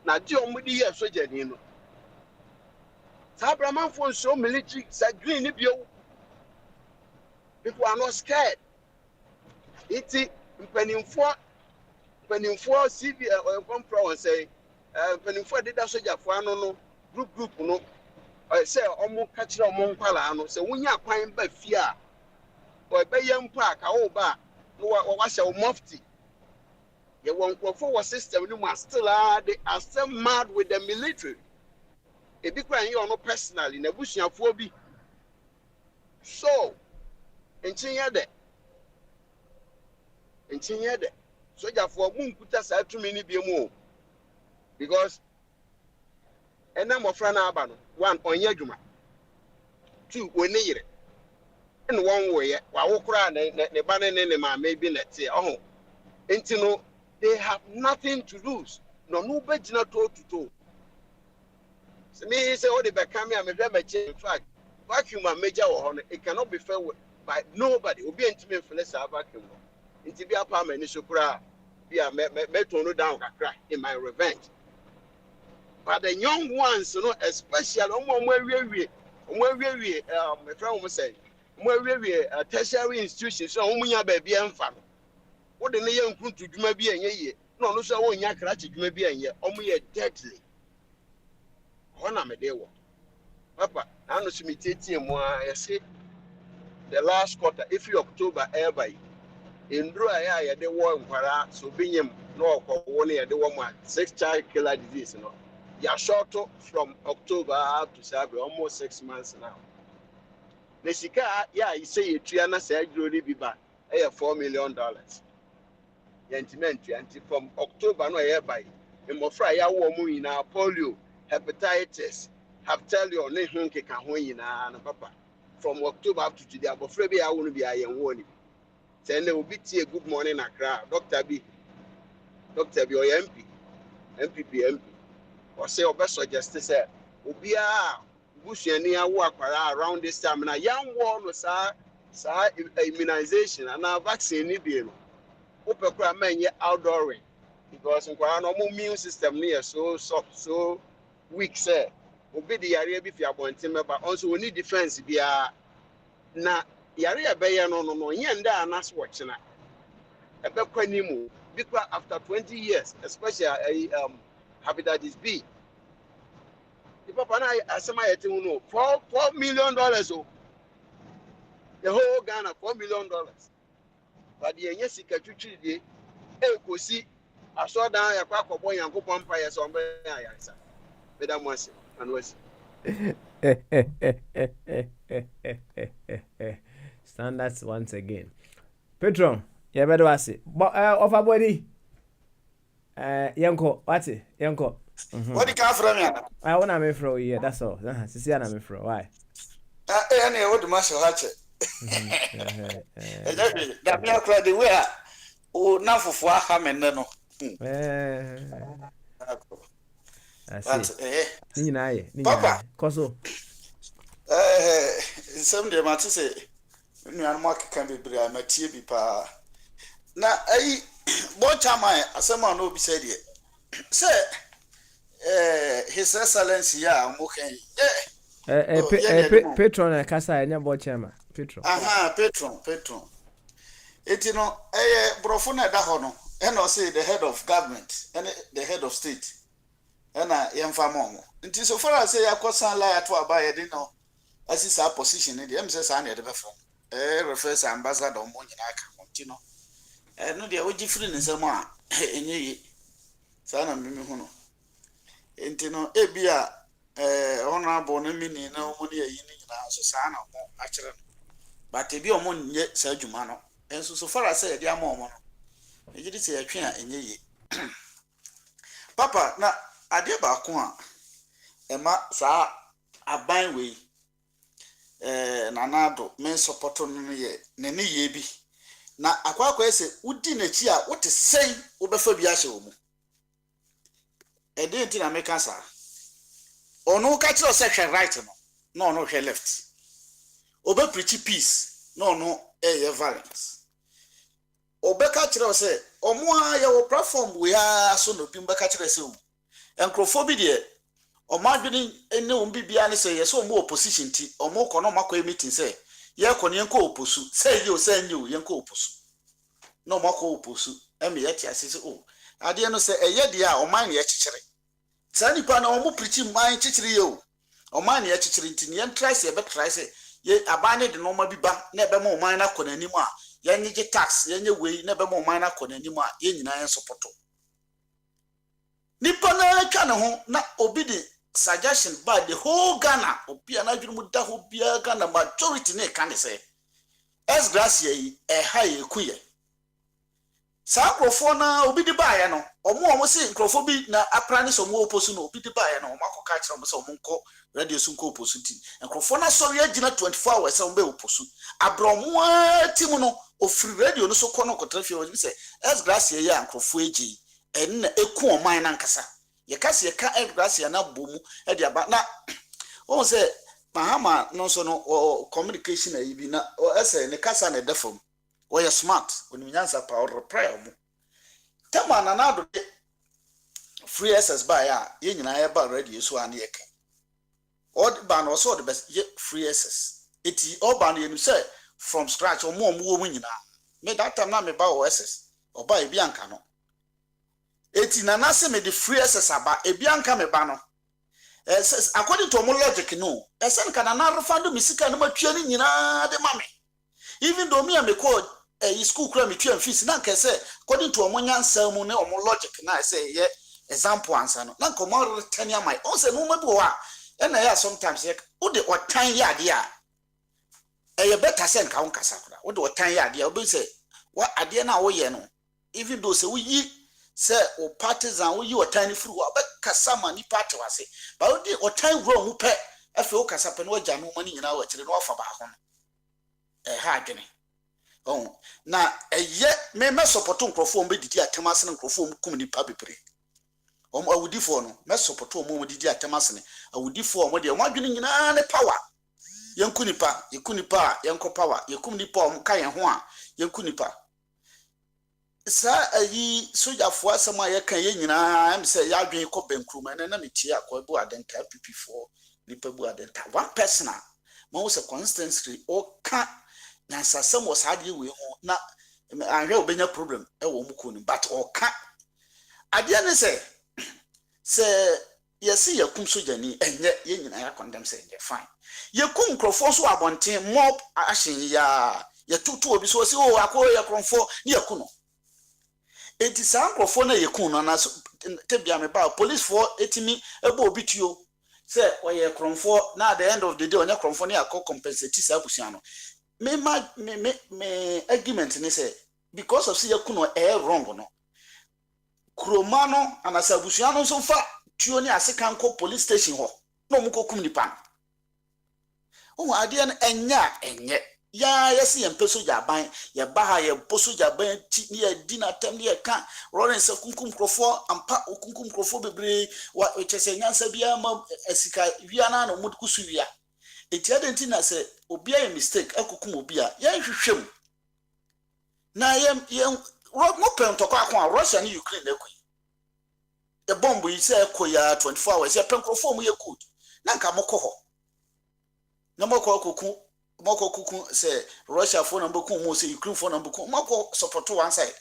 na di omudi ye soja ni no Sabraman for so military sa green ni bio people are not scared iti mpanimfo CV come from and say mpanimfo did that soja for ano no group no say omo ka kire omo nkwala ano say wonya kwan ba fia o be yam pa ka wo ba no wa hye o mufti. The one for system they are still mad with the military. A big one you are not personally in a bush phobia. So in Chinyade. So for moon put us out too many more. Because and I'm of Abano, 1 on Yajuma, 2 when near and 1 way, while walk around the banana maybe let's say, oh, into they have nothing to lose. No bed not to. So me say all the become a in fact, vacuum a major or it cannot be felt by nobody. Will be intimate for less vacuum. Into be a palm and isukra be a metal down in my revenge. But the young ones, you know, especially where we my friend will say, where we tertiary institutions, so we are baby and family. What the young group to do maybe a year? No, so one yakrachi maybe a year, only a deadly. One am a day one. Papa, I know some teaching more. I say the last quarter, if you October ever in dry, they war in Para, so being him no 1 year, they want 6 child killer disease. You know, you are short from October up to Saturday, almost 6 months now. The Sika, yeah, you say you Triana said you really be back. $4 million. Yantimentary until from October no hereby. In Mofraya woman in our polio, hepatitis, have tell you only hunky can win papa. From October up to today, but Freddie, I won't be a young warning. Then there will be a good morning a crowd. Dr. B or MP. Or say, or best suggest say, Ubia, Bush and near work around this time. And a young one was immunization and vaccine ni bi no open kura men ye outdooring because nkwa no immune system near so soft so weak say obi the yare bi fi abonten meba also we need defense bia na yare abeye no nyenda anas watch na ebe kwanimu because after 20 years especially hepatitis B the papa na asema yete no $4 million oh the whole Ghana $4 million but the yenye sika twitwi die ekosi asodan yakwa akọbọ yankopọ mpa ye so mbe ayansa beda mwase anwase standards once again. Petron, you better was it. Of a body. Yanko, what's it? Yanko. What you come from here? I want to make from here, that's all. See, I'm a from why? Any what the marshal hatch. That me across the way. Oh, now for Hammond, no. I see. Papa. Coso. Some day, Marty say, Mark can be brave, my tea be pa. Now, what time someone will be said here? Say, His Excellency, yeah, I'm okay. Patron and Casa and your boy chairman. Patron. Patron. It you know, Brofuna Dahono, and I say the head of government and the head of state. And I am Famomo. Until so far as I say, I could sound like to buy a dinner. As is our position in the MSS and the Befon. Refers ambassador Moninaka, Montino. And no, they are different in some one. In ye, son of Mimihuno. Intino, Ebia, honorable Mini, no money in so son of more actually. But to be a moon yet, Sergio Mano. And so far as I say, dear Momo. You did say a trainer in ye. Papa, now, I did back one. Emma, sir, a byway. Nanado, men support on ye, Nene ye be. Na akwa say, Udi nechi a what is saying Obephobia show. A didn't in American, sir. Or no catch or section right no, he left. Obe pretty peace, no, violence. Obe catch or say, or more your platform we are soon to be back at the and crophobia. Or marketing any umbibiani say, yes, or more opposition tea, or more conomako meeting say, Yakonyanko pusu, say you send you, Yanko pusu. No more co pusu, and me yet, I say, oh, I didn't say a yedia or mine yet. Sandy pan or more pretty mine chichirio, or mine yet chichirin, and try say, but try say, ye abandoned the normal biba, never more minor con anymore, yan tax, yan your way, never more minor con anymore, in iron support. Nippona canoe, not obedient. Suggestion by the whole Ghana, Opiana Jumuda, Hopia Ghana majority, can say. As Gracia, a high queer. Saprofona, obi the bayano, or more was saying Crophobi, na apprentice or more person, obi the bayano, Marco Catch on some Munko, Radio Sunko Posuti, and Crofona sorry, Gina 24 hours, some bell posu. Abromo Timono of free radio, no so cono cotrafio, you say, as Gracia and Crofuji, and a cool mine ancasa. Ye kasi ye ka gracia na bomu e dia ba na won say mahama no so no communication e bi na o ese ne kasa na defom o ye smart oni nyansa pa o reply mo tema na na do free access ba ya ye nyina ye ba radio so an ye ka o ba no so the best ye free access eti o ba no ye say from scratch o mo mu nyina me that time na me ba o access o ba e bi anka no eti na na se me the free access aba ebianka me ba no according to my logic no esen kana na refund me sika na matwa ni nyina de mame even though me am code school kura me twa fees na nka say according to omo nyansa mu ne omo logic na say ye example answer no na nka mo return ya my on say no ma bi wa e na ya sometimes ye wo de otan ya de a ye better say nka won kasa kura wo de otan ya de a wo say wa ade na wo ye no even though say we yi say o partisan we you tiny free wa kasa mani party wase ba we o time grow hu pe afi o kasa pe no agya no mani nyina wa kire no afa ba ho ha adwene oh na eye me support nkrofo mbe didi atemase ne nkrofo kum ni pa bepre awudifo no me support mo didi atemase ne awudifo mo de mo adwene nyina ne power Yanku nipa, yanko power, yakum nipa omka yen ho a, yanku nipa. Sa ayi sojafoɔ asɛm a yɛka yɛ nyinaa am sɛ yɛadwen kɔ bankruma ɛna na metie akɔ bu adenta pp4 nipa bu adenta one person a ma wo sɛ constantly ɔka nyansasɛm wɔ saa adeɛ wei ho na anhwɛ obɛnya problem ɛwɔ mu kɔ no but ɔka adeɛ ne sɛ yɛsi yɛkum sojani ɛnyɛ yɛ nyinaa yɛ condemn sɛ ɛnyɛ fine yɛkum nkurɔfoɔ so abɔnten mob ahyen ya yɛtutu obi so sɛ o akɔ yɛ kurɔfoɔ ne yɛku no enti saa nkurɔfoɔ na yɛku no na tebia me ba police for etimi ɛbɔ obi tuo sɛ ɔyɛ kurɔfoɔ na at the end of the day ɔnyɛ kurɔfoɔ ne akɔ compensate saa abusua no me argument ne sɛ because of say yɛku no wrong no kuroma no anasa abusua no so fa tuo ne ase kan kɔ police station hɔ na ɔmo kɔkum nipa no adeɛ no ɛnyɛ ya yɛsi yɛn pɛ soja aban yɛba ha yɛbɔ soja aban ti ne yɛdi n'atam ne yɛka Lawrence kunkum nkurɔfoɔ ampa kunkum nkurɔfoɔ bebree wa kyɛ sɛ nyansa biara ma asika wia na ɔmo kusu wia eti adɛnti na sɛ obi ayɛ mistake akukum obi a yɛnhwehwɛ mu na yɛn mo pɛ ntɔkwa ako a Russia ne Ukraine na ɛkɔ the bomb yi sɛ ɛkɔ ya 24 hours yɛpɛ nkurɔfoɔ mo yɛ good na nka mo kɔ hɔ na mo kɔ akukum moko kuku say Russia for number ku mo say Ukraine for number ku moko support one side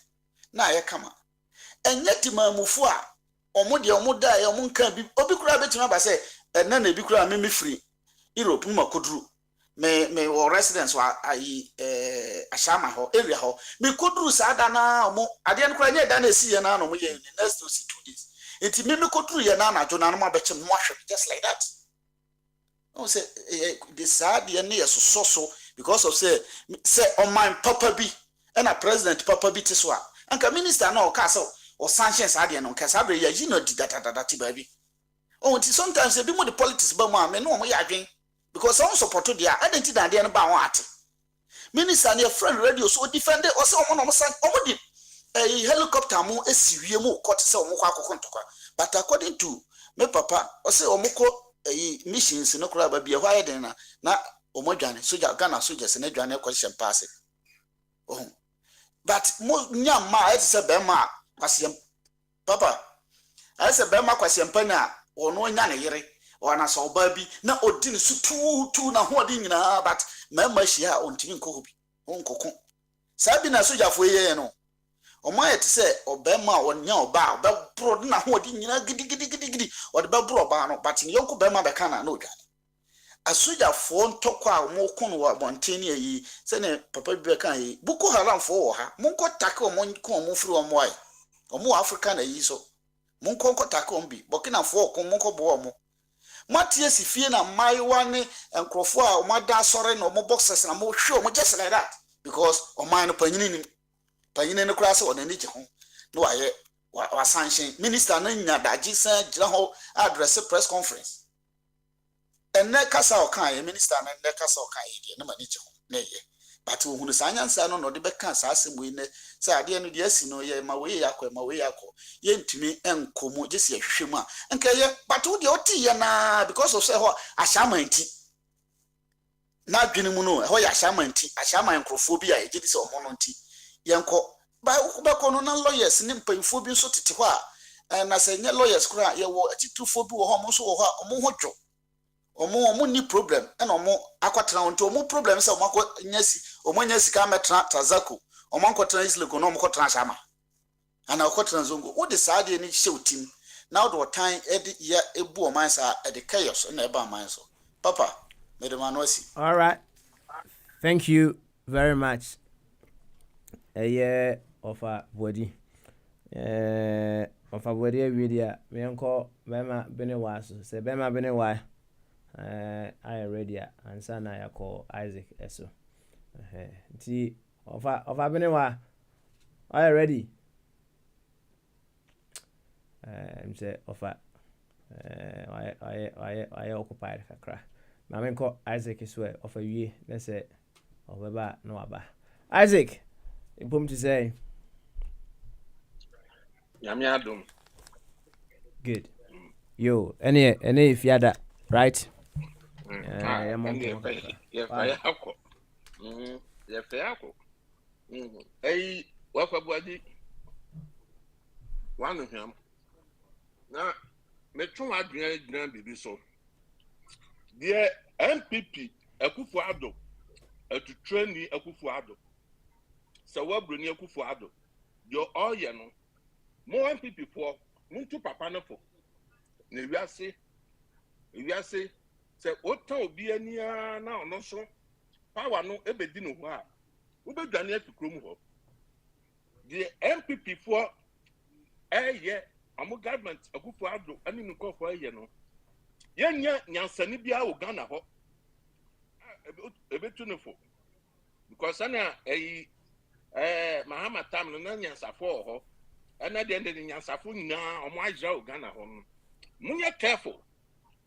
na ye kama enye timamufu a omo de omo da ye omo nka bi obi kura betima ba say na na bi kura me free Europe ma koduru me residents wa ayi ashama ho area ho me koduru sa da na omo ade en kura nye da na esi ye na no mo ye next 2 days enti me koduru ye na jo na no ma be che mo ahwe just like that. Oh, say the sad year so because of say on my papa be and a president papa be tiswa and a minister no castle or sanctions adian on casabre you know did that baby. Oh, sometimes a bit more the politics but me no more again because some support to their identity and the what minister and your friend radio so defended or so on a helicopter mo a series mo caught so but according to me papa or say omoko missions no kura ba bia hwa yeden na omodwane soja Ghana soldiers na dwane question pass but mo nyama it say be ma kwasem papa I say be ma kwasem pa na ono nya ne yere ona so ba bi na odin su tu na ho odin nyina but ma hia ontimi nko bi onkoko sabi na soja fo ye no omo yet say obema onya oba obebro na ho odin nyina gidi odebebro oba no but yonko bema be kana na odwane asuja fo ntokwa a mo kono wa bonteni yi se ne papa bi kan yi buku haram fo wo ha monko take o monko mo firi o mo ai o mo Africa na yi so monko take o bi Burkina fo ko monko bo o mo matie si fie na maiwa ne enkrofo a o mada sore na o mo boxers na mo hwe o mo just like that because o man no panyine no kura se o na ni je ho no waye wa sanction minister na nya daji san gira ho address press conference and ne kasa o kan minister na ne kasa o kan ye na mani je ho na ye but ohunu sanyansa no de be kan sa asemu yi ne sa ade no de asi no ye ma we yakọ ye ntumi enkomo je se hwehwemu a nka ye but wo de oti ye na because of say ho ashamanti na adwene mu no ho ya ashamanti ashaman nkrofo bi a ye di se omo no nti yenko ba ukubeko no na lawyers ne mpanyfo bi so tete ho a na se nye lawyers kura ye wo atitufo bi wo ho mo so wo ho omo ho dwo omo ni problem and omo akwatena onto omo problem se omo nyasi omo nyasi ka metra tazako omo akwatena isle ko no omo kwatena shama ana akwatena zongo wo de saade ni hye otim na wo do time edi ya ebu o man sa edi chaos na eba man so papa me de manwasi. All right, thank you very much. Offer body offer body video me enko bema bene waso se bema bene wa I ready answer na ya call Isaac eso ti offer bene wa I ready say offer I occupied kakra ma me enko Isaac is where offer wie na say obeba no aba Isaac impom to say Yamiadum. Good. Yo, any if you had that, right? Yeah, mom. Hey, what about the one of him? Now, Metro Adrian Bibi so. The MPP, Akufo-Addo, to train the Akufo-Addo. So what bring Akufo-Addo? Your all you know. More MPP for Muntu Papa no for. If you say, what town be any now no so. Power no ebedi no ho. We be dwane to krom ho. The MPP for yeah, amo government Akufo-Addo ani nko for no. Yenya nyansani bia wo Ghana ho. Ebetu no for. Because ana Mahama tam no nyansafo ho. Ana de nyansafo nyina omo ajra wo Ghana ho no. Munye careful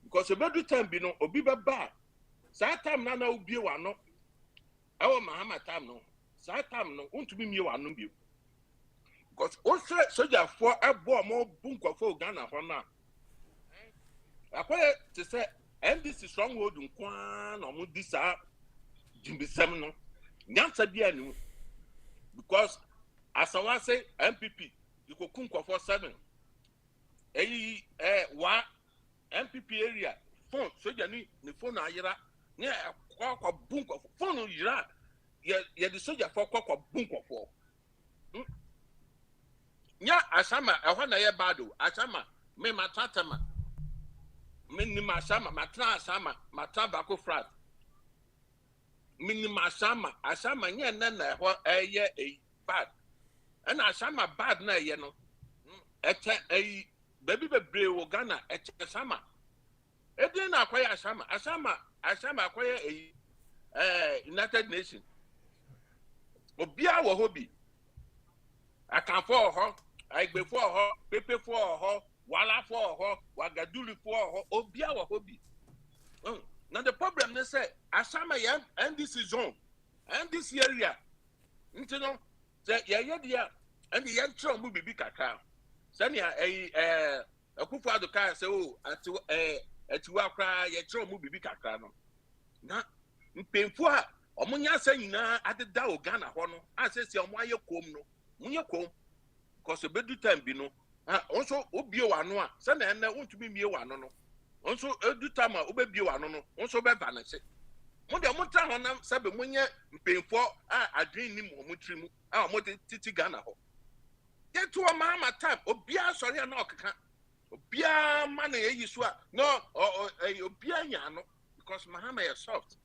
because ebedu time bi no obi beba. Sa time na obie wa no. Awo Mahama tam no. Sa time no untumi mie wa no bi. Because also soldier for ebo mo bunkofo Ghana ho na. Akoye to say NDC stronghold nkwan no mo disa jimbisem no. Nyansa bia ni because as I want say MPP you go kunkofo 7 wa MPP area phone soldier ni phone ayira ni kwa bunkofo phone yira ye the soldier for kwa bunkofo nya asama ehwa na ye bado asama me matatama me ni masama matra asama matra bako frat minima asama nye na ho eye bad and asama bad na ye no eche baby bebre wo Ghana eche asama edin na akwaya asama akwaya United Nations obia wo hobi akanfo ho aigbefo ho pepefo ho walafo ho wagadulifo ho obia wo hobi now the problem they say asama ya and this zone and this area you know say ya dia and the yantra mu bibi kakra sania Akufo-Addo ka say oh atiwa kra ya tra mu bibi kakra no na mpemfo a omunya asa nyina adeda o Ghana ho no asese omo aye kom no munye kom cause bedu time bi no also obie wa no a se na ene untumi mie wa no no onso edu tama obebie wa no no onso be vanese mo de mo tra honam sabe monye mpemfo adwen ni mo trimu mo titi Ghana ho get to Mahama time obia sori na okaka obia man eyi so a no obia nya no because Mahama is soft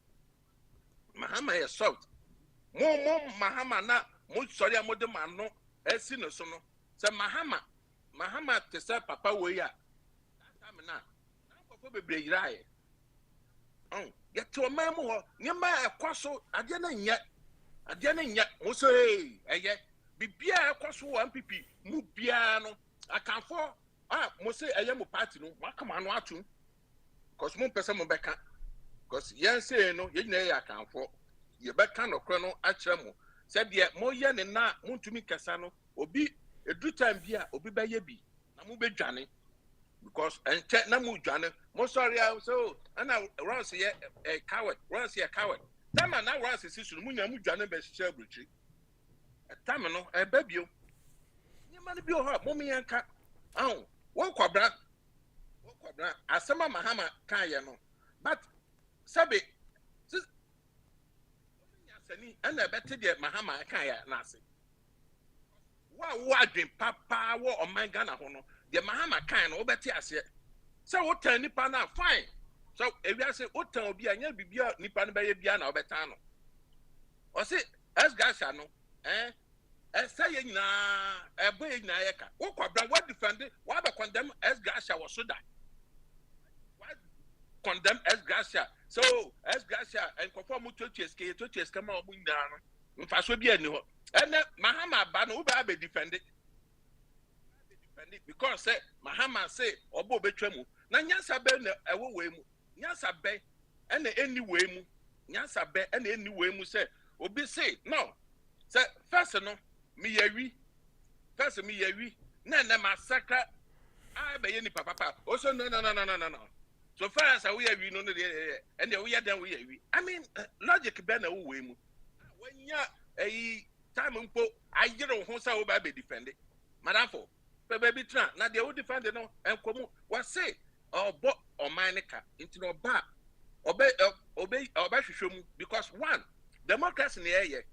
mo Mahama na mo sori mo de man no esi no so no se Mahama te say papa we ya that time na bebre yirae get to memo ho nyema ekwaso ade na nya mo so eye bibia ekwaso MPP mu bia no akanfo mo say eye mo party no makama no atum cause mo pese mo beka cause yen say no ye nyina ya akanfo ye beka no kro no akire mo se de mo ye ne na mo ntumi kasa no obi edu time bia obi ba ye bi na mo bedwane because and check na mu dwane mo sorry so ana runs here a coward that man now runs is mu nya mu dwane be share bruchi that man no e babio ni man bi o ha mo me yanka won kwabra asema Mahama kan ye no but sabe nya sani ana bete de Mahama kan ya na ase wa adwen papa wo o man Ghana ho no the Mahama kind no obeti ase say wo tan nipa na fine so ewia say wo tan obi anya bibia nipa no be ye bia na obetan no o say esgasha no say ye nyina ebo ye nyina ye ka wo kwabra what defend what be condemn esgasha wo so da what condemn esgasha so esgasha and conform to TSK ma obu nyina no mfa so bia ni ho ene Mahama ba no wo ba be defend because say Mahama say obo betwa mu na nyansa be na ewo we mu nyansa be na any we mu nyansa be na any we mu say obi say no say first no me yawi na massacre be ye ni papa o so no So far as we have, you know, and we are done. I mean, logic better way. When you a time and po, I don't know who's our baby defended. Madam for baby tran, now they will defend no and come what say or bought or minica into no bar. Obey, because one, democracy in the air,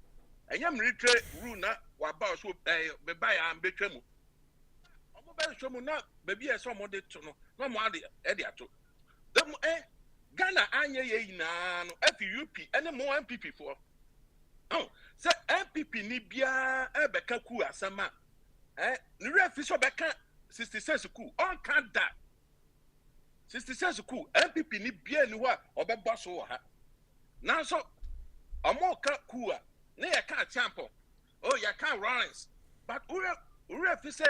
and yam retreat rule what about so buy and betray mu. Baby, I saw more to no more the editor. Ghana anya ye na no FUP any more MPP for. Oh, say MPP ni bia e beka ku asama. Ni refi so beka 66 ku on kan da. 66 ku MPP ni bia ni wa obeba so ha. Now so omo ka ku a na ye ka champo. Oh, ya ka Lawrence. But refi say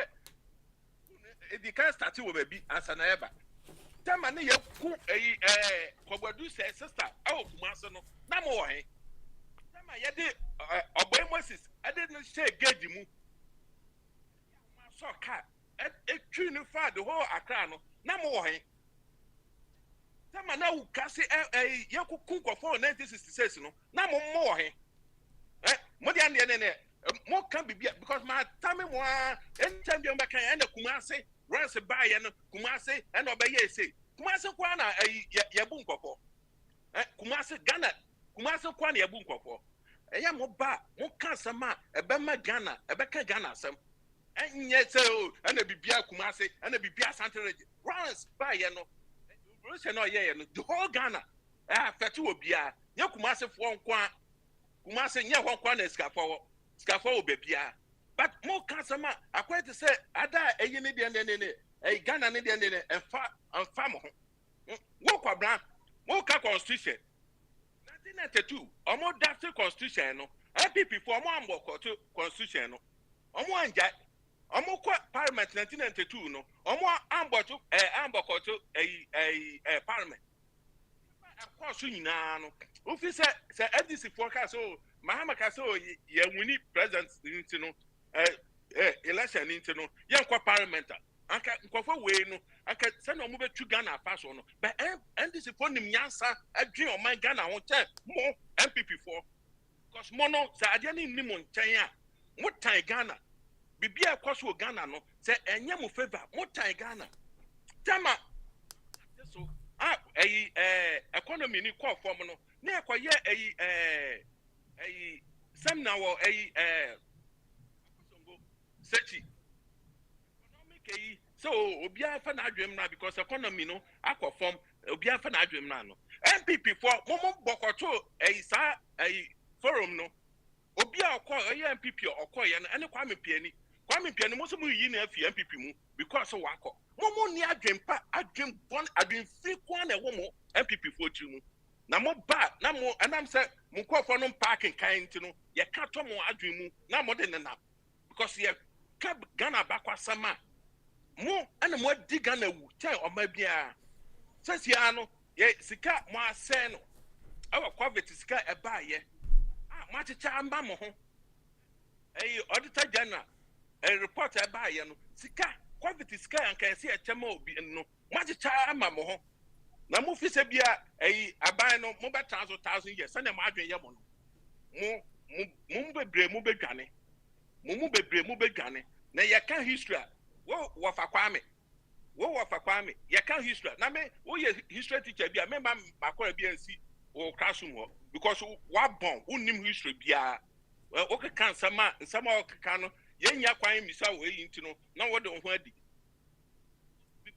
it can start with baby asana eba. Tama ne yaku Kobadu say sister awo kumase no na mo he tama ye de oboy Moses I didn't say gedi mu ma so ka twi no fa the whole Accra no na mo he tama na u kase yaku kunkofo 1966 no na mo he mo de ande ne mo kan bibia because my time mo anytime you back and kumase once buy no kumase and obeye say kumase kwa na yabu nkofo kumase Ghana kumase kwa na yabu nkofo eya mo ba mo kan sama ebe ma Ghana ebe ka Ghana asem enye say o na bibia kumase na bibia santereje once buy no Russia no ye no the whole Ghana afetu obia nya kumase fo nkwa kumase nya ho nkwa na skafo obia but mo kasama akwai to say ada eyi ne de Ghana ne de enfa mo wo kwa bran mo ka constitution 1992 omo draft constitution no MPP for omo ambokoto constitution no omo anja omo kwa parliament 1992 no omo ambokoto parliament akwa so nyina no ofi say FDC forecast so Mahama ka so ye wini president into no election into no yan kwa parliament anka nkofo we no anka se no mo betu Ghana pass no but NDC for nim nyansa adwen o man Ghana ho che mo MPP for because mo no se ade ni nim nchen a mo tan Ghana bibia kwaso Ghana no se enye mo favor mo tan Ghana tama so economy ni call form no na ekoye some now searchy economic so obia fa na adwem na because economy no akọ form obia fa na adwem na no MPP for momo bokoto sa forum no obia akọ MPP okoye no ene Kwame Piani mo so mu yi na afi MPP mu because wa akọ momo ni adwem pa adwem bon adwem free kwa na ewo mo MPP for tu mu na mo ba na mo anam say mo kofo no parking kan ti no ye ka to mo adwem mu na mo de na because ye ka Ghana bakwa sama mo ana mo di Ghana wu tell oma bia sesia no ye sika mo ase no awa covid sika e ba ye ma chicha amba mo ho auditor general report e ba ye no sika covid sika anka ye se e chema obi no ma chicha ama mo ho na mo fi se bia aban no mo be 1,000 years na mo adwen ye mo no mo bebre mo bedwane mo bebre mo bedwane na ye ka history wo fa Kwame ye ka history na me wo ye history teacher bia me ba makora bia nsi wo classroom ho because wa born unim history bia o ka kan sama o ka no ye nya kwan misa wo yi ntino na wo de ho adi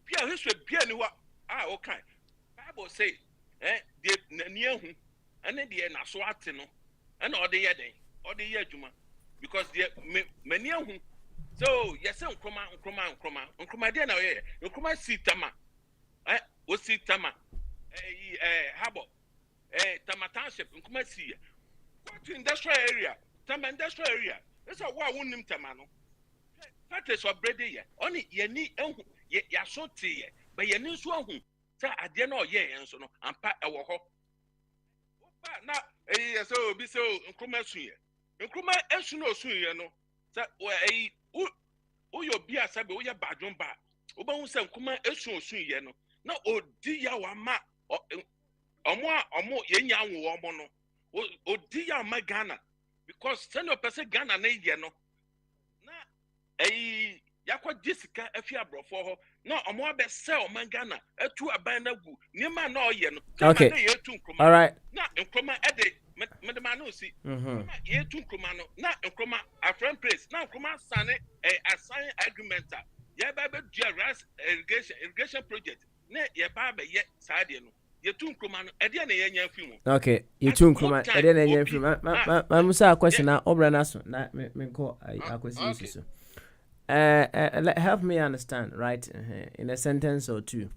bia history bia ni wa o kan Bible say de nani ehu ene de na so ate no ene o de ye den o de ye adwuma because de mani ehu so yes nkroma de na ye nkroma sitama o sitama habo tama township nkroma si go to industrial area tama industrial area this is what wonim tama no factory so brede ye oni ye ni ehu ya so te ye but ye ni so ehu sa ade na o ye enso no ampa ewo ho ba na so bi so nkroma su ye nkroma esu no su ye no sa uyo bia sabe uya badwon ba oba hu se nkuma esu osu ye no na odi ya wa ma omo yenya wo omo no odi ya ma Ghana because send your person Ghana na ye no na yakwa Jessica afi abrofo ho na omo abe se omo Ghana atu aban na gu niam na oye no okay na ye tu nkroma all right na nkroma ede medema no si na ye tu nkroma no na nkroma a friend place na nkroma sane assign agreement ye ba be dua ras irrigation project na ye ba be ye saade no ye tu nkroma no ede na ye nya fi mu okay you tu nkroma ede na nya fi ma musa question na obra na so na me ko akwesi yesu so help me understand, right? In a sentence or two,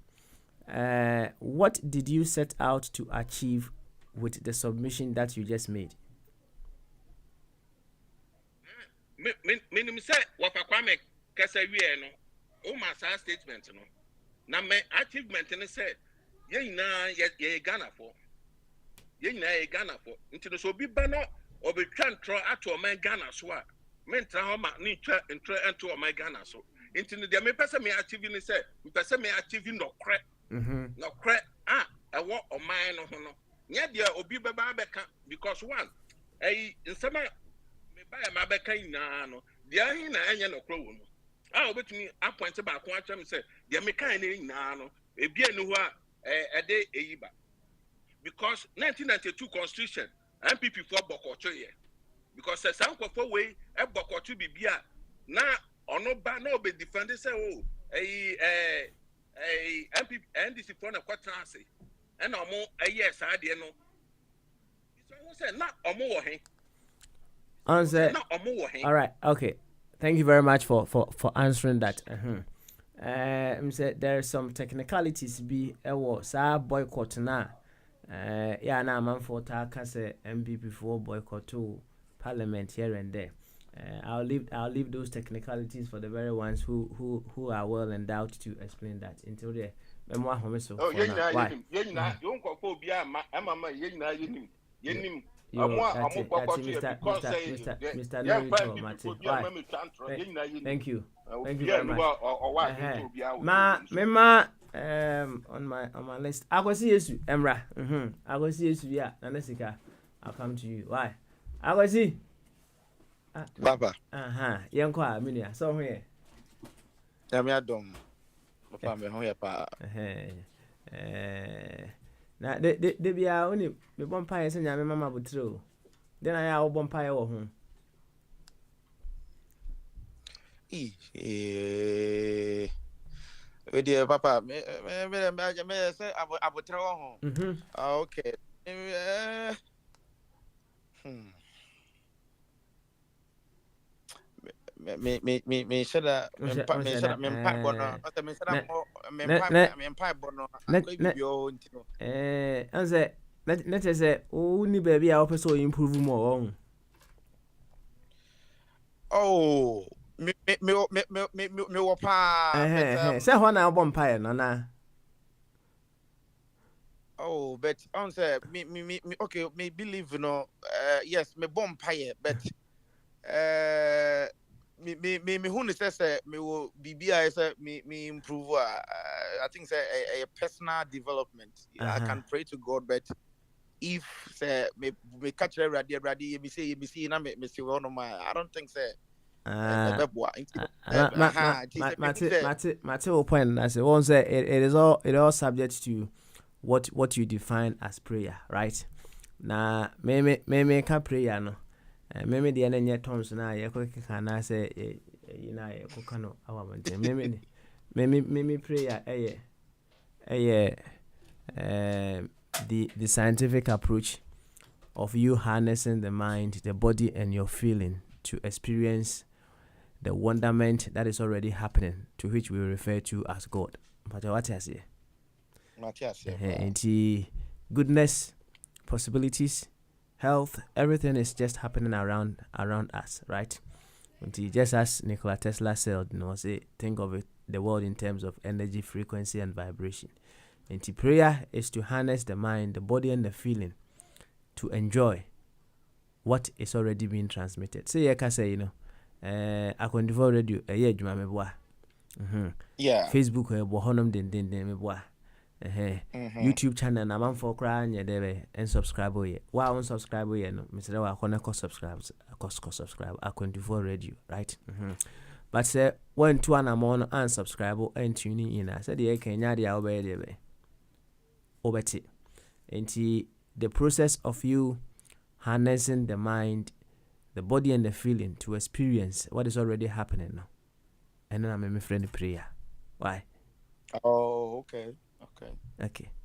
what did you set out to achieve with the submission that you just made? Me say Wafakwame kasa wie no. O ma sa statement no. Na me achievement ne say ye na ye Ghana for. Ye na ye Ghana for. Nti no so bi ba no obetwa ntro ato o man Ghana so a. Me ntra ho ma ni twa ntro ento o man Ghana so. Nti no de me pese me achieve ni say, me pese me achieve no kre. No kre ewo o man no ho no. Nya de obi be ba beka because one nsema me ba ma beka ina no. De ahin na enye no kro wo no. Obetumi appoint ba ko atwa me say de me kan na ina no. Ebi enu ho a ede eyiba. Because 1992 constitution MPP for Bokocho here. Because the Sankofo way a Bokocho bibia na ono ba na obe defend say MPP NDC for na kwatran say and omo yes ade no. So say na omo wo hen. Answer. All right. Okay. Thank you very much for answering that. Said there are some technicalities be sa boycott na. Yeah, now man for say MPP for boycott to Parliament here and there. I'll leave those technicalities for the very ones who are well endowed to explain that until the memoir homeso. Oh, yenim. You won't go for bia mama yenim. Mr. Norito Mate. Thank you very much. Mema on my list. I go see you, Emra. I go see you, yeah. Nanesika, I'll come to you. Why? I go see. Baba. Yankwa, Minia. So here. Yamia dom. Papa me ho ya pa. Na de bia oni me bompa se nyame mama butro. Den aya wo bompa ye wo ho. Dear Papa, me say abutro ho. Okay. Me should me anze let us say o ni baby a opeso improve more. Oh, me wapa. Say ho na bompa no na. Oh, but answer me okay, me believe yes, me bompa but me who says me will BBI say me improve I think say a personal development. I can pray to God, but if say me catch ready me see na me see one of my I don't think say Mate will point I say one say it is all subject to what you define as prayer, right? Na me ka prayer no meme de na nye toms na ye ko keka na say na ye ko kano awamante meme prayer the scientific approach of you harnessing the mind, the body and your feeling to experience the wonderment that is already happening, to which we refer to as God. But what I say? Goodness, possibilities, health, everything is just happening around us, right? Until just as Nikola Tesla said, think of it, the world in terms of energy, frequency, and vibration. And prayer is to harness the mind, the body, and the feeling to enjoy what is already being transmitted. Say, I can say, I can devote radio, yeah, Facebook, bohonum den meboa. YouTube channel na manfo kra nya debe en subscribe ye wa on subscribe ye no misere wa kona ko subscribe a 24 radio right but say when to an amount unsubscribe and tuning in I said ye kenya dia obeti enti the process of you harnessing the mind, the body and the feeling to experience what is already happening now. And then I'm a friend prayer. Why? Oh, okay.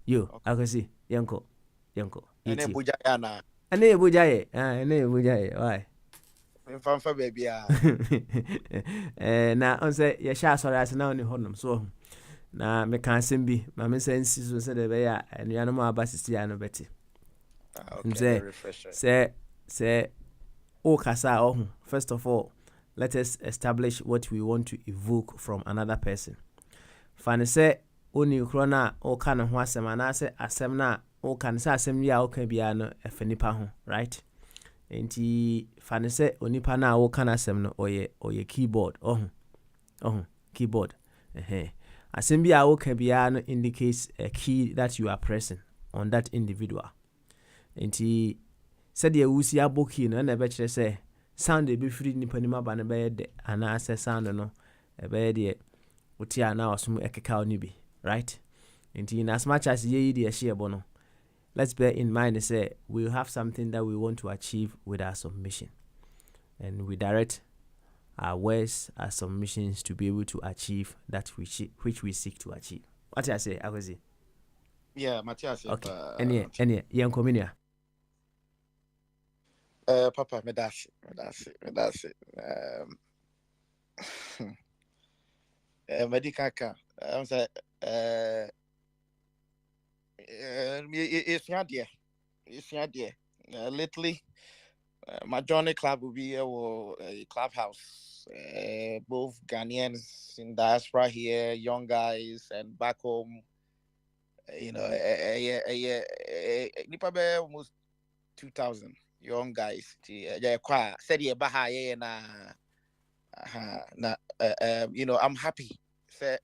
You, okay. I can see. Yanko. Ene Bogyae na. Ene Bogyae. Why? Mfamfa baby ah. Na on say ye sha sorry as na oni honum so. Na me kan sem bi, ma me sense so say de be ya enuanom abasisi ya no beti. Okay, say kasa first of all, let us establish what we want to evoke from another person. Fane say oni krona o ka no ho asem ana say asem na o kan say asem ya o ka bia no efenipa ho, right? Enti fane say onipa na o kan asem no oye keyboard keyboard asem bia o ka bia no indicates a key that you are pressing on that individual. Enti said ye wusi aboki no na be kire say sound e be free nipa ni maba na be de ana say sound no e be de uti ana osum ekeka oni bi, right? Enti in as much as ye de share bono, let's bear in mind say we have something that we want to achieve with our submission, and we direct our words, our submissions to be able to achieve that which we seek to achieve. What I say, Agozi? Yeah, Matthias. Okay. Any communia. Papa, medasi. Medikaka. I'm say it's not there. Lately, my journey club will be a clubhouse. Both Ghanaians in diaspora here, young guys, and back home. You know, almost 2,000 young guys. Said you know, I'm happy. Say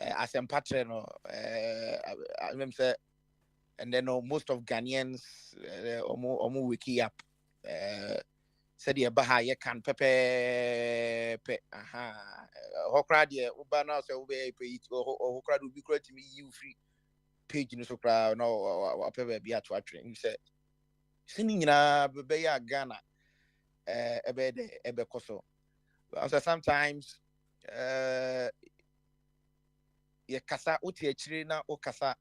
as a patron, I say, and then most of Ghanaians, omu wiki up. Said ye can pepe hokrad ye ubana so we pay hokrad will be great to me you free page no so crowd no pepe be at train. Say singing na be ya Ghana ebe koso. So sometimes ye kasa uti echiri na o kasa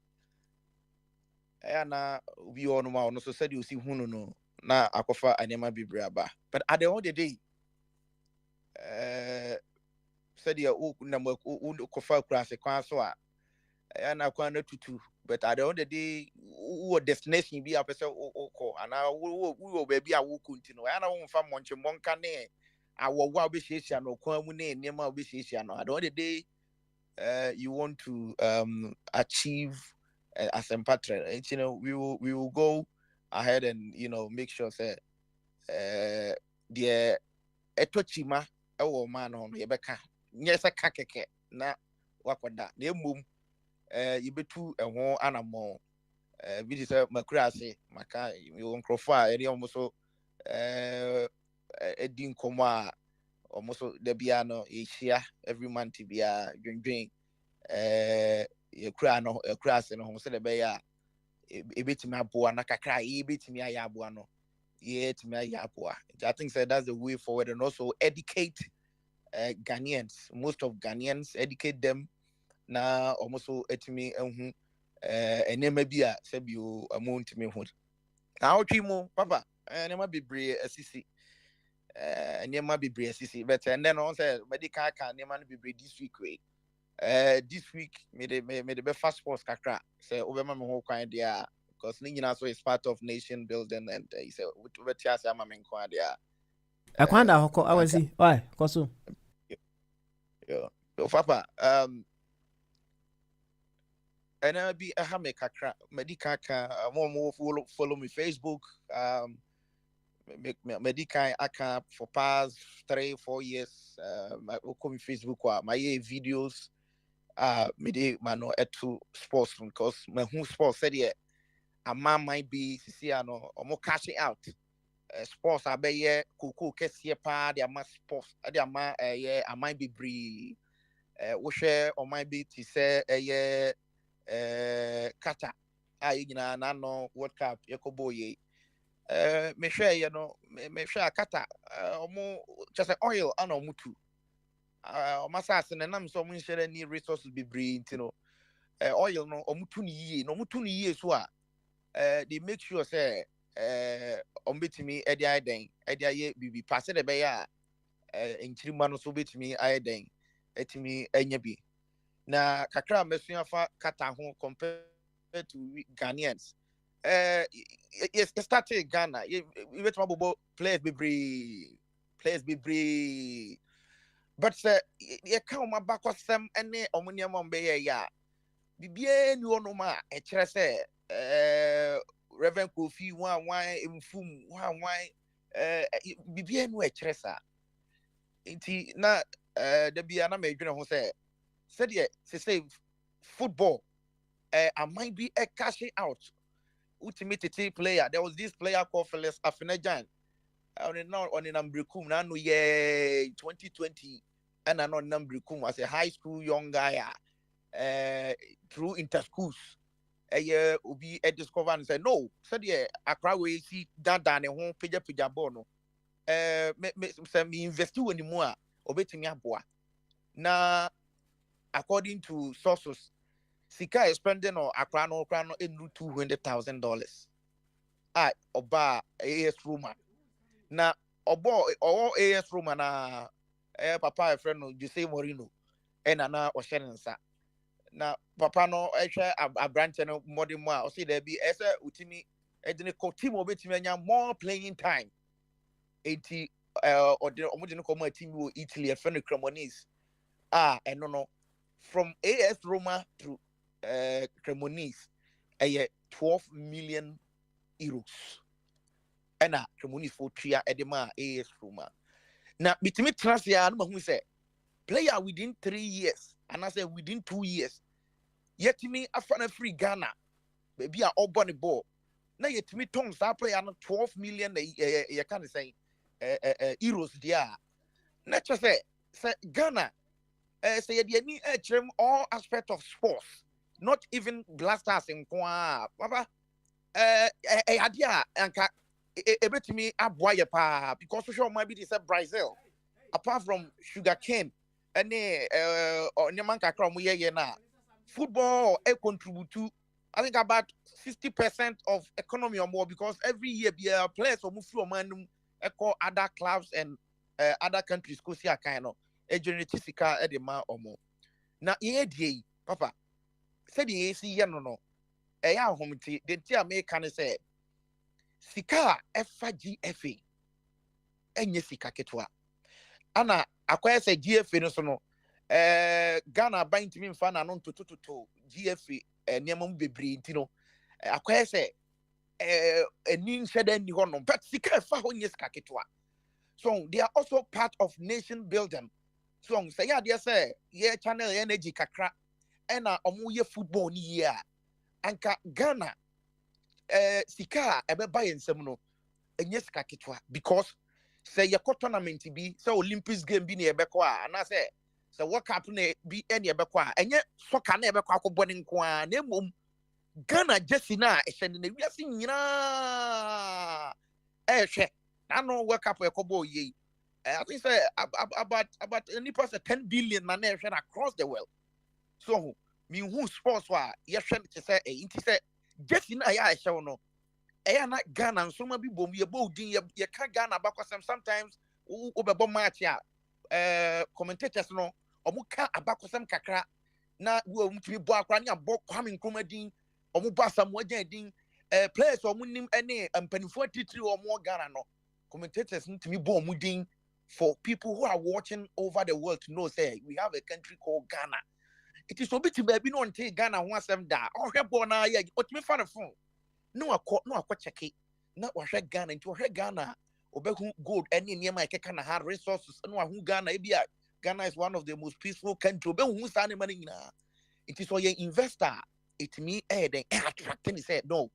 na we on ma no so said you see hunu no na akofa anema bibraba. But at the end of the day said ya o na mo kofa kura se kwan so a na kwan na tutu. But at the end of the day wo destination bi a person o and we baby a wo continue na wo mfa monche monka ne awo wa be hiesia no kwan mu ne nema be hiesia no. At the end of the day you want to achieve as a patron, and you know we will go ahead and you know make sure that the etochima ewo man on yebeka nyesa kakeke na wakwada na emum yebetu eho anamo bi di say makurase maka yo nkrofo a eri omoso edin komo a omoso de bia no ehia every month bia dwendwen yekura no ekurase no ho se de be ya ebetimi aboa na kakra ebetimi aya aboa no yetimi aya aboa. I think that's the way forward, and also educate Ghanaians. Most of Ghanaians, educate them na almost etimi ehun enema bia se bio amount me hu na otwimo papa enema bebre asisi enema bebre asisi but and then on say medical can enema no bebre this week way this week me the fast sports kakra say obema me ho kwan dia because ni nyina so is part of nation building, and he said we tia say ama me kwan dia akwanda hoko awasi why koso yo papa and I be a hame kakra medical can more follow me Facebook medical account for past 3-4 years. I come Facebook my videos mede mano eto sports because my who sports said yeah a man might be see no omo cashing out sports abeye koko kese pa de ama sports de ama yeah I might be bree wo hwe o might be to say kata nyina na no world cup yakoboye me hwe ye no me hwe kata omo just oil ana omutu masase na nam so mun share ni resources be bree ntino oil no omutu ni yie so a they make sure say ombetimi edi aiden edi aye bibi pass de be ya enchirima no so betimi aiden etimi enya bi na kakra mesua fa kata ho compared to Ghanaians yes started Ghana you bet my players be bree but say ye come my back some ene omunia mo be ya bibie ni ono ma e kire say Reverend Kofi one mfum one bibie no e kire sa nti na da bia na me dwene ho said say football I might be a cashing out ultimate player. There was this player called Felix Afenajan on a number na no yeah 2020 and on number as a high school young guy through interschools ubi discover and say no said yeah Accra we see that ne ho pija ball no me invest anymore obetimi aboa na according to sources sika is spending on Accra no $200,000 oba AS Roma na obo AS Roma na papa a friend no Jose Mourinho na oshenensa na papa no ehwe abrante no modern mo a o say there be ese utimi edine ko team obetimi anya more playing time enti omudine ko ma team wo Italy friend Cremonese no from AS Roma to Cremonese 12 million euros and Cremonese for tria edema AS Roma now bitimi transfer no mahu say player within 3 years and I say within 2 years yet me afana free Ghana baby a obon ball na yet me ton sa player no 12 million you can say euros dia na just say Ghana say any all aspect of sports not even blasters in kwa papa idea anka ebetimi aboye pa because social might be this Brazil apart from sugarcane and nyaman kakra mo ye na football contribute to I think about 60% of economy or more because every year be players or move from other clubs and other countries go see a kind of generate sika e ma omo na ye die papa said ye see ye no ya homti the tia me kan say sika efa GFA enye sika ketwa ana akwai say GFA no so no Ghana buying to me fan na no to GFA niamam bebre ntino akwai say eni nhede ni ho no but sika efa ho nye sika ketwa so they are also part of nation building so say ya dey say ye channel energy kakra ena omo ye football ni ye a anka Ghana sika ebeba yensem no enye sika ketwa because say ye tournament bi say Olympics game bi na ebekọ a na say World Cup na bi ene ebekọ a enye soccer na ebekọ akọbọ ni nko a na emom Ghana jersey na ehye na wiase nyina ehwe na no World Cup ekọbọ ye I think say about any person 10 billion na ehwe across the world so me who sports wa ye hwe to say inti say jersey na ya ehye no na Ghana nso ma bi bom ye bodin ye ka Ghana bakwasem sometimes obebo match a commentators no omu ka abakwasem kakra na wo mutumi bo akra ne abo Kwame Nkrumah din omu bo Samuel Gyan din players omu nim ene mpanifo titiri omu Ghana no commentators mutumi bo omu din for people who are watching over the world to know say we have a country called Ghana. It is obiti baby no until Ghana ho asem da ohwebo na ye otumi fa the phone no akọ check it na wahwe Ghana nti wahwe Ghana obehu gold any niema ekeka na hard resources no ahu Ghana ebia Ghana is one of the most peaceful countries obehu sa ne mani nyina It is for your investor. It me then attracting said no.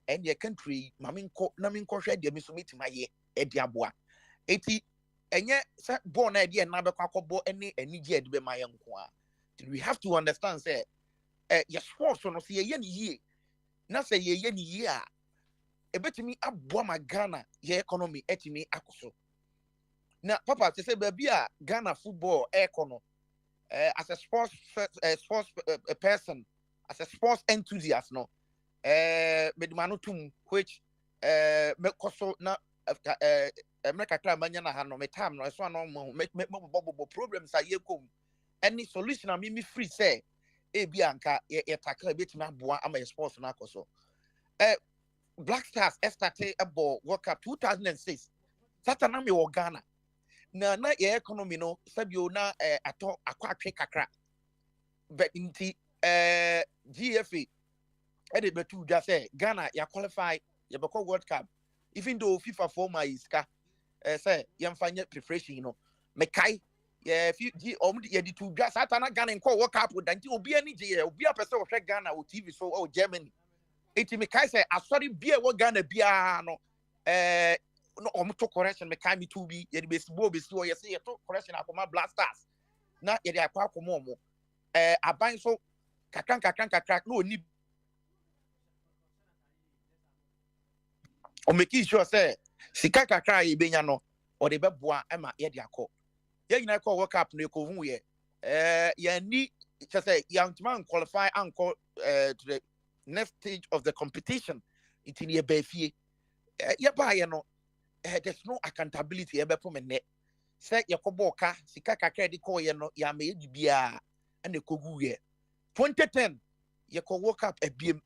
And your country, Maminko shed the misumit my ye, Ediabua. 80 and yet born idea never bo any jet be my uncle. We have to understand, say, yes, force on see a ye. Not say ye year. A bet me up my Ghana, ye economy, etimi akoso. Now, Papa, to say, baby, Ghana football, econo, as a sports person, as a sports enthusiast, no, medmanutum, which, mekoso na, America Manyana Hano, me time, no, so no, make problems are ye come. Any solution, I mean, me free say, Bianca, ye tackle a bit, my boy, I'm a sports nakoso. Black Stars started about World Cup 2006. Satanami or Ghana. Na your economy no sabio na ato akwa kakra. But inti GFA edit betu just say Ghana ya qualify ya beko World Cup. Even though FIFA former is ka say yamfanya preparation you know. Mekai if you ya di tu just Satana Ghana in World Cup with danti obi ani je obi a person o Ghana o TV so o Germany. Iti mekai say asori bia wo Ghana bia no no omuto correction me kan me to be ye be sibo be siwo ye say ye to correction akoma blasters na ye de akwa akoma omo aban so kakran no ni o make sure say sika kakra ye benya no o de beboa ema ye de akọ ye nyina akọ World Cup no ko hu ye ye ni say young man qualify anko to the next stage of the competition it in ye be fie ye ba ye no there's no accountability ebe po me ne say yakobo ka sika kakra de ko ye no ya me bibia and ekogu ye 2010 yako World Cup ebiem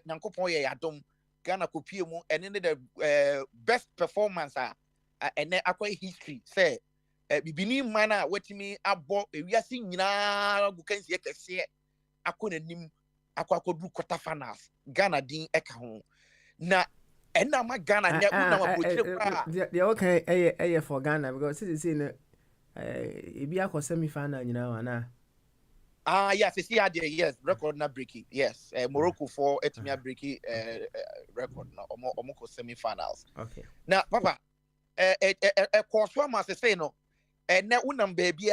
nyankopon ye yadom Ghana kopie mu ene the best performance ene akwa history say bibini man a wetimi abo ewiase nyina gukansi ekese akona nim akwa kodru quarter finals Ghana din eka ho na and now my Ghana they okay for Ghana because this is in a semi-final, you know, yes, yes, record not breaking. Yes, Morocco for Etimia breaking record now, almost semi-finals. Okay. Now, Papa, course one must say no, and now unam baby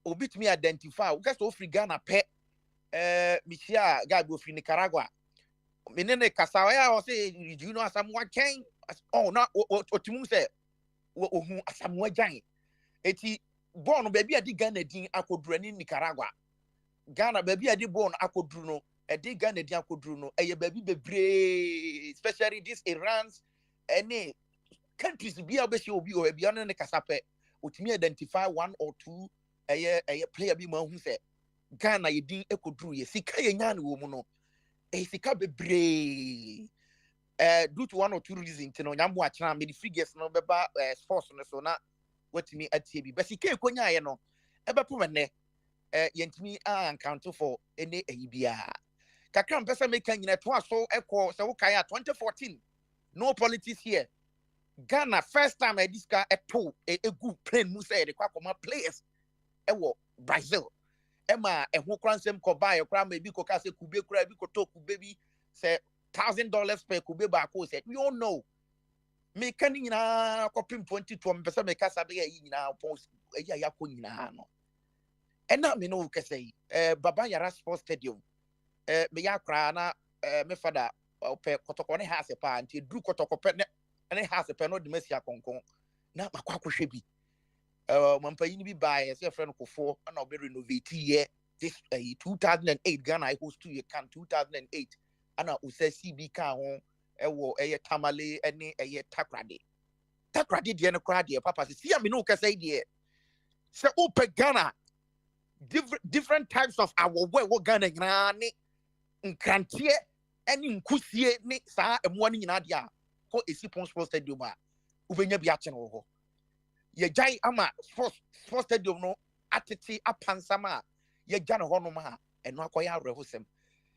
obit me identify. We got to free Ghana pet Michia guy go free Nicaragua. Menene kasawaya o say you know Samoa King oh na otimu say ohun Samoa Jan eti born baby adi Ghana din akodru ni Nicaragua Ghana baby adi born akodru no edi Ghana din akodru no eye baby bebre especially this Iran's any countries be obesi obi o ebi on ne kasape otimi identify one or two eye player bi ma hu say Ghana ye din akodru ye sika ye nya ne wo mu no sika bebre due to one or two reasons you know nyambo achana me the figures no beba sports no so na watimi atie bi but sika ekonya ye no ebe po me yentimi account for any bia kakra mpesa make nyina to aso ekọ se wo kai 2014 no politics here Ghana first time this guy eto egu plane mu say de kwakoma players ewo Brazil Emma ehu kransem ko buy kra ma bi ko ka se kube kra bi ko to kube bi say $1,000 per kube ba ko say you know me kan nyina ko pim 22 me pesa me ka sabe yi nyina post ya ko nyina no ena me no ke say Baba Yara Sports Stadium me ya kra na me fada pe kotoko ne ha se pa anti dru kotoko pe ne ha se pe no de mesia konkon na makwa ko hwe bi Mampayin be by a friend for and I'll be renovate here this 2008 Ghana I host to your can 2008 and I will say CB can a tamale any a takrade the crowd dear papa see I mean no can say dear so open Ghana different types of our way what Ghana grani nkrantie any nkusie ni saa emwani nyina dia ko esi pon sports stadium a ubenya bi ache no ho ye jai ama sports stadium no atete apansama ye gya no hono ma eno akoya arehosem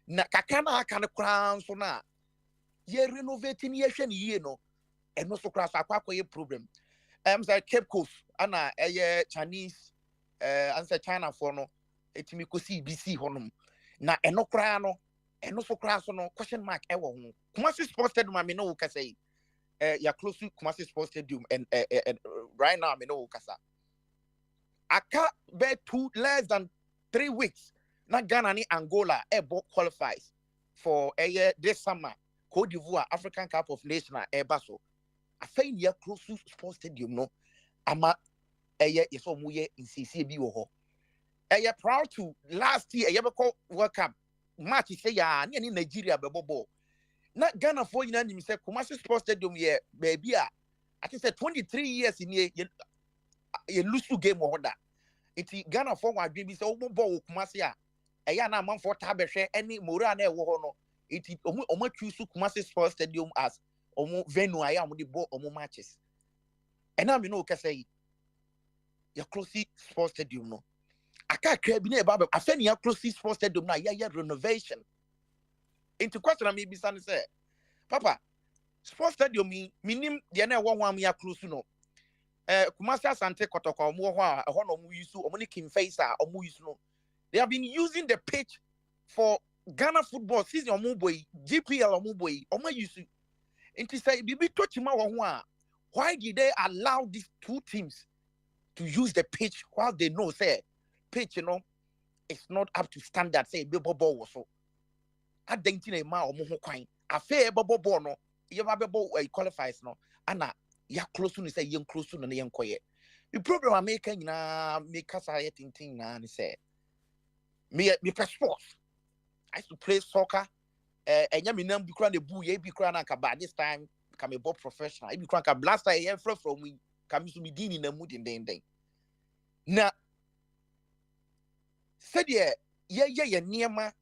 na kaka na aka ne kran so na ye renovate ni ye hwe ni ye no eno so kra so akwakoye problem say Cape Coast ana Chinese answer China for no etimi kosi BC honum na eno kra no eno so kra so no question mark e wo ho Kumasi Sports Stadium I know ka say ya close to Kumasi Sports Stadium and right now I know kasa aka be less than 3 weeks na Ghana ni Angola qualifies for this summer Cote d'Ivoire African Cup of Nations baso afei ya close to Sports Stadium no ama yeso mu ye insisi bi wo ho proud to last year be World Cup match say ya ni Nigeria be bobo na Ghana for you nim say Kumasi Sports Stadium ye baby I think say 23 years in ye lose to game order iti Ghana for wa dwe bi say omo ball Kumasi a na man for tabehwe any mora na e wo ho no iti omo choose Kumasi Sports Stadium as omo venue aya omo de ball omo matches and am no ka say ya close Sports Stadium no aka kra bi na e ba afeni ya close Sports Stadium na ya renovation into question am bi san say papa Sports Stadium minim de na e wo ho am ya close no Kumasi Asante Kotoko omo ho a ho no omo use omo ni King Faisal omo use no they have been using the pitch for Ghana football season omo boy GPL omo boy omo use into say bibi tochima wo ho a why did they allow these two teams to use the pitch while they know say pitch it's not up to standard say bebo ball so adentina ma omo ho kwan afa bebo ball no ye ba bebo qualifies no ana ya close to say yen close to no yen koye the problem America nyina make us say tintin na ni say me sports I used to play soccer enya me nam bi kra na bu ye bi kra na ka this time come a ball professional bi kra ka blaster ye from we come so me dini na mu den na said ye niema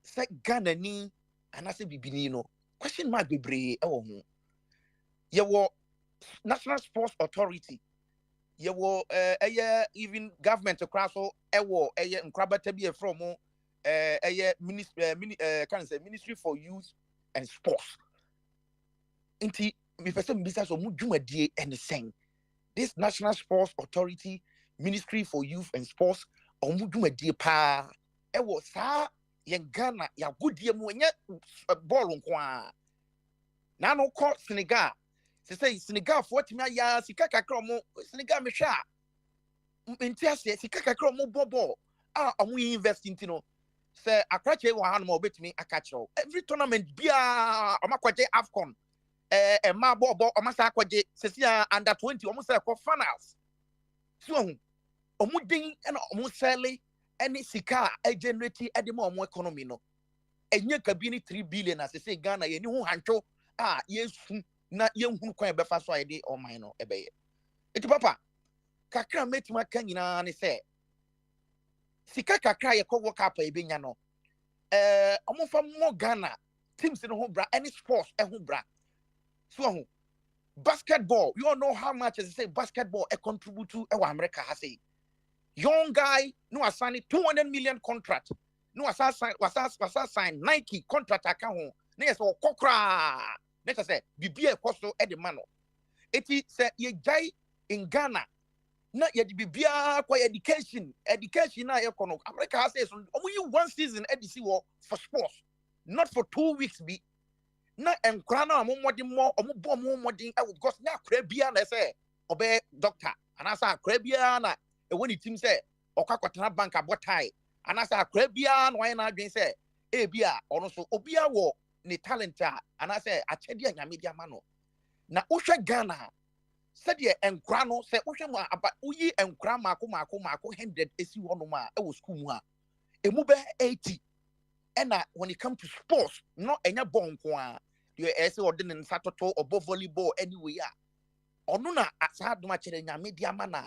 say Ghana ni anase bibini no question mark bebre e wo ho ye wo National Sports Authority ye wo even government across so e wo nkrabata bi e from Ministry for Youth and Sports inti me person bisa so mu dwumadie and sen this National Sports Authority Ministry for Youth and Sports omu dwumadie pa e wo sa ye Ghana ya godie mu enye ball nko a na no ko Senegal say Senegal for timi aya sika kakra mo Senegal me hwa entiase sika kakra mo bobo omu invest into no say akrache wa han mo betimi akachro every tournament bia omakwaje AFCON ma bobo omasa akwaje sesia under 20 omu say ko finals so omu din na omu sell any sika generate edema omu economy no enye kabini 3 billion as say Ghana ye ni hu hancho yesu na yenhunu kwan be fa so ayede o man no ebeye eti papa kakra metima kan nyina ne se sika kakra ye ko work up ebenya no omofa mo Ghana teams no ho bra any sports ho bra so basketball you all know how much as say basketball contribute to America has say young guy no assign 200 million contract no was sign Nike contract account na yes o kokra let us say bibia ekoso e de mano eti say ye jai in Ghana na ye de bibia kwa education na ye kono America has say so omu 1 season edisi wo for sports not for 2 weeks be na enkra na amomodi mo omu bo mo modin e because na akra bia na say obe doctor anasa akra bia na e woni team say okakwatana bank abotai anasa akra bia na wan na adwen say e bia ono so obia wo ni talent anasa achede anyame dia ma no na wohwe Ghana said ye enkra no say wohwe mu aba uyi enkra mako 100 esi hono ma e wo school mu a emu be 80 and when it comes to sports no enya bon ko a you say ordin nsa toto obo volleyball anyway onu na asa adoma chere nyame dia ma na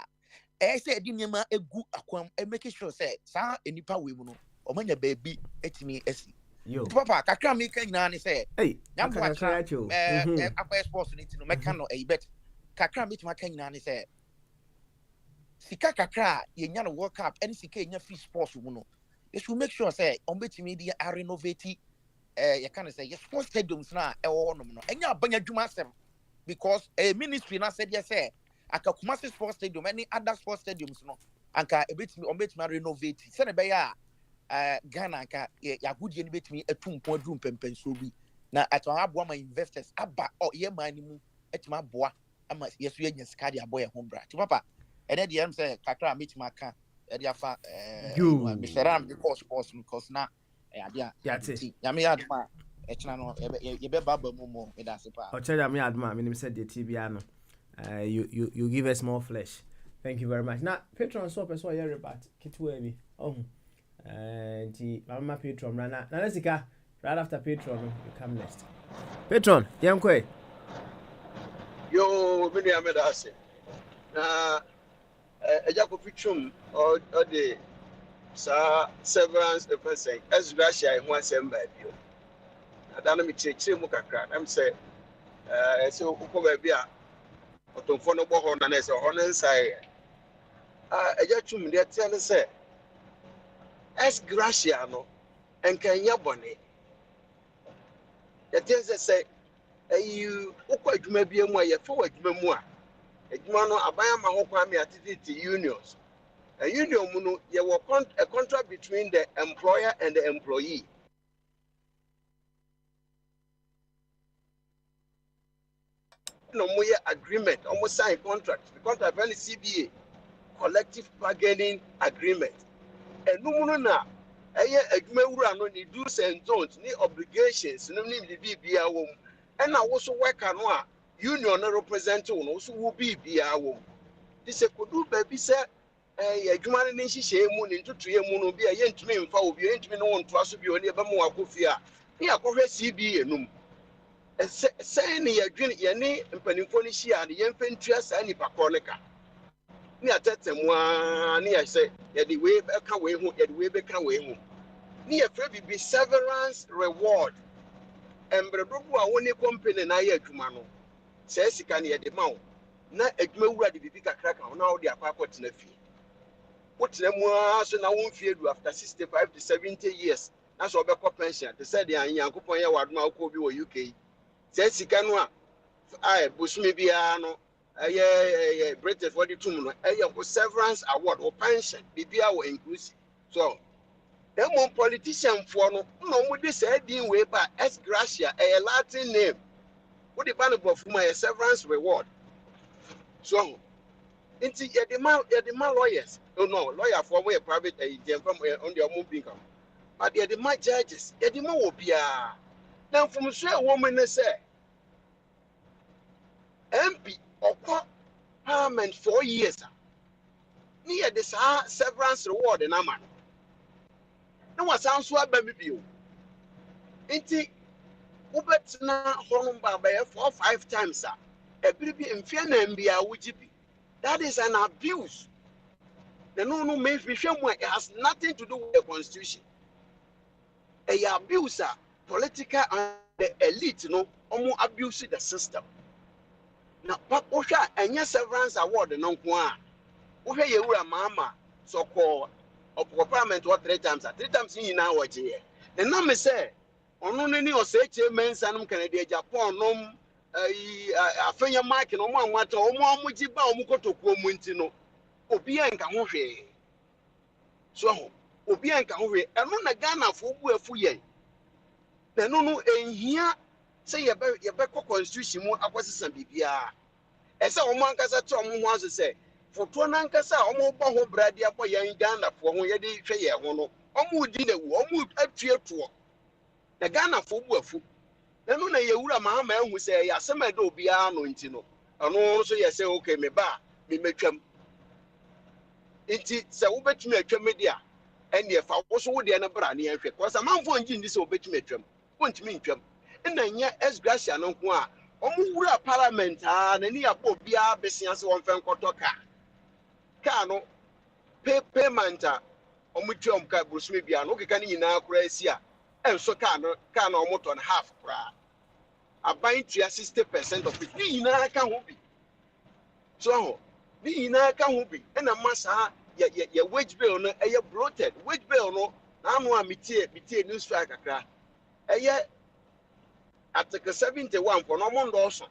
say edi nyema egu akwam make sure say sa enipa we mu no omanya baabi etimi asi yo papa kakra me kan nyina ne say hey nyambo kakra cho akwa sports ni ti no meka no bet kakra me tima kan nyina ne say sika kakra ye nya no World Cup any sika nya free sports mu no they should make sure say on betimi dia renovate you can say yes sports stadiums na e wo no no enya abanya dwuma asem because ministry na said yes say aka Kumasi Sports Stadium any other sports stadiums no anka ebetimi ombetimi renovate se ne be ya Ghana anka ya gudie ni betimi etumpon drum pempenso bi na atwa aboa ma investors aba ye man mu etima aboa ama yeso ye nya sika de aboa ho bra ti papa ene de am say kakra metima aka e de afa Mr. Ram the course because na ade a yate nyame ya adoma echina no ye be baba mu mo me da se pa o che nyame adoma me nim say the tibia no you give us more flesh. Thank you very much. Now patron so person here rebat kitwe bi and mama patron na let's go right after patron you come next. Patron yankwe yo me dia me da ase na eja ko pitchum or the sa severance the person as Russia ho asem ba bio na me chechire mu kakra am say so ko ba bia otomfo no bo ho na say ho no nsai eja tum de tie ne say as Russia no enkanya bone the things say you ukwa adwuma bia mu aye fa adwuma mu a adwuma no abaya ma ho kwa me atiti unions a union mu no ye wo a contract between the employer and the employee no mo ye agreement almost sign contract the contract very CBA collective bargaining agreement enu mu na eye adwuma wura no ni do's and don'ts ni obligations no ni bibia wo and na wo so worker no a union no represent no so wo bibia wo this e kodu ba bi se adwuma no nhihye mu ni ntutuye mu no bia ye ntumi mfa obi ye ntumi no wonto aso bi oni e ba mu akofi a ni akohwe CBA enum say ni yadwene ye ni mpanimfo ni hia ni ye mfentua sa ni pakoleka ni atetemu a ni ye say ye di we ka we hu ye di we be ka we hu ni ye fra bi severance reward embredobu a woni company na ye adwuma no say sika ni ye de ma wo na adwuma wura de bibi kakra ka na wo de akwa na fi wo tenemu a so na wo mfie du after 65 to 70 years na so obekọ pension they said the Yankopon ye wadoma akọ bi wo UK say sika no a busumi bia no British for the tum no severance award or pension bibia wo inclusive so them politician for no mo dey say din we ba ex gratia a Latin name what the ban of my severance reward so inti ye the man lawyers no lawyer for we private from on the moving income but ye the man judges ye the man obia now from so a woman say MP or parliament 4 years near this severance reward in Aman. No one sounds so baby view. Inti Ubetina Honumba by 4 or 5 times, sir. A baby in Fianambia would be. That is an abuse. The no makes me feel it has nothing to do with the constitution. A abuser, political and the elite, no, almost abuse the system. Now, but Osha and your severance award no kwa. Osha you mama so called of parliament what 3 times in now what year. The number say on any or say men sanum Canada Japan nom a fenya mark no one what or more mujiba or mukoto muntino. Obia and Kamohe. So Obia and Kamohe and on a Ghana for fuye. The no in here say your back constitution more opposition bibia. Esa omankasa to omo ho say for to nankasa omo ba ho brade abo yan Ghana fo ho ye de hwe ye ho no omo di na wu omo atue to na Ghana fo bu afu na no na ye wura ma ma hu say ya sema de obia no nti no ono so ye say okay me ba me metwam nti se wo betumi atwam de a ene fa wo so wo de na bra na ye hwe ko sa manfo ngi ndi se wo betumi atwam wo ntumi ntwam na nya esgracia no ho a wura parliament na ni abo bia besia se won fen koto ka no payment omutwom ka brosumi bia no keka ni nyina akura asi a enso ka no omoton half kura aban tua 60% of it ni nyina ka ho bi so ni nyina ka ho bi na masa ye wage bill no bloated wage bill no na anu a mitie news file kakra Article 71 for no more also.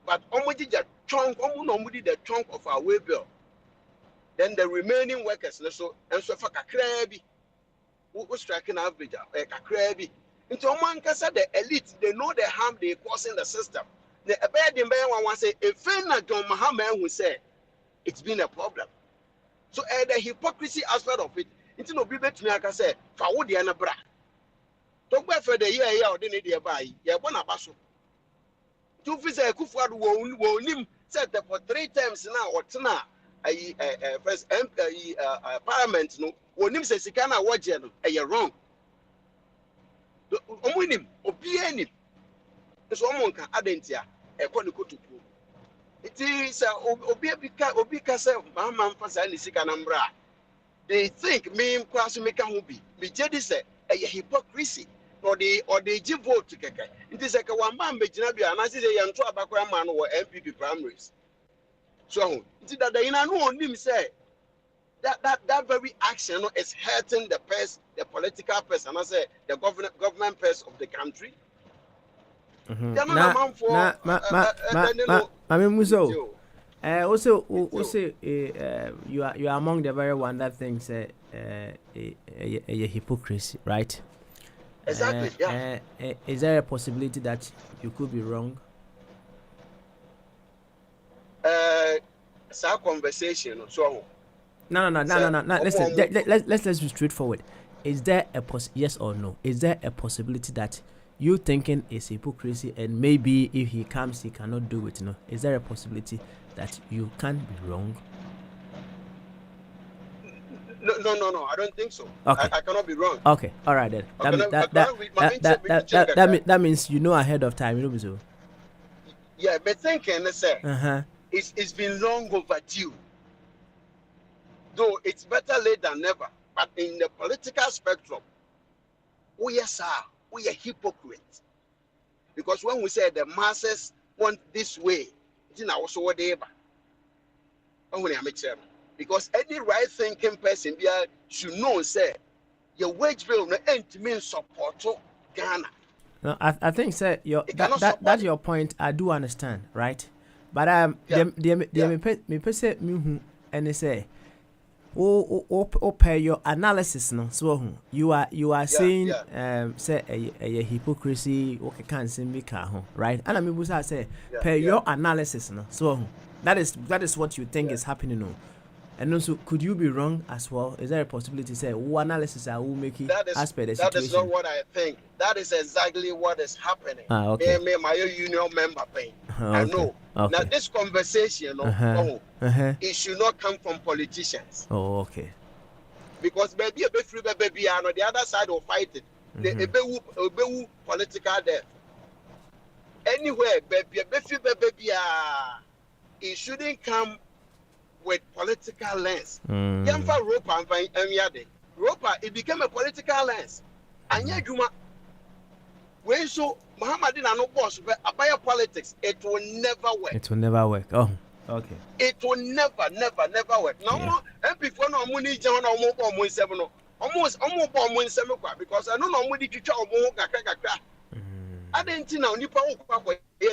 But almost the chunk, almost the chunk of our way bill. then the remaining workers so and so for kakra we striking average kakra bi into man can say the elite they know the harm they causing the system the bad in one say if na John Mahama who say it's been a problem so the hypocrisy aspect of it into no be betumi aka say fa wo de na bra to gba for the year or dey dey buy ye bo na baso to fi say Kufuor wo nim said that for 3 times now or tena first parliament no wonim say sika na woje no wrong omunim obianim so omonka adentia ekọ ne kotopo it is obi ka say mama mfasa ni sika na mbra they think me class make am be me jedi say hypocrisy or they give vote to keke it is like one man be gina bia na say ye nto abakwa man no MPP primaries so it that the ina no onim say that very action is hurting the political person, I say the government person of the country. Also, you are among the very one that thinks a hypocrisy, right? Exactly. Yeah. Is there a possibility that you could be wrong? It's our conversation. So. No. Listen, let's be straightforward. Is there yes or no? Is there a possibility that you thinking is hypocrisy and maybe if he comes he cannot do it? No. Is there a possibility that you can be wrong? No. I don't think so. Okay. I cannot be wrong. Okay. All right then. That means you know ahead of time. You know so. Yeah, but thinking, sir. It's been long overdue. Though it's better late than never, but in the political spectrum, we are hypocrites. Because when we say the masses want this way, it's not also what they because any right-thinking person should know, say, your wage bill no end mean support Ghana. No, I think, sir, that's your point. I do understand, right? But me say and they say. Per your analysis no so you are saying say a hypocrisy okay can say me ka right and I mean say per your analysis no so that is what you think is happening no and also could you be wrong as well? Is there a possibility say what analysis I will make it as per the situation? That is not what I think. That is exactly what is happening. Okay. Me my union member paying. I know. Okay. Now this conversation it should not come from politicians. Oh, okay. Because baby on the other side will fight it. The political death. Anywhere baby it shouldn't come with political lens. Ropa, it became a political lens. And yet, when so Muhammadin and no boss, about politics, it will never work. It will never work. Oh, okay. It will never work. No more. And before no money, John, almost 7 almost because I don't know what did you tell me. I didn't know Nipa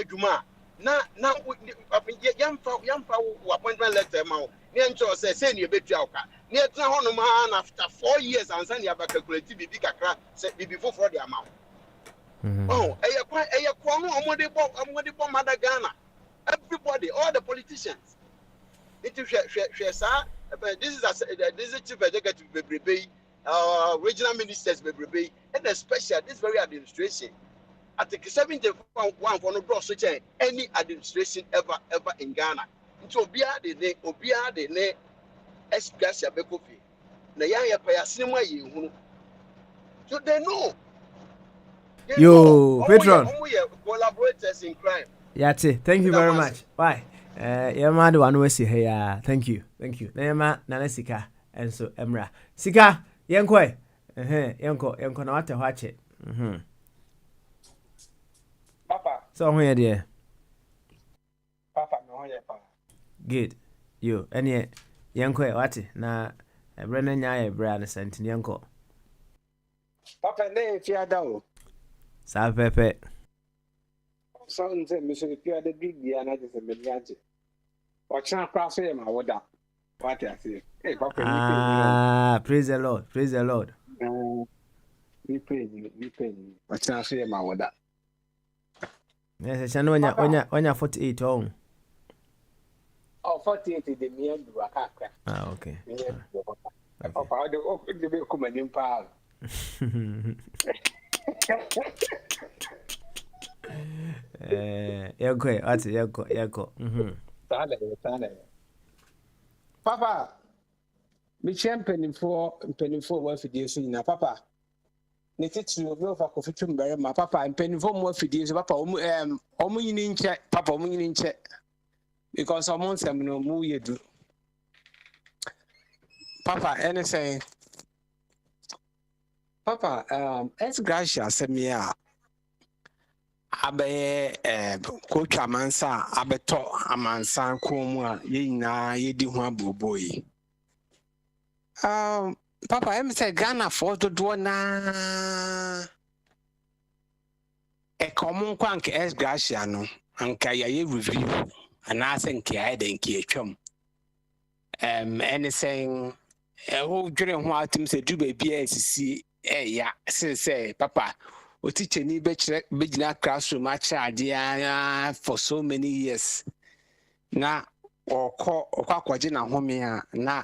Juma. Now, young appointment letter. Niancho says, send you a bit out. Near man after 4 years and send you back a collective said before for the amount. Oh, I'm Mother Ghana. Everybody, all the politicians. This is chief executive regional ministers and especially this very administration. I think 71 for no bro such any administration ever in Ghana. Into Obia de ne Esplasia Bekofi. Na ya paya cinema yi. So they know. Yo, Patron. Collaborators in crime. Yate, thank you very much. Bye. Yama the one we see here. Thank you. Nema nana sika and so Emra. Sika, yankwe. Yanko na wate wache. Papa. So where there? Papa no here pa. Good. You, any yankwe wate na ebrene nya ebra na sent yanko. Papa ne fiada o. Sa pepe. So nze me so fiada big dia na je se me nyaje. O chan kwa so e ma woda. What I say? Hey, Papa, Praise the Lord. Praise the Lord. we pay. What's I say, my word? Yes, I know when you're 48 on. Oh, 48 the me and do a cracker. Okay. Papa, the be come in pal. Yako. Papa, me champion for what for this na papa. Ne titu me of a fitum very my papa and penny for more for this papa omu yin nche papa omu yin nche because omu nsem no mu yedu. Papa anything Papa it's gracious me abe coach amansa abeto amansa komu a ye nyina ye di ho aboboyi. Papa em say Ghana for do na e common kwank es gracia no anka ye review and I think ya den ki atwam anything who dwere ho atim say do baby asisi ya say papa o teacher ni be gina classroom a charge for so many years na okwaje na home a na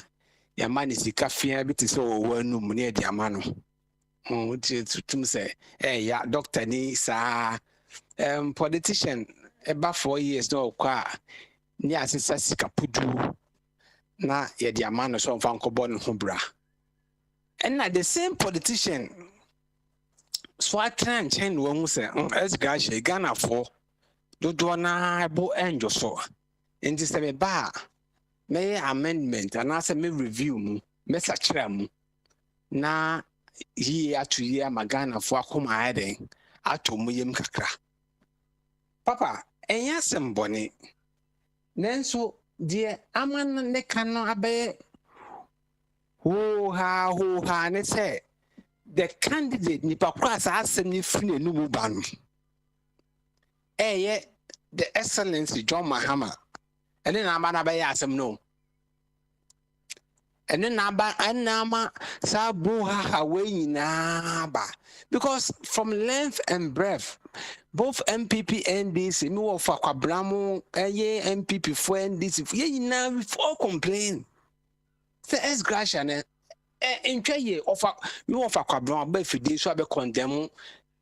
ya mani sika fia bi te so wo anum ne di amano tum say ya doctor ni sa politician about 4 years no kwa ni asesa sika pudu na ya di amano so mfa nkobo ne ho bra and na the same politician so atran chen wo hu say as gashi Ghana for dodo na bo enjo so enti se be ba may amendment and as a me review mu me sachira mu na year to year magana for akoma aden atomu yem kakra papa enya sembone nenso die aman ne kano abe ho ha ne say the candidate ni pakwa sa asem ni fune nu mu ba no the excellency John Mahama and then amana be asem no and then anama sabu ha we nyina ba because from length and breadth both MPP and NDC me wo fa kwabramo MPP for NDC ye nyina we all complain say es gracia ne intwa ye ofa me wo fa kwabramo ba fidi so be condemn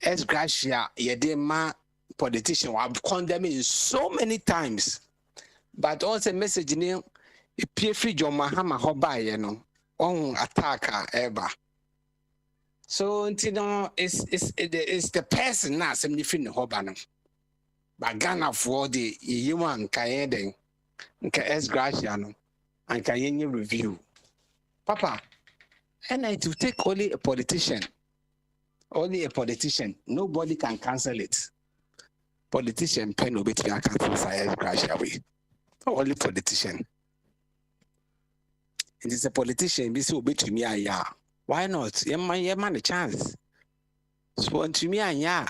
es gracia ye de ma politician wa condemn it so many times but also message ni epie free John Mahama hobaye no on attack eba so no it's the person na some different hoba no but Ghana for the yewan kaeden nka es gracia no anka yenye review papa and it will take only a politician nobody can cancel it politician pen obeti can cancel es gracia we only politician. It is a politician, be so bit to me, yeah. Why not? You man a chance. So to me, yeah.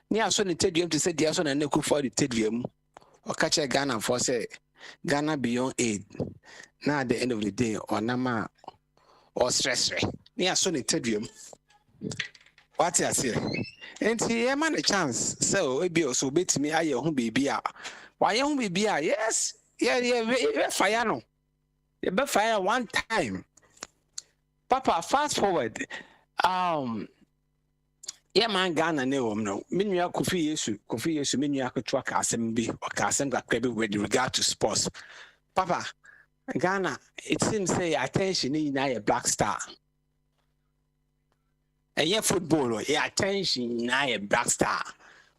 Near so tell you to say the son and neku for the tedium or catch a Ghana for say Ghana beyond aid. Now at the end of the day, or nama or stress. Near so tedium. What I say? And see, man a chance. So it be also bit me, I won't be. Why you won't be? Yes, yeah, fire no. You better fire one time. Papa, fast forward. Yeah, man, Ghana no. Minua Kofi Yesu, minua kutwa kasembi or kasem kakrebi with regard to sports. Papa, Ghana, it seems say attention in a black star. And yeah, football, attention in a black star.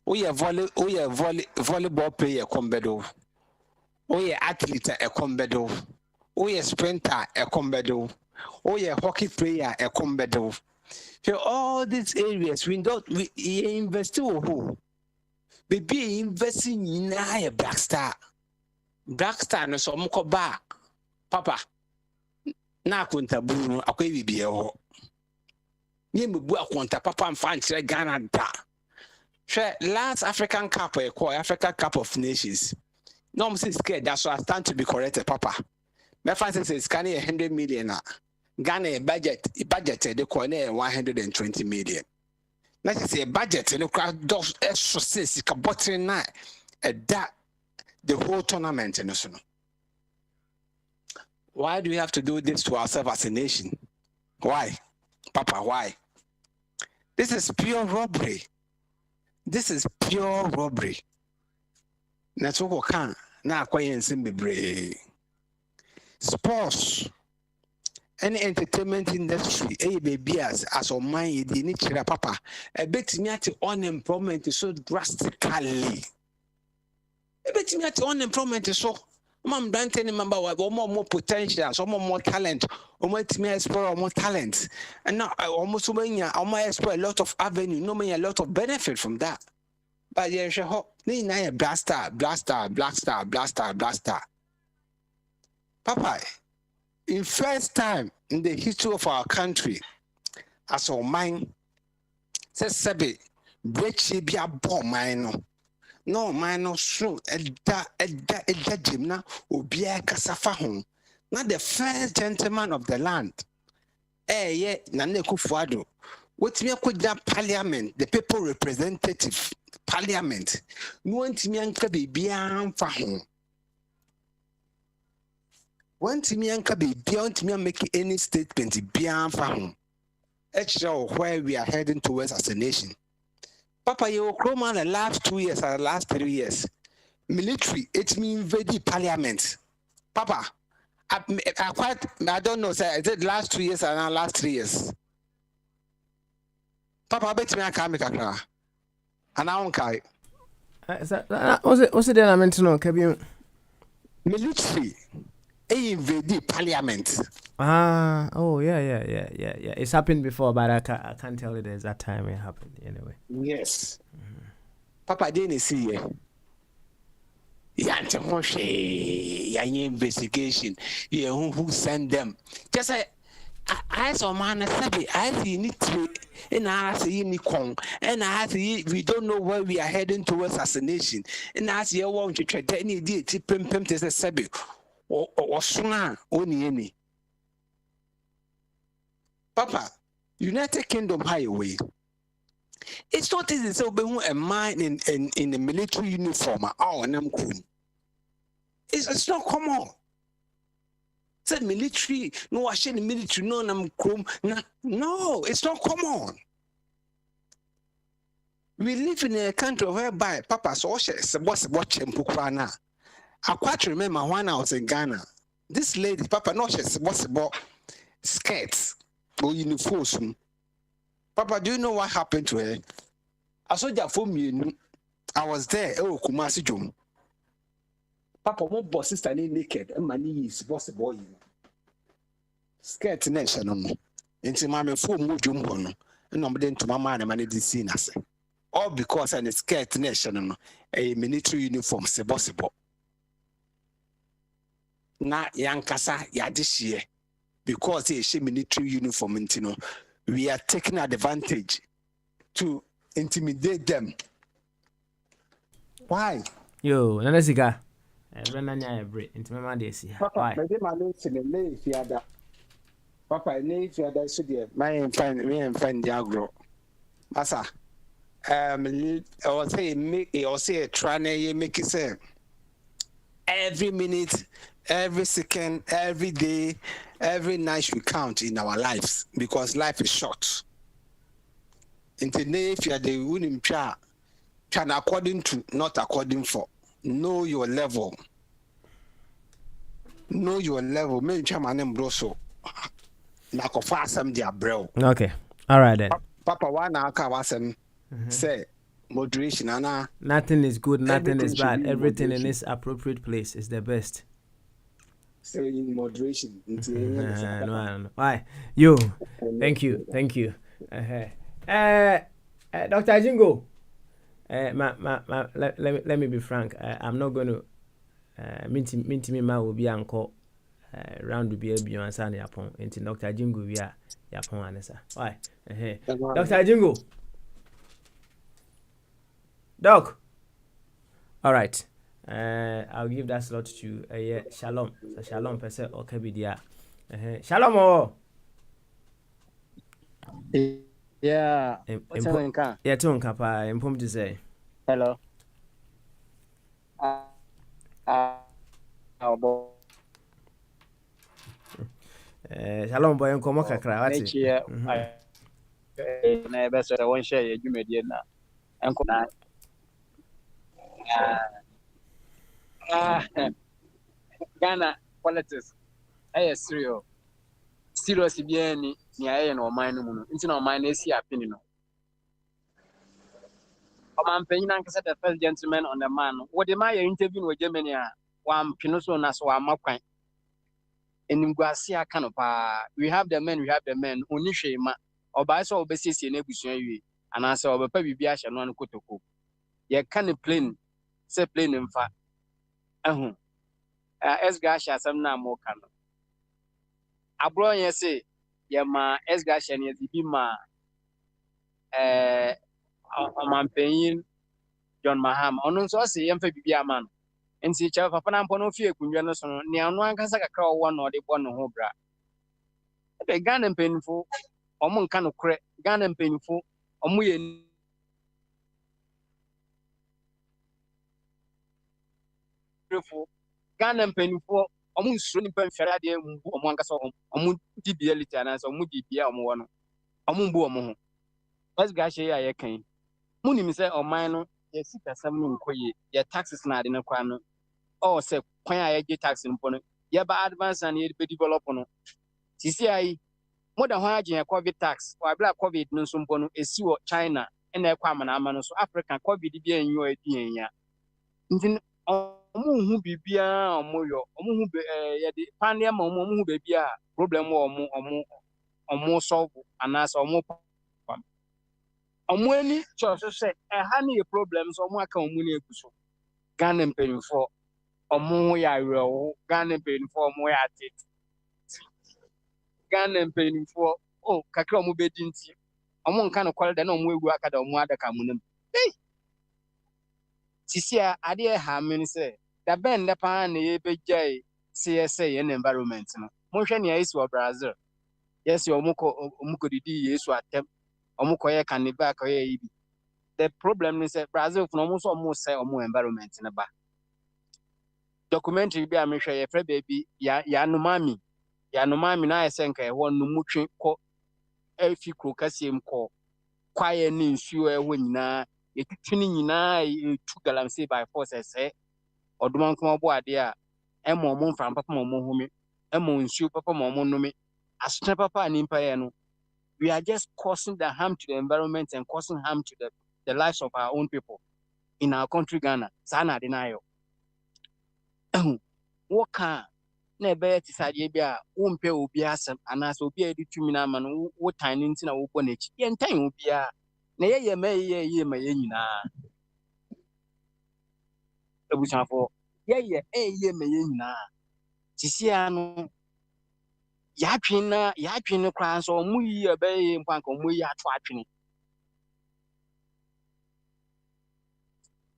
Volleyball player combedo. Athlete a combedo. Sprinter a combedo. Hockey player a combedo. So all these areas we invest who be investing in a black star no so mko ba papa na akonta buru akwa bibie ho nye mebu akonta papa mfa nkyere Ghana da hwe last African Cup Africa Cup of Nations no I'm scared that's why I stand to be corrected papa My fancy says can 100 million. Ghana budget the corner 120 million. Let's say budget and the crowd does extra says it bottle nine that the whole tournament and so. Why do we have to do this to ourselves as a nation? Why? Papa, why? This is pure robbery. This is pure robbery. That's what we can. Now, sports, any entertainment industry, baby as on my nature, papa, a bit me at unemployment is so drastically. A bit me at unemployment is so. Mom, don't tell him about more potential, some more talent, or more to me explore more talent. And now I almost many I might explore a lot of avenue, no many a lot of benefit from that. But yeah, a blaster. Papa, in first time in the history of our country, as our mind says Sabi, break be a bomb mine. No, mine so Edda Jimna Ubia Casafa. Not the first gentleman of the land. Yeah, Nane Kufuado. What me could that parliament, the people representative parliament, no one to me and be beyond Fahon. One to me and be beyond me making any statement beyond Fahon. Extra where we are heading towards as a nation. Papa, you Chroma the last 2 years or the last 3 years. Military, it means invade parliament. Papa, I don't know, sir. Is it last 2 years or the last 3 years? Papa, I bet me I can't make a cry. And I won't cry. What's it then I meant to know, Kabi? Military, invade parliament. Oh, yeah. It's happened before, but I can't tell you the exact time it happened anyway. Yes. Papa didn't see it. Investigation. Yeah, who sent them? Just I saw man I see need to and I see Nikon and I see we don't know where we are heading towards assassination. And I see I want to try any idea to pimp to the Sabi or sooner only. Papa, United Kingdom highway. It's not easy to be a man in the military uniform. It's not common. Said military, no, I share the military, no, I'm chrome. No, it's not common. We live in a country whereby Papa says, what's watching Pukwana. I quite remember when I was in Ghana. This lady, Papa, no, she's what's about skirts. Uniforms. Papa, do you know what happened to her? I saw that for me. I was there. Oh, Kumasi Jum. Papa, one boss is standing naked, and my knees, boss boy. Skirt nation. Into my full mood jumbo. And I'm then to my man and manage the scene. All because I'm a skirt nation, a military uniform, se bossible. Na young Kasa, ya this year. Because it's a military uniform, we are taking advantage to intimidate them. Why? Yo, Nanasiga. Why? Papa, my friend Diagro. Massa. I was say, trying to make it say every minute, every second, every day, every night should count in our lives because life is short. In the day, if you are the winning try according to, not according for. Know your level. Know your level. Me chama name broso. Na ko fa asem dia bro. Okay. All right then. Papa wa na aka wasem say moderation ana. Nothing is good, nothing is bad. Everything in its appropriate place is the best. Say in moderation. No. Why? Yo. Thank you. Dr. Jingo. Let me be frank. I'm not going to minti ma will be uncle round to be a beyond Sunday upon into Dr. Jingo via Yapon Anessa. Why? Dr. Jingo. Doc. All right. I'll give that slot to Shalom. So Shalom per se or Kabidia. Shalom oh. Yeah. What's happening? Yeah, to Kapa, impom to say. Hello. Shalom boy, nkomo kakra wati. Na best one share you media na. Enko na. Ghana politics. Serious. Serious bien ni aye na oman no mu no. Nti na oman na esi apini no. Oman penyin ankasa the first gentleman on the man. What the my interview with Germany a wam pino so na so amakwan. Enimguase aka no pa. We have the men, oni hwema. Oba so obesiesie na ebusua wie. Anase obepa bibia hye no an kotoko. Ye kan plane. Say plane mfa. Esgasha asam na mo kan. Abro ye say ye ma esgasha ne bi ma omanpenyin John Mahama ono nso say ye mfa bibia ma no. Nti che papa na mpo no fie kunwa no so no ne anu ankasa kakra owo no de bo no ho bra. Ebe Ghana mpenfo omo nka no kre Ghana mpenfo omo ye Ghana mpenfo omo nsuro ni pamfere ade mbu omo ankasa omo dibiality anansa omo dibia omo wono omo mbu omo ho bas gashe ya ye kan muni mi se oman no ye sika sam no nkoye ye taxes na ade no kwa no o se kwan a ye ge tax mpo no ye ba advance and ye be develop no sisi ai more than one agent COVID tax or black COVID no so mpo no esi wo China na ekwa amana ama no so African COVID bi enyo adi enya ntin omo hu bibia omo hu ye de pande ma omo hu bibia problem wo omo solve anasa omo ani so say ha na problems omo aka omo na eguso Ghana mpenfo omo ya rewo Ghana mpenfo omo ya tit Ghana mpenfo kakra omo bedi nti omo nka no kwalda na omo egu aka da omo adaka munam sisia ade ha men say da ben da pa na ye bejai CSA in environment no mo hwe ne yesu Brazil yes omo ko didi yesu atem omo ko ye kaneba ko ye ibi the problem is Brazil for omo so omo say omo environment na ba documentary bi a me hwe ye fra baby ya no mami na yesenka e ho no mutwe ko afi kro kasiem ko kwaye ne nsuo e ho nyina etutwini nyina etu galamsey by force ese oduma nko obo ade a emo mo mfram papa mo humi emo nsuo papa mo numi astre papa nimpa ye no we are just causing the harm to the environment and causing harm to the lives of our own people in our country Ghana sana denial woka na ebe tisade bia wo mpe obi asem anase obi a editumi na ama no wo tan nti na wo bɔ n'echi ye ntan obi a na ye ma ye nyina ebusanfo ye ma ye nyina sisia no ya twin kra so omu yi ebe ye mpanka omu yi ato atwene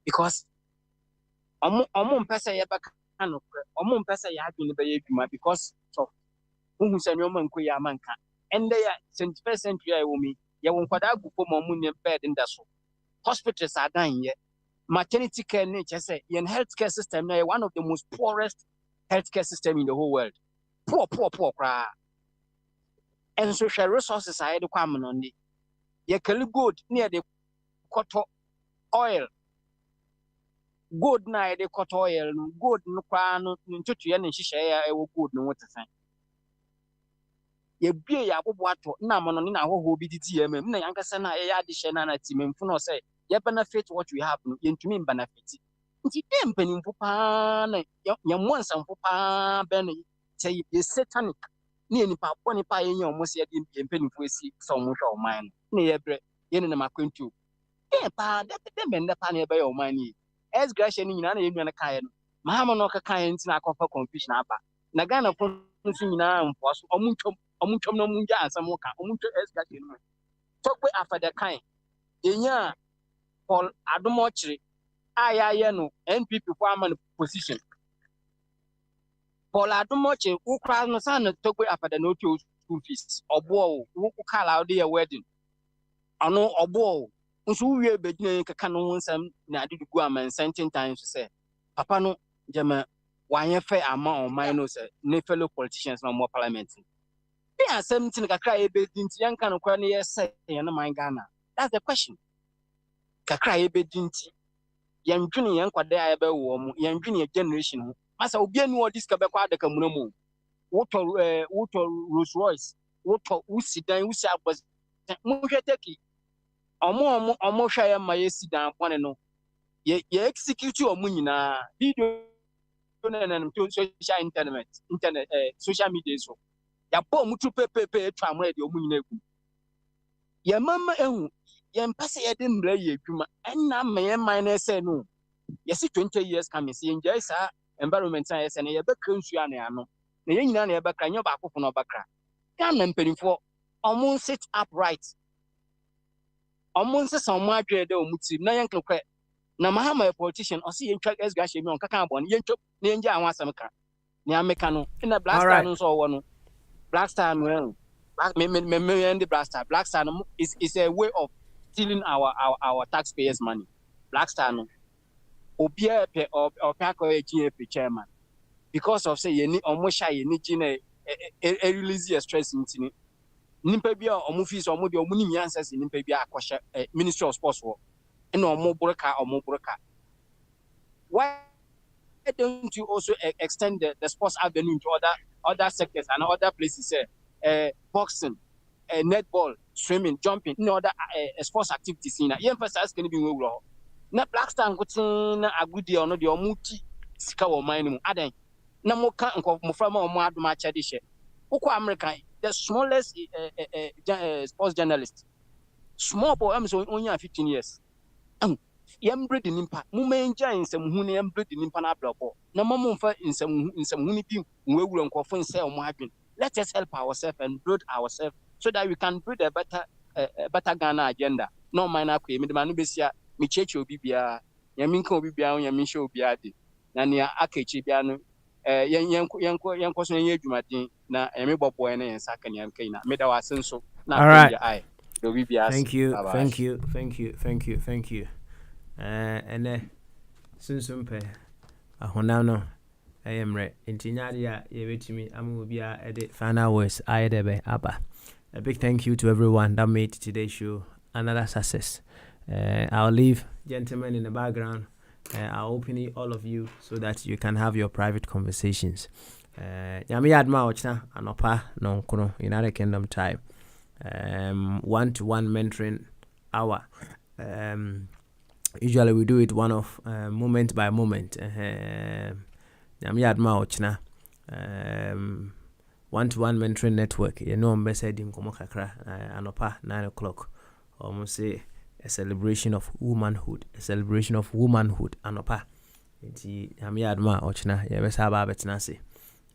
because omu mpesa ye baka no omu mpesa ya adwene be ye dwuma because of who say no man ko ya manka and they 21st century I womi ye won kwada agufo mo mu ne bed ndaso hospitals are done ye maternity care ne say in healthcare system now one of the most poorest healthcare system in the whole world poor cry and social resources are the kwam no ni ye kali gold near the cotton oil gold na the cotton oil no gold no kwa no ntutu ye ne hihye ya e wo gold no wotesan ye bie ya abobo ato na mo no na hoho bi diti ye mem na yankasa na ye ade hye na timemfu no say ye benefit what we have no ye ntumi benefit nti dem panimfu pa na ye monsamfu pa be no say ye satanic ni nipa boni pa ye nyom se ye panimfu esi so mo hwe o man na ye bre ye ne na makwentu pa de be nda pa na ye be o man ni es gracia ni nyina na ye nwa kan ye no mahama no ka kan ye nti na akọfa confusion aba na Ghana fo nso nyina mfo so omuntwom no munja ansam ka omuntwe esgate no tokwe afada kan enya Paul Adomochiri aya no NPP for am position Paul Adumoche ukra no san to go after the no school fees obo wo kala de wedding ano obo nso wie begina kaka no nsam na ade gu am certain times say papa no jema wanye fe ama on mine no say ne fellow politicians no more parliament be asem tin kakra e be dinti yanka no kwa ne yesa ye no man Ghana. That's the question. Kakra e be dinti yandwene yan kwada a be wo mu yandwene generation ho masa obi anu odis ka be kwa adaka munamu woto Rolls Royce woto usidan usi abos mu hweteki omo hwa ya ma yesidan bone no ye execute omo nyina video na social internet social media so ya bo mutu pepepe etu amre de omu nyina egu ye mama ehu ye mpase ye de mra ye adwuma enna me ye man na say no ye see 20 years coming see enjoy sa environment na ye say na ye be kransu ana ano na ye nyina na ye be kra nya ba akofo na obakra kan na mperimfo omo sit upright omo nse sa omo adwe de omu ti na ye nkekwe na mahama a politician o see ye ntwa SGA she mi on kaka abon ye ntwa na ye nja anwa asem ka na ameka no na blaster no so owo no blaster no me and the blaster no is a way of stealing our taxpayers money. Blackstar no obia pe or pako e chairman because of say ye ni omo sha ye ni gina release your stress ntini nimpa bia omo fees omo de omo ni miansas nimpa bia akosha Ministry of Sports wo na omo broka why don't you also extend the sports avenue to other sectors and other places boxing netball swimming jumping other sports activities in here emphasize can be we na Blackstar ngotin na agudi ono de omuti sika wo man mu adan na mo ka nko mo fra ma omo adoma chade hye ukwa American the smallest sports journalist small boy am so only 15 years yembre de nimpa mo menja nsem hu ne yembre de nimpa na ablabo na mo mfa nsem hu ni bi nwewura nkofo nse omo adwen. Let us help ourselves and build ourselves so that we can build a better Ghana agenda. No mind akwe me de manu besia me cheche obi bia yaminka obi bia yaminsha obi ade na ne akechi bia no yenko so yen adwumaden na me bobo na yensa kan yankai na me da wasen so na ai obi bia. Thank you. And sunsumpe ahonam no ayemre intinyade a yebetimi amubia edit final words ayedebe aba. A big thank you to everyone that made today's show another success. I'll leave gentlemen in the background. I'll open all of you so that you can have your private conversations. Nyami adma ochna anopa no kono United Kingdom time. 1-to-1 mentoring hour. Usually we do it moment by moment. Nyami adma ochna 1-to-1 mentoring network. You know mbese di nkomo kakra anopa 9 o'clock. Almost say a celebration of womanhood. Anopa. Nti nyami adma ochna yebesa ba betina se.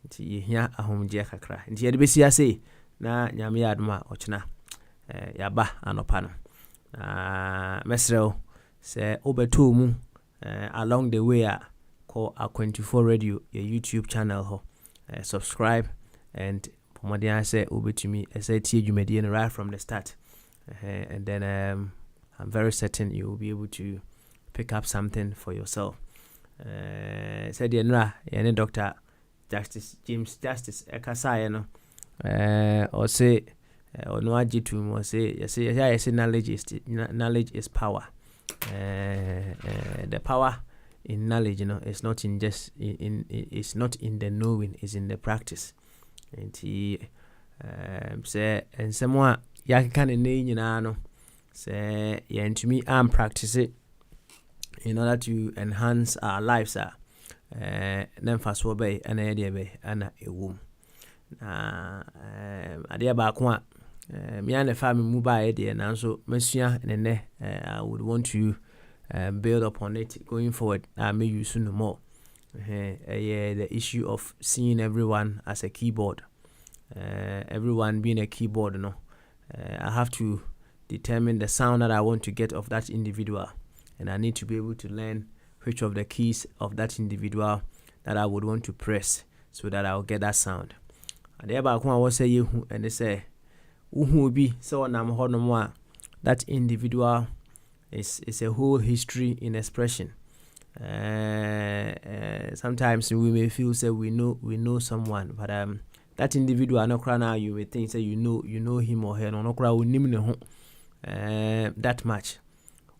Nti hia ahomje kakra. Nti yede besi ase na nyami adma ochna yaba anopa no. Mesrel se obeto mu along the way call A24 radio your YouTube channel ho. Subscribe and pomodian say obetumi SAT jumedie right from the start. And then I'm very certain you will be able to pick up something for yourself. Said the Dr. James Justice Ekasa no or say or no agitum or say knowledge is power. The power in knowledge, is not in just it's not in the knowing, it's in the practice. And he say and someone can no say to me I'm practice it in order to enhance our lives then fast obey and idea be and a womb idea back one me and the family move by idea and so messia and I would want to build upon it going forward. I may use soon more the issue of seeing everyone as a keyboard, everyone being a keyboard. I have to determine the sound that I want to get of that individual, and I need to be able to learn which of the keys of that individual that I would want to press so that I'll get that sound. And the other one was say you and they say who be so nam honomwa. That individual is a whole history in expression. Sometimes we may feel say we know someone, but that individual no cry now you may think say you know him or her no cry that much.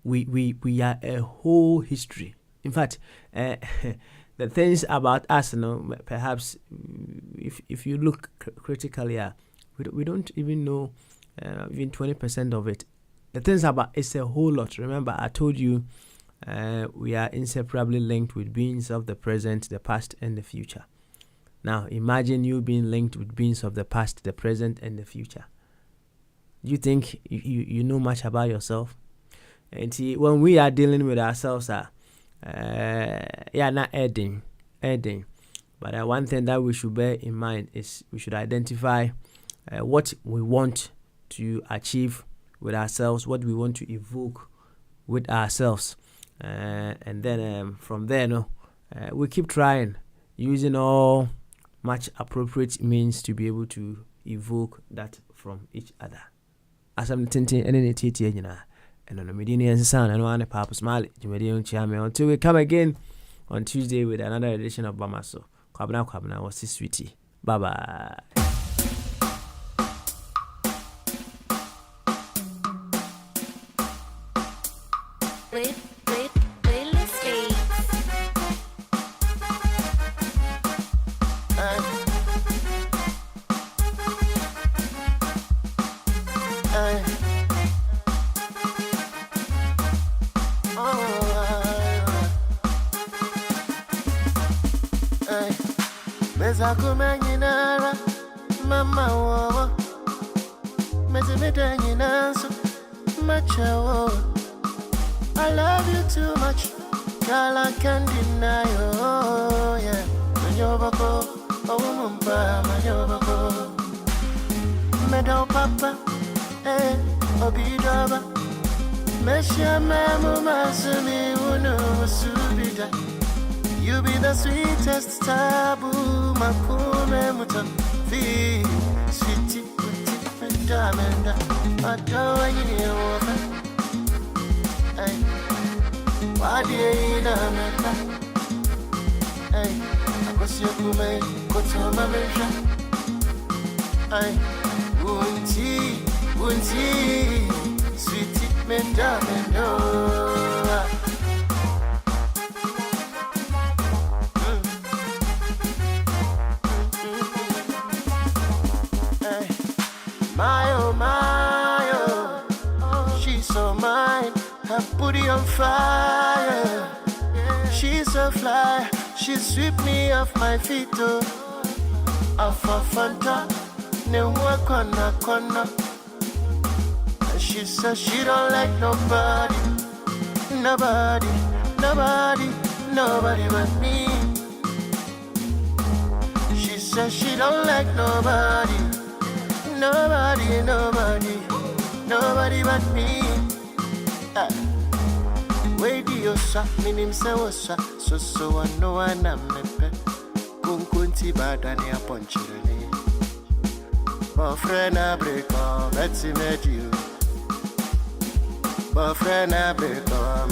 We are a whole history. In fact, the things about us, perhaps if you look critically, we don't even know even 20% of it. The things about it's a whole lot. Remember, I told you we are inseparably linked with beings of the present, the past, and the future. Now, imagine you being linked with beings of the past, the present, and the future. Do you think you know much about yourself? And see, when we are dealing with ourselves, not adding. But one thing that we should bear in mind is we should identify what we want to achieve with ourselves, what we want to evoke with ourselves. And then from there, we keep trying, using all much appropriate means to be able to evoke that from each other. As I'm thinking, and on the Median sound, and one Papa Smiley, until we come again on Tuesday with another edition of Bamaso. Kwabna was this sweetie. Bye bye. Mama wo I love you too much, girl, I can't deny you, yeah. Manyobako, oh mumba, manyobako. Medo papa, obidaba. Mesha mamu masumi uno subida. You be the sweetest taboo, makume muta. Fi, sweetie, menda, adore you. Why do you know? Hey, I was your woman, go to my vision. Hey, wunty, sweetie, menda. Hey, my oh, she's so mine. Her booty on fire. She's so fly. She sweep me off my feet, oh. Off a fanta, ne wakona. And she says she don't like nobody but me. She says she don't like nobody but me. Wait, you sa, minim se wasa, so I know I am mepe. Kunkunti badani a ponchirene. Boyfriend break up, Betsy met you. Boyfriend break up,